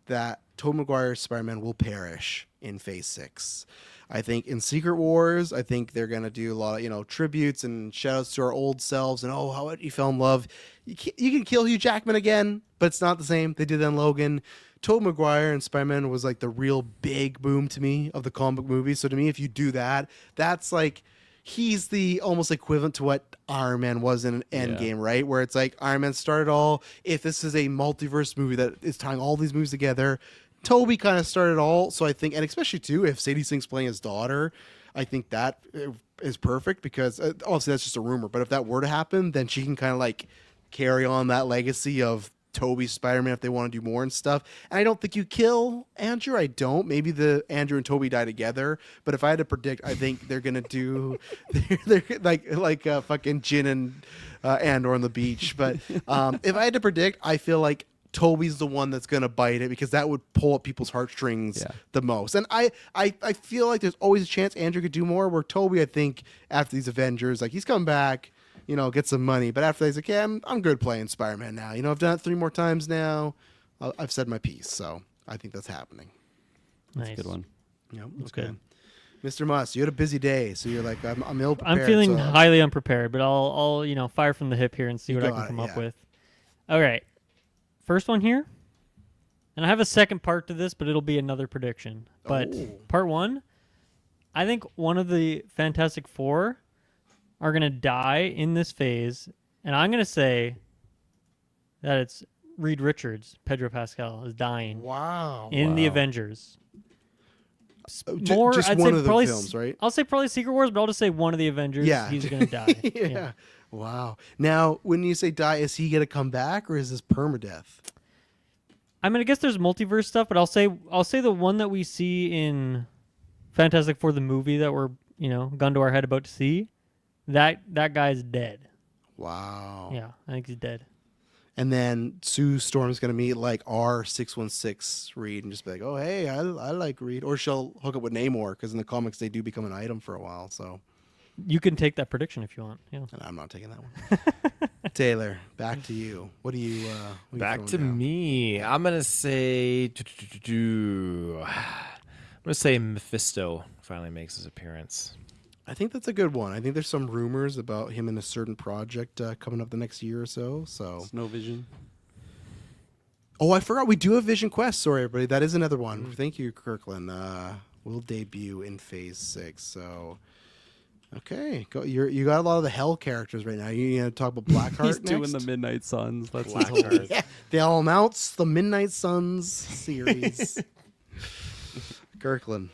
that Tobey Maguire's Spider-Man will perish in Phase 6. I think in Secret Wars, I think they're gonna do a lot of tributes and shout-outs to our old selves and how you fell in love. You can kill Hugh Jackman again, but it's not the same. They did that in Logan. Tobey Maguire and Spider-Man was like the real big boom to me of the comic book movies. So to me, if you do that, that's like he's the almost equivalent to what Iron Man was in Endgame, right? Where it's like Iron Man started all. If this is a multiverse movie that is tying all these movies together, Toby kind of started all. So I think, and especially too, if Sadie Sink's playing his daughter, I think that is perfect because obviously that's just a rumor. But if that were to happen, then she can kind of like carry on that legacy of Toby's Spider-Man if they want to do more and stuff. And I don't think you kill Andrew. I don't. Maybe the Andrew and Toby die together. But if I had to predict, I think they're gonna do they're like fucking Jin and Andor on the beach. But if I had to predict, I feel like Toby's the one that's gonna bite it because that would pull up people's heartstrings the most. And I feel like there's always a chance Andrew could do more. Where Toby, I think after these Avengers, like he's come back. Get some money. But after he's like, yeah, I'm good playing Spider-Man now. I've done it 3 more times now. I've said my piece. So I think that's happening. Nice. That's a good one. Yep. That's Okay. good. Mr. Musk, you had a busy day, so you're like, I'm ill prepared. I'm feeling so highly unprepared, but I'll fire from the hip here and see what I got can it, come up yeah. with. All right, first one here, and I have a second part to this, but it'll be another prediction. But Oh. part 1, I think one of the Fantastic Four are gonna die in this phase, and I'm gonna say that it's Reed Richards, Pedro Pascal, is dying Wow. in the Wow. Avengers. Just I'd one say of the probably films, right? I'll say probably Secret Wars, but I'll just say one of the Avengers. Yeah. He's gonna die. yeah. Wow. Now, when you say die, is he gonna come back or is this permadeath? I mean, I guess there's multiverse stuff, but I'll say the one that we see in Fantastic Four, the movie that we're gun to our head about to see. That guy's dead. Wow. Yeah, I think he's dead. And then Sue Storm's gonna meet like R616 Reed and just be like, "Oh, hey, I like Reed," or she'll hook up with Namor because in the comics they do become an item for a while. So You can take that prediction if you want. Yeah. And I'm not taking that one. Taylor, back to you. What do you? What are you Back throwing to down? me. I'm gonna say. I'm gonna say Mephisto finally makes his appearance. I think that's a good one. I think there's some rumors about him in a certain project coming up the next year or so. So, Snow Vision. oh, I forgot we do have Vision Quest. Sorry, everybody. That is another one. Thank you, Kirkland. Will debut in Phase 6. So, okay, go. You got a lot of the Hell characters right now. You gonna talk about Blackheart He's next? doing the Midnight Suns. That's his whole. Blackheart. Yeah, they'll announce the Midnight Suns series. Kirkland.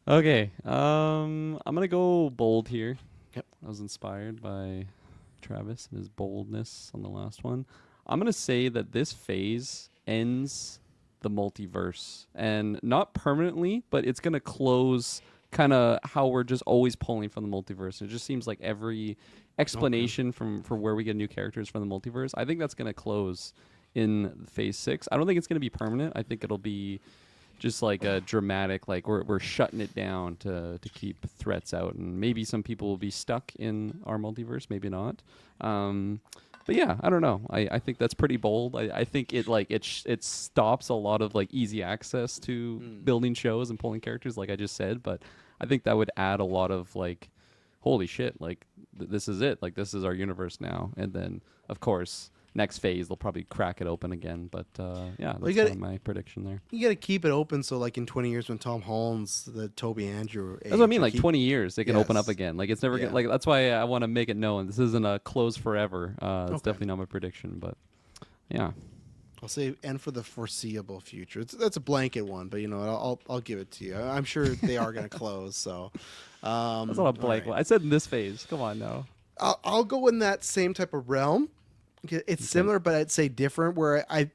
Okay. I'm gonna go bold here. Yep. I was inspired by Travis and his boldness on the last one. I'm gonna say that this phase ends the multiverse, and not permanently, but it's gonna close kind of how we're just always pulling from the multiverse. It just seems like every explanation for where we get new characters from the multiverse, I think that's gonna close in Phase 6. I don't think it's gonna be permanent. I think it'll be just like a dramatic, like we're shutting it down to keep threats out, and maybe some people will be stuck in our multiverse, maybe not. But yeah, I don't know. I think that's pretty bold. I think it stops a lot of like easy access to building shows and pulling characters, like I just said. But I think that would add a lot of like, holy shit, like this is it, like this is our universe now. And then of course, next phase they'll probably crack it open again. But yeah, that's you kind gotta- of my prediction there. You got to keep it open so, like, in 20 years when Tom Holland's the Toby Andrew age, That's what I mean. Like keep- 20 years, they can open Yes. up again. Like it's never Yeah. gonna, like that's why I want to make it known this isn't a close forever. It's Okay. definitely not my prediction, but yeah. I'll say, and for the foreseeable future. That's a blanket one, but you know, I'll give it to you. I'm sure they are going to close. So That's not a blank one. I said in this phase. Come on now. I'll go in that same type of realm. It's similar, but I'd say different. Where I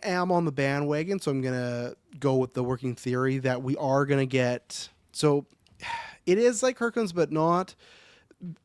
am on the bandwagon, so I'm gonna go with the working theory that we are gonna get. So it is like Kirkland's, but not.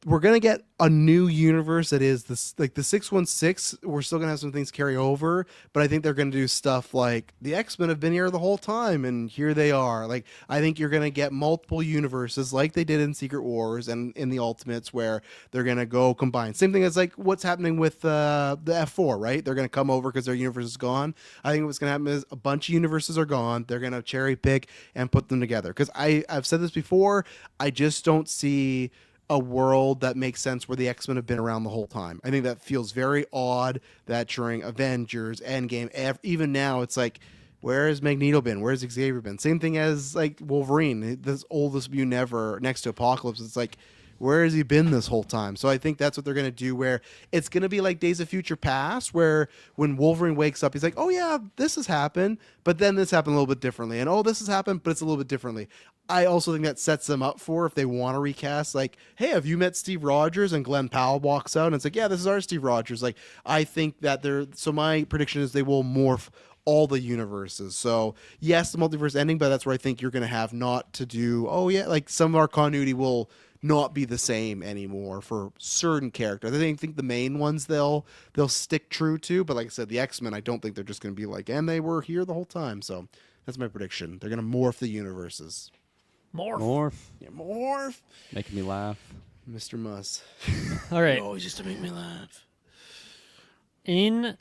We're gonna get a new universe that is this, like the 616. We're still gonna have some things carry over, but I think they're gonna do stuff like the X-Men have been here the whole time, and here they are. Like I think you're gonna get multiple universes, like they did in Secret Wars and in the Ultimates, where they're gonna go combine. Same thing as like what's happening with the F4, right? They're gonna come over because their universe is gone. I think what's gonna happen is a bunch of universes are gone. They're gonna cherry pick and put them together. Because I've said this before. I just don't see a world that makes sense where the X-Men have been around the whole time. I think that feels very odd that during Avengers, Endgame, even now, it's like, where has Magneto been? Where's Xavier been? Same thing as like Wolverine, this oldest mutant ever next to Apocalypse. It's like, where has he been this whole time? So I think that's what they're going to do, where it's going to be like Days of Future Past, where when Wolverine wakes up, he's like, oh yeah, this has happened, but then this happened a little bit differently. And oh, this has happened, but it's a little bit differently. I also think that sets them up for, if they want to recast, like, hey, have you met Steve Rogers? And Glenn Powell walks out and it's like, yeah, this is our Steve Rogers. Like, I think that so my prediction is they will morph all the universes. So yes, the multiverse ending, but that's where I think you're going to have not to do, oh yeah, like some of our continuity will not be the same anymore for certain characters. I think the main ones they'll stick true to, but like I said, the X-Men, I don't think they're just going to be like, and they were here the whole time. So that's my prediction. They're going to morph the universes. Morph. Yeah, morph. Making me laugh. Mr. Muss. All right. Always used to make me laugh. In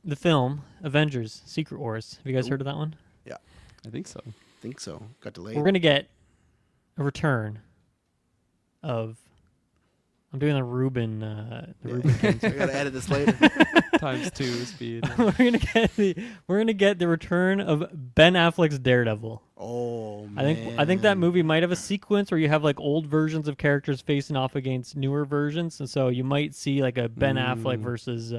the film Avengers: Secret Wars, have you guys heard of that one? Yeah, I think so. think so. Got delayed. We're gonna get a return of. I'm doing the Reuben. Reuben I gotta edit this later. Times 2 speed. we're gonna get the return of Ben Affleck's Daredevil. Oh man. I think that movie might have a sequence where you have like old versions of characters facing off against newer versions, and so you might see like a Ben Affleck versus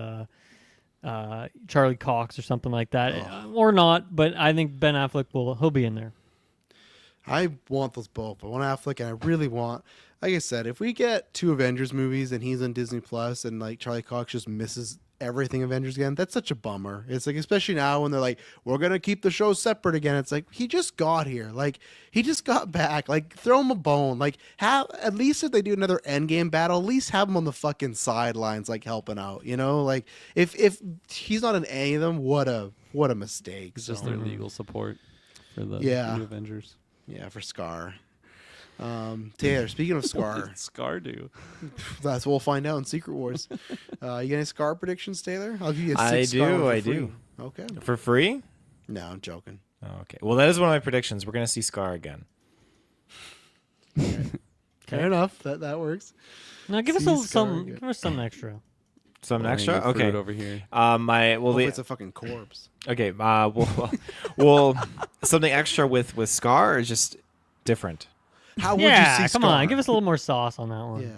Charlie Cox or something like that, or not. But I think Ben Affleck he'll be in there. I want those both. I want Affleck, and I really want, like I said, if we get 2 Avengers movies and he's on Disney Plus, and like Charlie Cox just misses everything Avengers again, that's such a bummer. It's like, especially now when they're like, we're gonna keep the show separate again. It's like, he just got here, like he just got back. Like, throw him a bone. Like, have at least if they do another Endgame battle, at least have him on the fucking sidelines, like helping out. You know, like if he's not in any of them, what a mistake. It's just So, their legal support for the Yeah. new Avengers. yeah, for Scar. Taylor, speaking of What Scar, did Scar do? that's what we'll find out in Secret Wars. You got any Scar predictions, Taylor? I'll give you a I six Scar one do, for I free. do. Okay. For free? No, I'm joking. Oh, okay. Well, that is one of my predictions. We're gonna see Scar again. Fair enough. That works. Now give us See a, Scar some. again. Give us some extra. Something Low-hanging extra? fruit Okay. over here. My well, Hope the, it's a fucking corpse. okay. Well, something extra with Scar is just different. How would Yeah, you see come Scar? on, give us a little more sauce on that one. Yeah.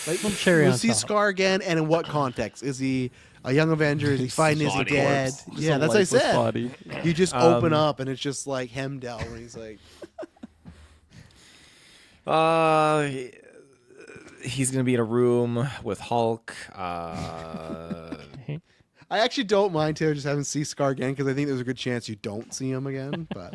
Like, Little cherry we'll on see top. Scar again, and in what context? Is he a young Avenger? Is he fighting? Is he Body dead? corpse. Just Yeah, a that's what I lifeless said. body. You just open up, and it's just like Hemdell, and he's like, He's gonna be in a room with Hulk. I actually don't mind Taylor just having to see Scar again because I think there's a good chance you don't see him again. But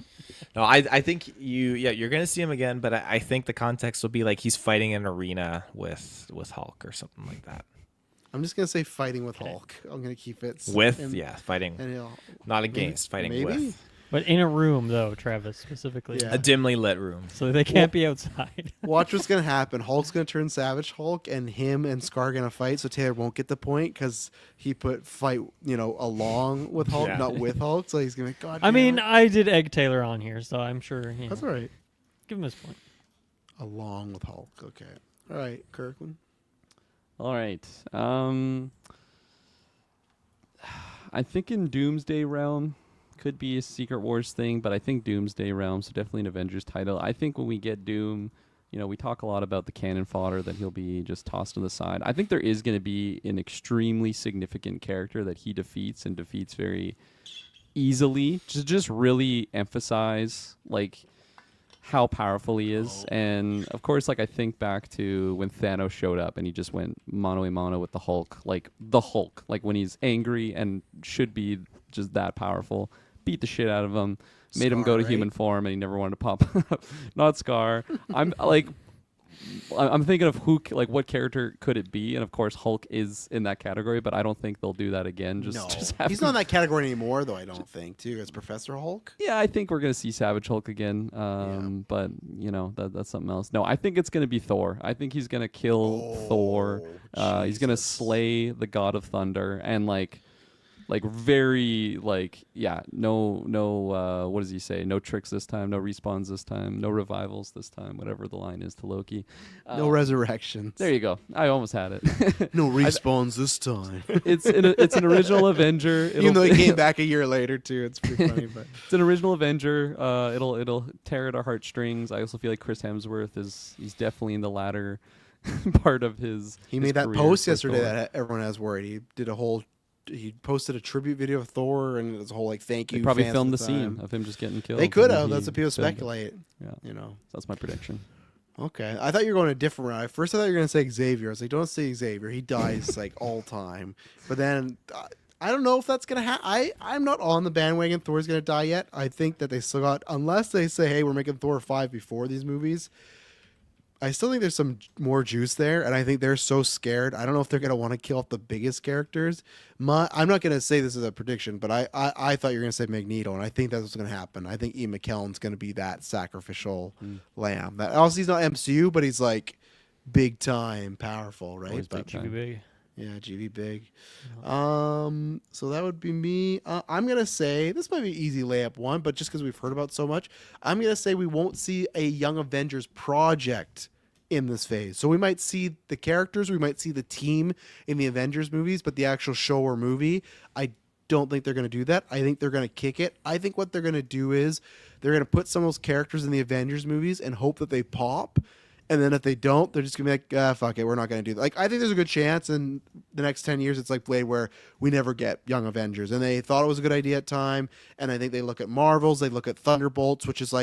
No, I think you're gonna see him again, but I think the context will be like he's fighting in an arena with Hulk or something like that. I'm just gonna say fighting with Hulk. I'm gonna keep it Fighting, and he'll, not against, fighting maybe? with But in a room, though, Travis, specifically. Yeah. a dimly lit room. So they can't be outside. Watch what's gonna happen. Hulk's gonna turn Savage Hulk, and him and Scar are gonna fight. So Taylor won't get the point because he put fight, along with Hulk, Yeah. not with Hulk. So he's gonna be God. I damn mean, it. I did egg Taylor on here, so I'm sure. That's all right. Give him his point. Along with Hulk. Okay. All right, Kirkland. All right. I think in Doomsday Realm could be a Secret Wars thing, but I think Doomsday Realm, so definitely an Avengers title. I think when we get Doom, we talk a lot about the cannon fodder that he'll be just tossed to the side. I think there is going to be an extremely significant character that he defeats and defeats very easily to just really emphasize how powerful he is. And of course, I think back to when Thanos showed up and he just went mano a mano with the Hulk, when he's angry and should be just that powerful, beat the shit out of him, made him Scar, go to right? human form, and he never wanted to pop up. Not Scar. I'm thinking of what character could it be, and of course Hulk is in that category, but I don't think they'll do that again. Just have He's not in that category anymore, though. I don't think too. As Professor Hulk. Yeah, I think we're gonna see Savage Hulk again. But that's something else. No, I think it's gonna be Thor. I think he's gonna kill Thor. He's gonna Jesus. slay the God of Thunder, and no what does he say? No tricks this time, no respawns this time, no revivals this time, whatever the line is to Loki. No resurrections. There you go. I almost had it. No respawns this time. it's an original Avenger. Even though he came back a year later too. It's pretty funny, but It's an original Avenger. It'll tear at our heartstrings. I also feel like Chris Hemsworth he's definitely in the latter part of his. he his made that career post for yesterday Thor. that everyone has worried. He posted a tribute video of Thor, and it was a whole thank you. They probably fans filmed at the time. scene of him just getting killed. They could and have. he That's what people filmed it. speculate. Yeah, that's my prediction. Okay, I thought you were going a different route. At first, I thought you were going to say Xavier. I was like, don't say Xavier. He dies all time. But then I don't know if that's going to happen. I'm not on the bandwagon. Thor's going to die yet. I think that they still got, unless they say, hey, we're making Thor 5 before these movies. I still think there's some more juice there, and I think they're so scared. I don't know if they're going to want to kill off the biggest characters. I'm not going to say this is a prediction, but I thought you were going to say Magneto, and I think that's what's going to happen. I think Ian McKellen's going to be that sacrificial lamb. That obviously he's not MCU, but he's big time powerful, right? Always But, big time. Should be big. yeah, GV big. So that would be me. I'm gonna say this might be an easy layup one, but just because we've heard about so much, I'm gonna say we won't see a Young Avengers project in this phase. So we might see the characters, we might see the team in the Avengers movies, but the actual show or movie, I don't think they're gonna do that. I think they're gonna kick it. I think what they're gonna do is they're gonna put some of those characters in the Avengers movies and hope that they pop. And then if they don't, they're just gonna be like, fuck it, we're not gonna do that. I think there's a good chance in the next 10 years it's like Blade where we never get Young Avengers. And they thought it was a good idea at time. And I think they look at Marvels, they look at Thunderbolts, which is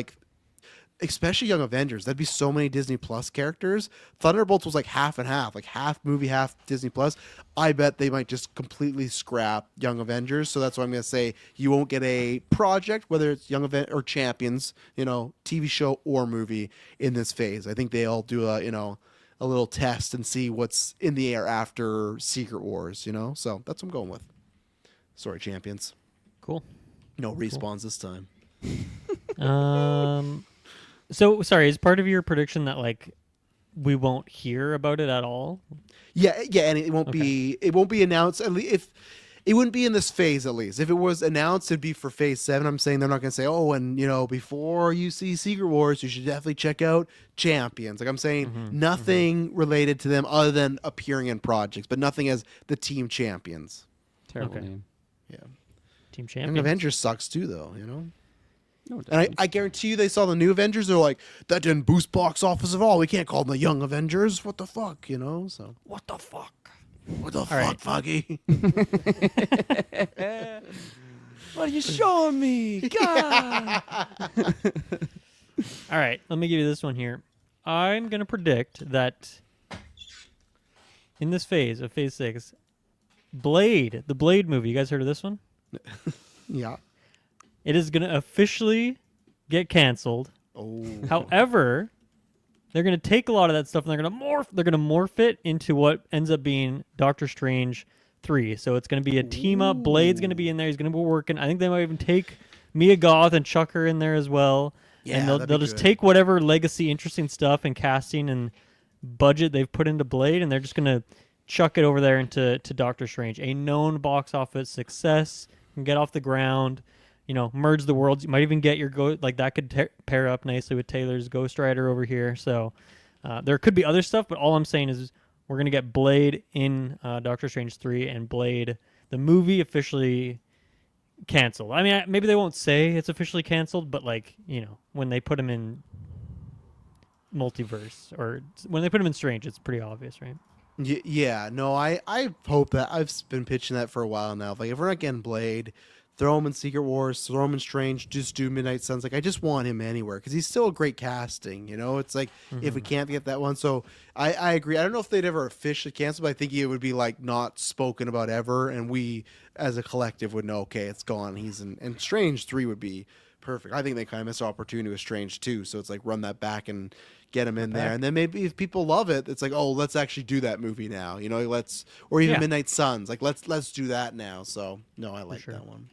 especially Young Avengers. That'd be so many Disney Plus characters. Thunderbolts was half and half, half movie, half Disney Plus. I bet they might just completely scrap Young Avengers. So that's why I'm going to say you won't get a project, whether it's Young Avengers or Champions, TV show or movie in this phase. I think they all do a little test and see what's in the air after Secret Wars, So that's what I'm going with. Sorry, Champions. Cool. No respawns this time. So sorry, is part of your prediction that like we won't hear about it at all? Yeah, and it won't be announced. At least if it wouldn't be in this phase, at least if it was announced, it'd be for Phase 7. I'm saying they're not going to say, oh, and before you see Secret Wars, you should definitely check out Champions. Like I'm saying, nothing related to them other than appearing in projects, but nothing as the team champions. Terrible Okay. name. Yeah, Team and champion. Avengers sucks too, though. No, it And doesn't. I guarantee you they saw the new Avengers. They're like, that didn't boost box office at all. We can't call them the Young Avengers. What the fuck, So What the fuck? what the fuck, right. Foggy? What are you showing me? God. All right, let me give you this one here. I'm gonna predict that in this phase of Phase 6, Blade, the Blade movie. You guys heard of this one? Yeah. It is gonna officially get canceled. Oh. However, they're going to take a lot of that stuff and they're going to morph it into what ends up being Doctor Strange 3. So it's going to be a team up. Blade's going to be in there. He's going to be working. I think they might even take Mia Goth and chuck her in there as well. Yeah, and that'd be they'll just good. take whatever legacy interesting stuff and casting and budget they've put into Blade and they're just going to chuck it over there into Doctor Strange. A known box office success, can get off the ground. Merge the worlds. You might even get your that could pair up nicely with Taylor's Ghost Rider over here. So there could be other stuff, but all I'm saying is we're gonna get Blade in Doctor Strange 3 and Blade the movie officially canceled. I mean, maybe they won't say it's officially canceled, but when they put him in multiverse or when they put him in Strange, it's pretty obvious, right? Yeah, no, I hope that I've been pitching that for a while now. Like, if we're not getting Blade, throw him in Secret Wars, throw him in Strange, just do Midnight Suns. Like, I just want him anywhere because he's still a great casting. It's like if we can't get that one, so I agree. I don't know if they'd ever officially cancel, but I think it would be like not spoken about ever, and we as a collective would know. Okay, it's gone. He's in, and Strange 3 would be perfect. I think they kind of missed an opportunity with Strange 2, so it's like run that back and get him in there, and then maybe if people love it, it's like, oh, let's actually do that movie now. Or even Yeah. Midnight Suns. Like let's do that now. So no, I like sure. that one.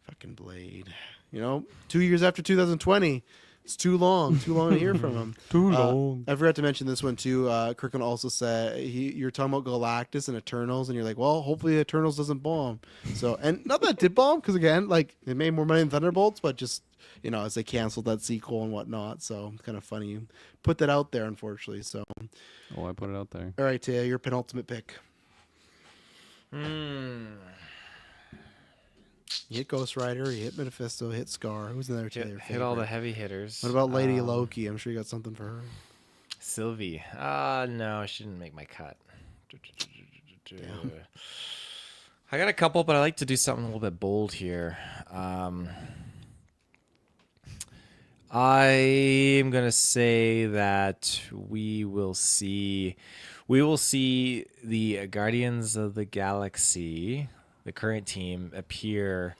Fucking Blade. 2 years after 2020. It's too long to hear from him. Too long. I forgot to mention this one too. Kirkland also said you're talking about Galactus and Eternals, and you're like, well, hopefully Eternals doesn't bomb. So, and not that it did bomb, because again, like it made more money than Thunderbolts, but just as they canceled that sequel and whatnot. So it's kind of funny you put that out there, unfortunately. So, Oh, I put it out there. all right, Taya, your penultimate pick. You hit Ghost Rider, you hit Mephisto, hit Scar. Who's in there today? Hit all the heavy hitters. What about Lady Loki? I'm sure you got something for her. Sylvie. No, she didn't make my cut. I got a couple, but I like to do something a little bit bold here. I'm gonna say that we will see the Guardians of the Galaxy, the current team, appear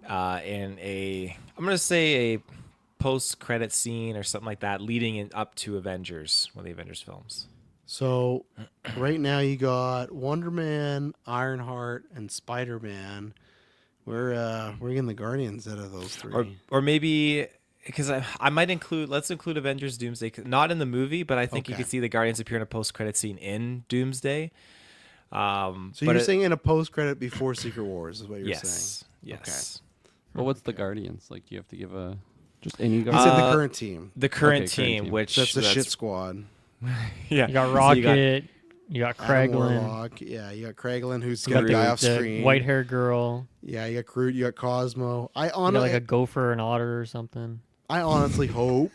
in I'm gonna say a post-credit scene or something like that, leading up to Avengers, one of the Avengers films. So right now you got Wonder Man, Ironheart, and Spider-Man. We're getting the Guardians out of those three. Or maybe because I might let's include Avengers Doomsday, not in the movie, but I think you Okay. could see the Guardians appear in a post-credit scene in Doomsday. So you're saying in a post-credit before Secret Wars is what you're yes, saying? yes. Well, what's the Guardians? Like, do you have to give just any You Guardians? said the current team. The current Okay, current team, team. which That's the shit squad. Yeah, You got So Rocket, you got Adam Kraglin, Warlock. Yeah, you got Kraglin, who's you going got to die the, off the screen. white hair girl, Yeah, you got Groot, you got Cosmo. you got like a gopher, an otter, or something. I honestly hope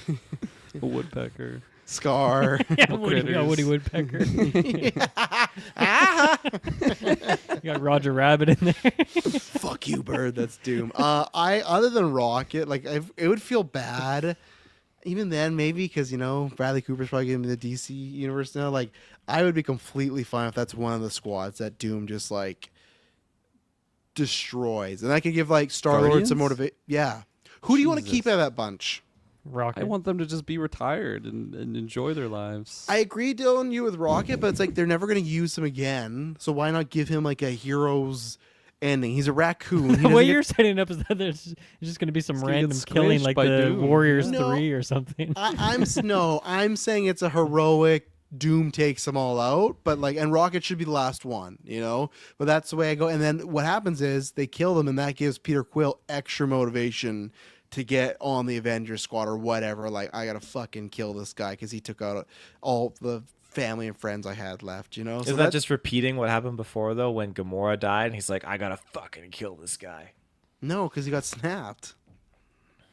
a woodpecker. Scar. Yeah, Woody Woodpecker. You got Roger Rabbit in there. Fuck you, bird. That's Doom. Other than Rocket, like it would feel bad. Even then, maybe because Bradley Cooper's probably getting the DC universe now. Like, I would be completely fine if that's one of the squads that Doom just like destroys, and I could give like Star-Lord some Guardians? motivation. Yeah. Who do you want to Jesus. keep out of that bunch? Rocket. I want them to just be retired and enjoy their lives. I agree, Dylan, you with Rocket, but it's like they're never going to use him again. So why not give him like a hero's ending. He's a raccoon. He The doesn't way get- you're setting it up is that there's just going to be some gonna get random killing squished like by the Doom. Warriors No. 3 or something. I'm saying it's a heroic. Doom takes them all out, but like, and Rocket should be the last one, you know. But that's the way I go. And then what happens is they kill them, and that gives Peter Quill extra motivation to get on the Avengers squad or whatever. Like, I gotta fucking kill this guy because he took out all the family and friends I had left, you know. Is that just repeating what happened before though, when Gamora died, and he's like, I gotta fucking kill this guy? no? Because he got snapped.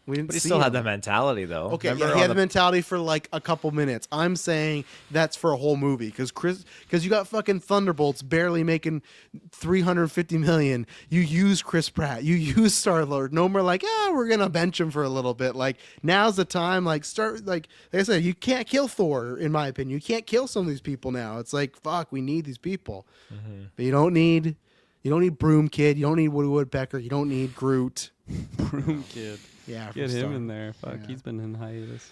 We didn't But he see still him. had that mentality though. Okay, Remember yeah, he on had the mentality for like a couple minutes. I'm saying that's for a whole movie because you got fucking Thunderbolts barely making 350 million. You use Chris Pratt, you use Star-Lord. No more like, we're gonna bench him for a little bit. Like now's the time. Like start like I said, you can't kill Thor in my opinion. You can't kill some of these people now. It's like fuck, we need these people, but you don't need Broom Kid. You don't need Woody Woodpecker. You don't need Groot. Broom Kid. Yeah, Get from him Star- in there. Fuck, Yeah. he's been in hiatus.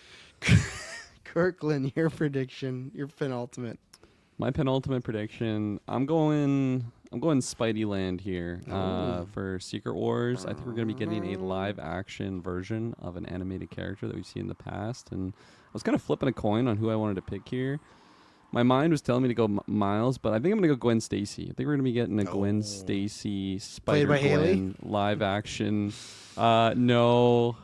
Kirkland, your prediction, your penultimate. My penultimate prediction. I'm going Spidey Land here for Secret Wars. I think we're going to be getting a live action version of an animated character that we've seen in the past. And I was kind of flipping a coin on who I wanted to pick here. My mind was telling me to go Miles, but I think I'm going to go Gwen Stacy. I think we're going to be getting a Gwen Stacy Spider by Haley? Gwen live action. No.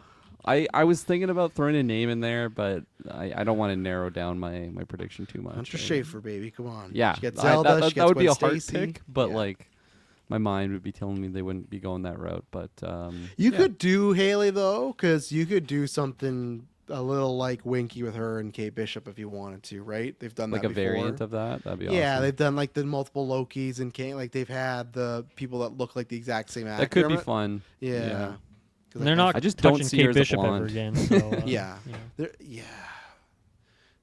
I was thinking about throwing a name in there, but I don't want to narrow down my prediction too much. Hunter Schafer, baby, come on. Yeah, She gets Zelda. that she gets would be Gwen a hard Stacy. pick, but Yeah. like my mind would be telling me they wouldn't be going that route. But You yeah. could do Haley though, because you could do something a little like Winky with her and Kate Bishop if you wanted to, right? They've done like that a before. variant of that. That'd be Yeah, awesome. they've done like the multiple Lokis and Kate. Like they've had the people that look like the exact same actor. That could be Remember? fun. Yeah. 'Cause And they're I- not I just don't touching see her Kate as a Bishop ever blonde. again. So, Yeah. you know. Yeah.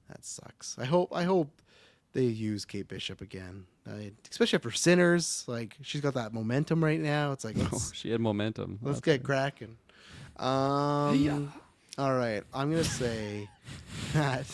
That sucks. I hope they use Kate Bishop again, especially after Sinners. Like she's got that momentum right now. It's like Oh, let's, she had momentum. let's That's get right. cracking. All right, I'm gonna say that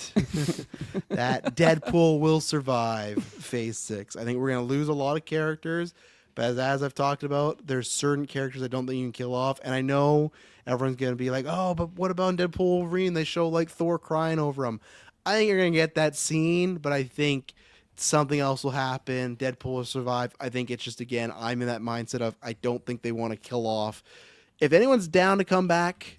that Deadpool will survive Phase 6. I think we're gonna lose a lot of characters, but as I've talked about, there's certain characters I don't think you can kill off, and I know everyone's gonna be like, "Oh, but what about in Deadpool Wolverine? They show like Thor crying over him." I think you're gonna get that scene, but I think something else will happen. Deadpool will survive. I think it's just again, I'm in that mindset of I don't think they want to kill off. If anyone's down to come back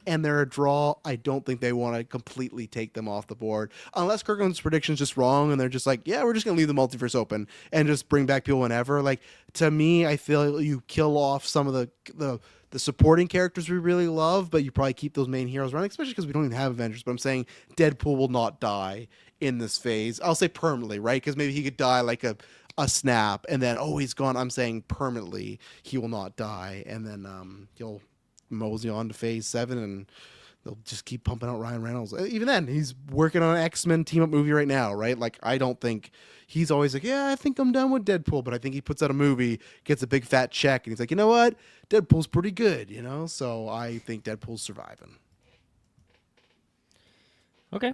and they're a draw, I don't think they want to completely take them off the board. Unless Kirkland's prediction's just wrong and they're just like, yeah, we're just going to leave the multiverse open and just bring back people whenever. Like, to me, I feel you kill off some of the supporting characters we really love, but you probably keep those main heroes running, especially because we don't even have Avengers. But I'm saying Deadpool will not die in this phase. I'll say permanently, right? Because maybe he could die like a snap and then, oh, he's gone. I'm saying permanently he will not die. And then he'll mosey on to Phase 7 and they'll just keep pumping out Ryan Reynolds. Even then, he's working on an X-Men team-up movie right now, right? Like, I don't think... He's always like, yeah, I think I'm done with Deadpool. But I think he puts out a movie, gets a big fat check, and he's like, you know what? Deadpool's pretty good, you know? So I think Deadpool's surviving. Okay.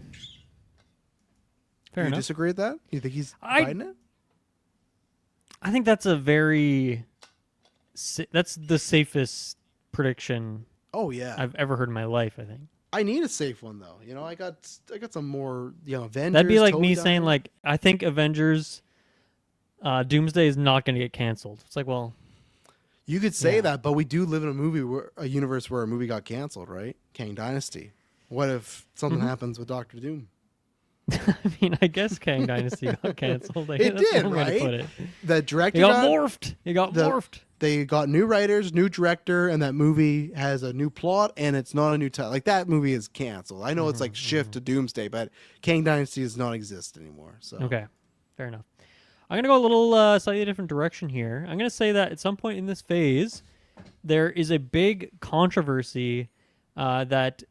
Fair you enough. disagree with that? You think he's I- fighting it? I think that's a very that's the safest prediction Oh, yeah. I've ever heard in my life, I think. I need a safe one, though. You know, I got some more, Avengers. That'd be like Toby me dying. saying like I think Avengers Doomsday is not going to get canceled. It's like, well, You could say Yeah. that, but we do live in a universe where a movie got canceled, right? Kang Dynasty. What if something Mm-hmm. happens with Doctor Doom? I mean, I guess Kang Dynasty got canceled. Like, It that's did, one way to right? put it. The director It got morphed. It got the- morphed. They got new writers, new director, and that movie has a new plot, and it's not a new title. Like, that movie is canceled. I know it's like shift to Doomsday, but Kang Dynasty does not exist anymore. So Okay, fair enough. I'm gonna go a little slightly different direction here. I'm gonna say that at some point in this phase, there is a big controversy that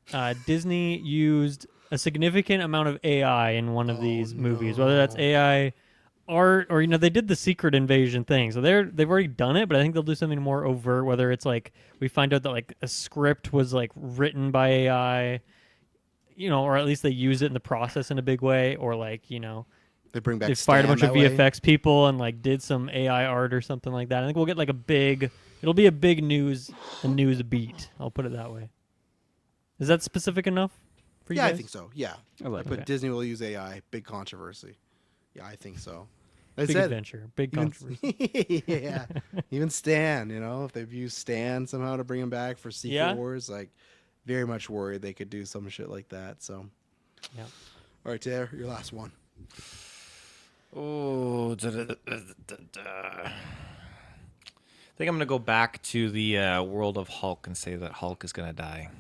Disney used a significant amount of AI in one of these movies, whether that's AI art or they did the secret invasion thing. So they've already done it, but I think they'll do something more overt. Whether it's like we find out that like a script was like written by AI, or at least they use it in the process in a big way, or like They bring back. They fired a Stan bunch of that way. VFX people and like did some AI art or something like that. I think we'll get like it'll be a big news beat. I'll put it that way. Is that specific enough for you Yeah, guys? I think so. Yeah, I like but it. Disney will use AI. Big controversy. Yeah, I think so. I Big said, adventure, big even- controversy. yeah, even Stan. If they've used Stan somehow to bring him back for Secret Yeah. Wars, like very much worried they could do some shit like that. So, Yeah. all right, Taylor, your last one. Oh, I think I'm gonna go back to the world of Hulk and say that Hulk is gonna die.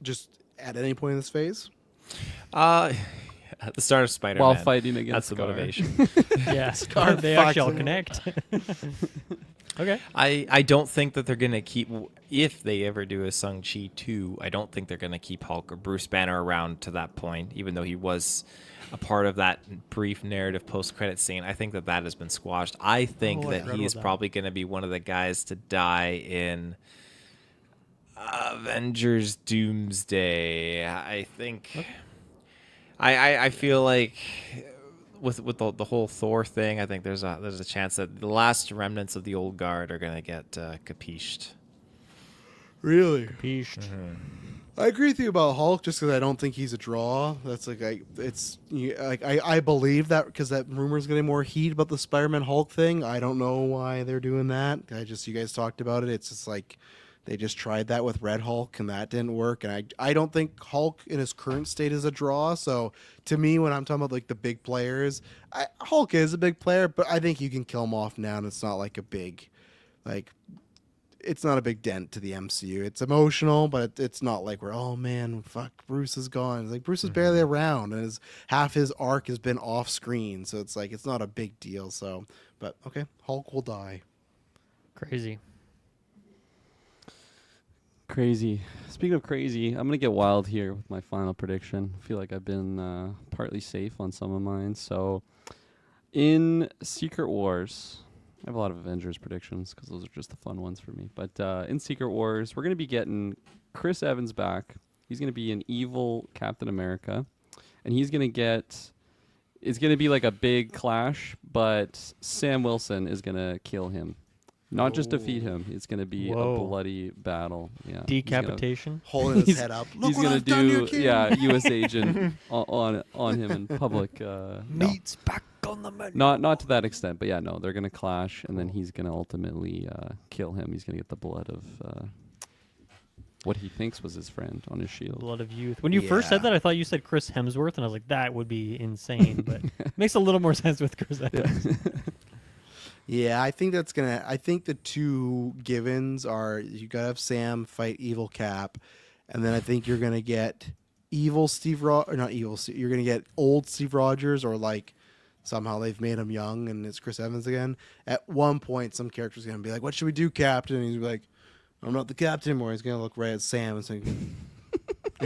Just at any point in this phase. At the start of Spider-Man, While fighting against that's the Scar. motivation. Yeah, Scar they actually all fucks him. connect. Okay. I don't think that they're gonna keep, if they ever do a Shang-Chi 2, I don't think they're gonna keep Hulk or Bruce Banner around to that point, even though he was a part of that brief narrative post-credit scene. I think that has been squashed. I think Oh, I that forgot he's about that. probably gonna be one of the guys to die in Avengers Doomsday. I think I feel like with the whole Thor thing, I think there's a chance that the last remnants of the old guard are gonna get capished. Really? Peached. I agree with you about Hulk, just because I don't think he's a draw. That's like I believe that because that rumor's getting more heat about the Spider-Man Hulk thing. I don't know why they're doing that. You guys talked about it. It's just like they just tried that with Red Hulk and that didn't work. And I don't think Hulk in his current state is a draw. So to me, when I'm talking about like the big players, Hulk is a big player, but I think you can kill him off now, and it's not like a big like. It's not a big dent to the MCU. It's emotional, but it's not like we're, oh man, fuck, Bruce is gone. It's like Bruce is barely around, and half his arc has been off screen, so it's like it's not a big deal. So, but okay, Hulk will die. Crazy. Crazy. Speaking of crazy, I'm gonna get wild here with my final prediction. I feel like I've been partly safe on some of mine. So, in Secret Wars, I have a lot of Avengers predictions because those are just the fun ones for me. But in Secret Wars, we're going to be getting Chris Evans back. He's going to be an evil Captain America. And he's going to get... It's going to be like a big clash, but Sam Wilson is going to kill him. Not just defeat him. It's going to be Whoa. a bloody battle. Yeah. Decapitation. Holding his head up. Look He's what going I've to done to you, do, kid. yeah, U.S. agent on him in public. No. Meat's back on the menu. Not to that extent, but yeah, no, they're gonna clash, and then he's gonna ultimately kill him. He's gonna get the blood of what he thinks was his friend on his shield. Blood of youth. When you first said Yeah. that, I thought you said Chris Hemsworth, and I was like, that would be insane. But makes a little more sense with Chris Evans. Yeah, I think that's gonna. I think the two givens are you gotta have Sam fight evil Cap, and then I think you're gonna get evil Steve or not evil. You're gonna get old Steve Rogers, or like somehow they've made him young and it's Chris Evans again. At one point, some character's gonna be like, "What should we do, Captain?" And he's gonna be like, "I'm not the captain anymore." He's gonna look right at Sam and say, and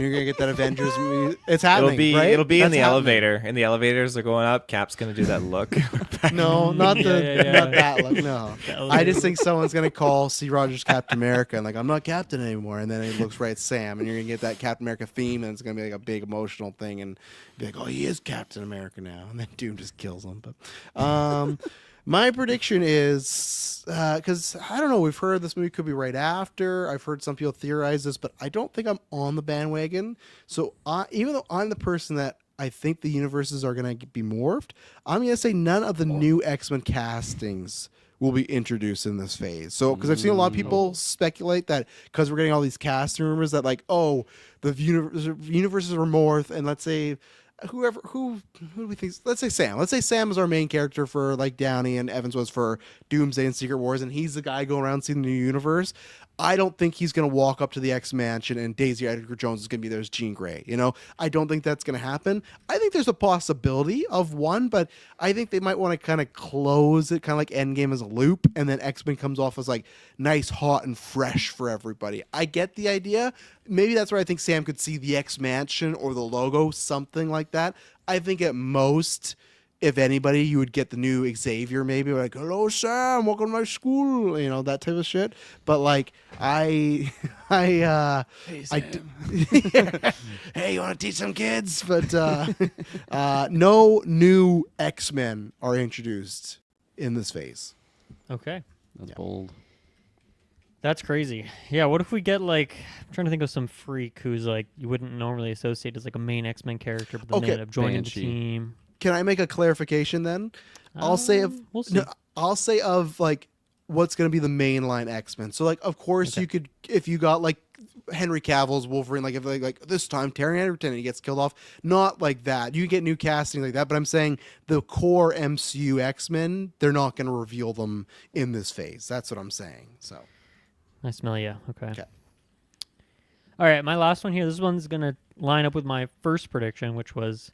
you're gonna get that Avengers movie. It's happening. right? It'll be in That's the happening. elevator. In the elevators, they're going up. Cap's gonna do that look. No, not the Yeah. not that look. No, The I elevator just think someone's gonna call C. Rogers Captain America and like I'm not Captain anymore, and then he looks right at Sam, and you're gonna get that Captain America theme, and it's gonna be like a big emotional thing, and be like, oh, he is Captain America now, and then Doom just kills him. But my prediction is because I don't know, we've heard this movie could be right after. I've heard some people theorize this, but I don't think I'm on the bandwagon. So even though I'm the person that I think the universes are going to be morphed, I'm going to say none of the new X-Men castings will be introduced in this phase. So, because I've seen a lot of people speculate that because we're getting all these casting rumors that like, oh, the universes are morphed, and let's say who do we think? Let's say Sam. Let's say Sam is our main character for like Downey, and Evans was for Doomsday and Secret Wars, and he's the guy going around seeing the new universe. I don't think he's going to walk up to the X Mansion and Daisy Edgar Jones is going to be there as Jean Grey. You know, I don't think that's going to happen. I think there's a possibility of one, but I think they might want to kind of close it, kind of like Endgame as a loop, and then X-Men comes off as like nice, hot, and fresh for everybody. I get the idea. Maybe that's where I think Sam could see the X Mansion or the logo, something like that. I think at most if anybody, you would get the new Xavier, maybe like, "Hello, Sam, welcome to my school," you know, that type of shit. But like, I, hey, you want to teach some kids? But no new X-Men are introduced in this phase. Okay. That's Yeah. bold. That's crazy. Yeah, what if we get like I'm trying to think of some freak who's like you wouldn't normally associate as like a main X-Men character, but then they Okay. end up joining Banshee. the team. Can I make a clarification then? I'll say We'll see. no, I'll say of like what's going to be the mainline X-Men. So like, of course, Okay. you could if you got like Henry Cavill's Wolverine, like if like this time Terry Anderton and he gets killed off, not like that. You get new casting like that, but I'm saying the core MCU X-Men, they're not going to reveal them in this phase. That's what I'm saying. So I smell you. Okay. Okay. All right, my last one here. This one's gonna line up with my first prediction, which was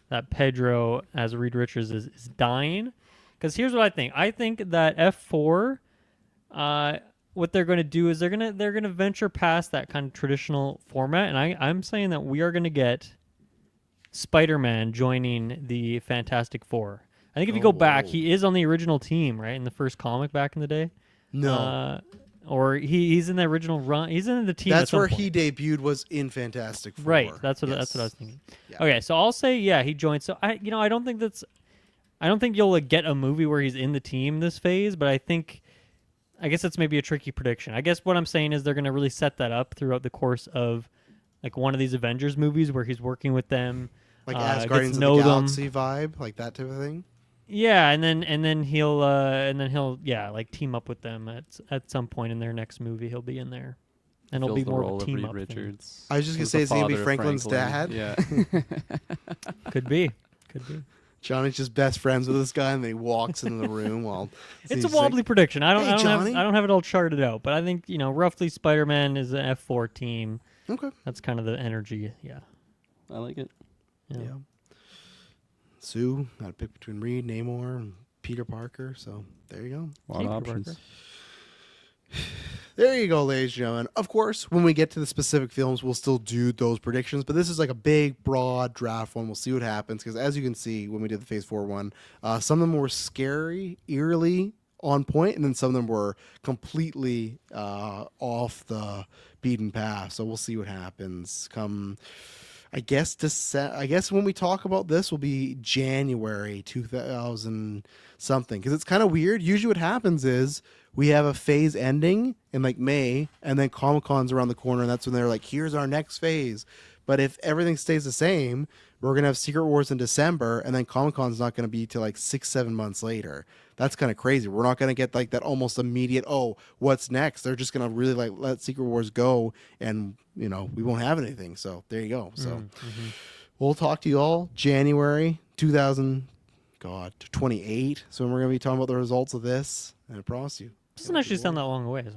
that Pedro as Reed Richards is dying. Because here's what I think. I think that F4, what they're gonna do is they're gonna venture past that kind of traditional format, and I'm saying that we are gonna get Spider-Man joining the Fantastic Four. I think if you go back, whoa. he is on the original team, right, in the first comic back in the day. no, Or he's in the original run. He's in the team. at that's some where point. he debuted was in Fantastic Four. Right. That's what I Yes. was thinking. Yeah. Okay, so I'll say he joined. So I don't think you'll like, get a movie where he's in the team this phase, but I guess that's maybe a tricky prediction. I guess what I'm saying is they're going to really set that up throughout the course of like one of these Avengers movies where he's working with them, Like gets as to Guardians of know the them. Galaxy vibe, like that type of thing. Yeah, and then he'll like team up with them at some point in their next movie. He'll be in there, and it'll Fills be the more role of a of team Reed up thing. Richards. I was just gonna He's say, the is he gonna be father of Franklin's dad? Yeah. Could be. Johnny's just best friends with this guy, and then he walks into the room while It's a he's like, wobbly prediction. I don't "Hey, Johnny." have it all charted out, but I think roughly Spider-Man is an F4 team. Okay. That's kind of the energy. Yeah. I like it. Yeah. Yeah. Sue got to pick between Reed, Namor, and Peter Parker. So there you go. A lot Peter of options. Parker. There you go, ladies and gentlemen. Of course, when we get to the specific films, we'll still do those predictions, but this is like a big, broad draft one. We'll see what happens, because as you can see, when we did the Phase 4 one, some of them were scary, eerily on point, and then some of them were completely off the beaten path. So we'll see what happens come... I guess when we talk about this will be January 2000 something, because it's kind of weird. Usually what happens is we have a phase ending in like May, and then Comic-Con's around the corner, and that's when they're like, here's our next phase. But if everything stays the same, we're going to have Secret Wars in December, and then Comic-Con's not going to be till like 6-7 months later. That's kind of crazy. We're not going to get like that almost immediate, oh, what's next? They're just going to really like let Secret Wars go, and we won't have anything. So there you go. So we'll talk to you all January 2028. So we're going to be talking about the results of this, and I promise you. Doesn't actually sound that long away. So.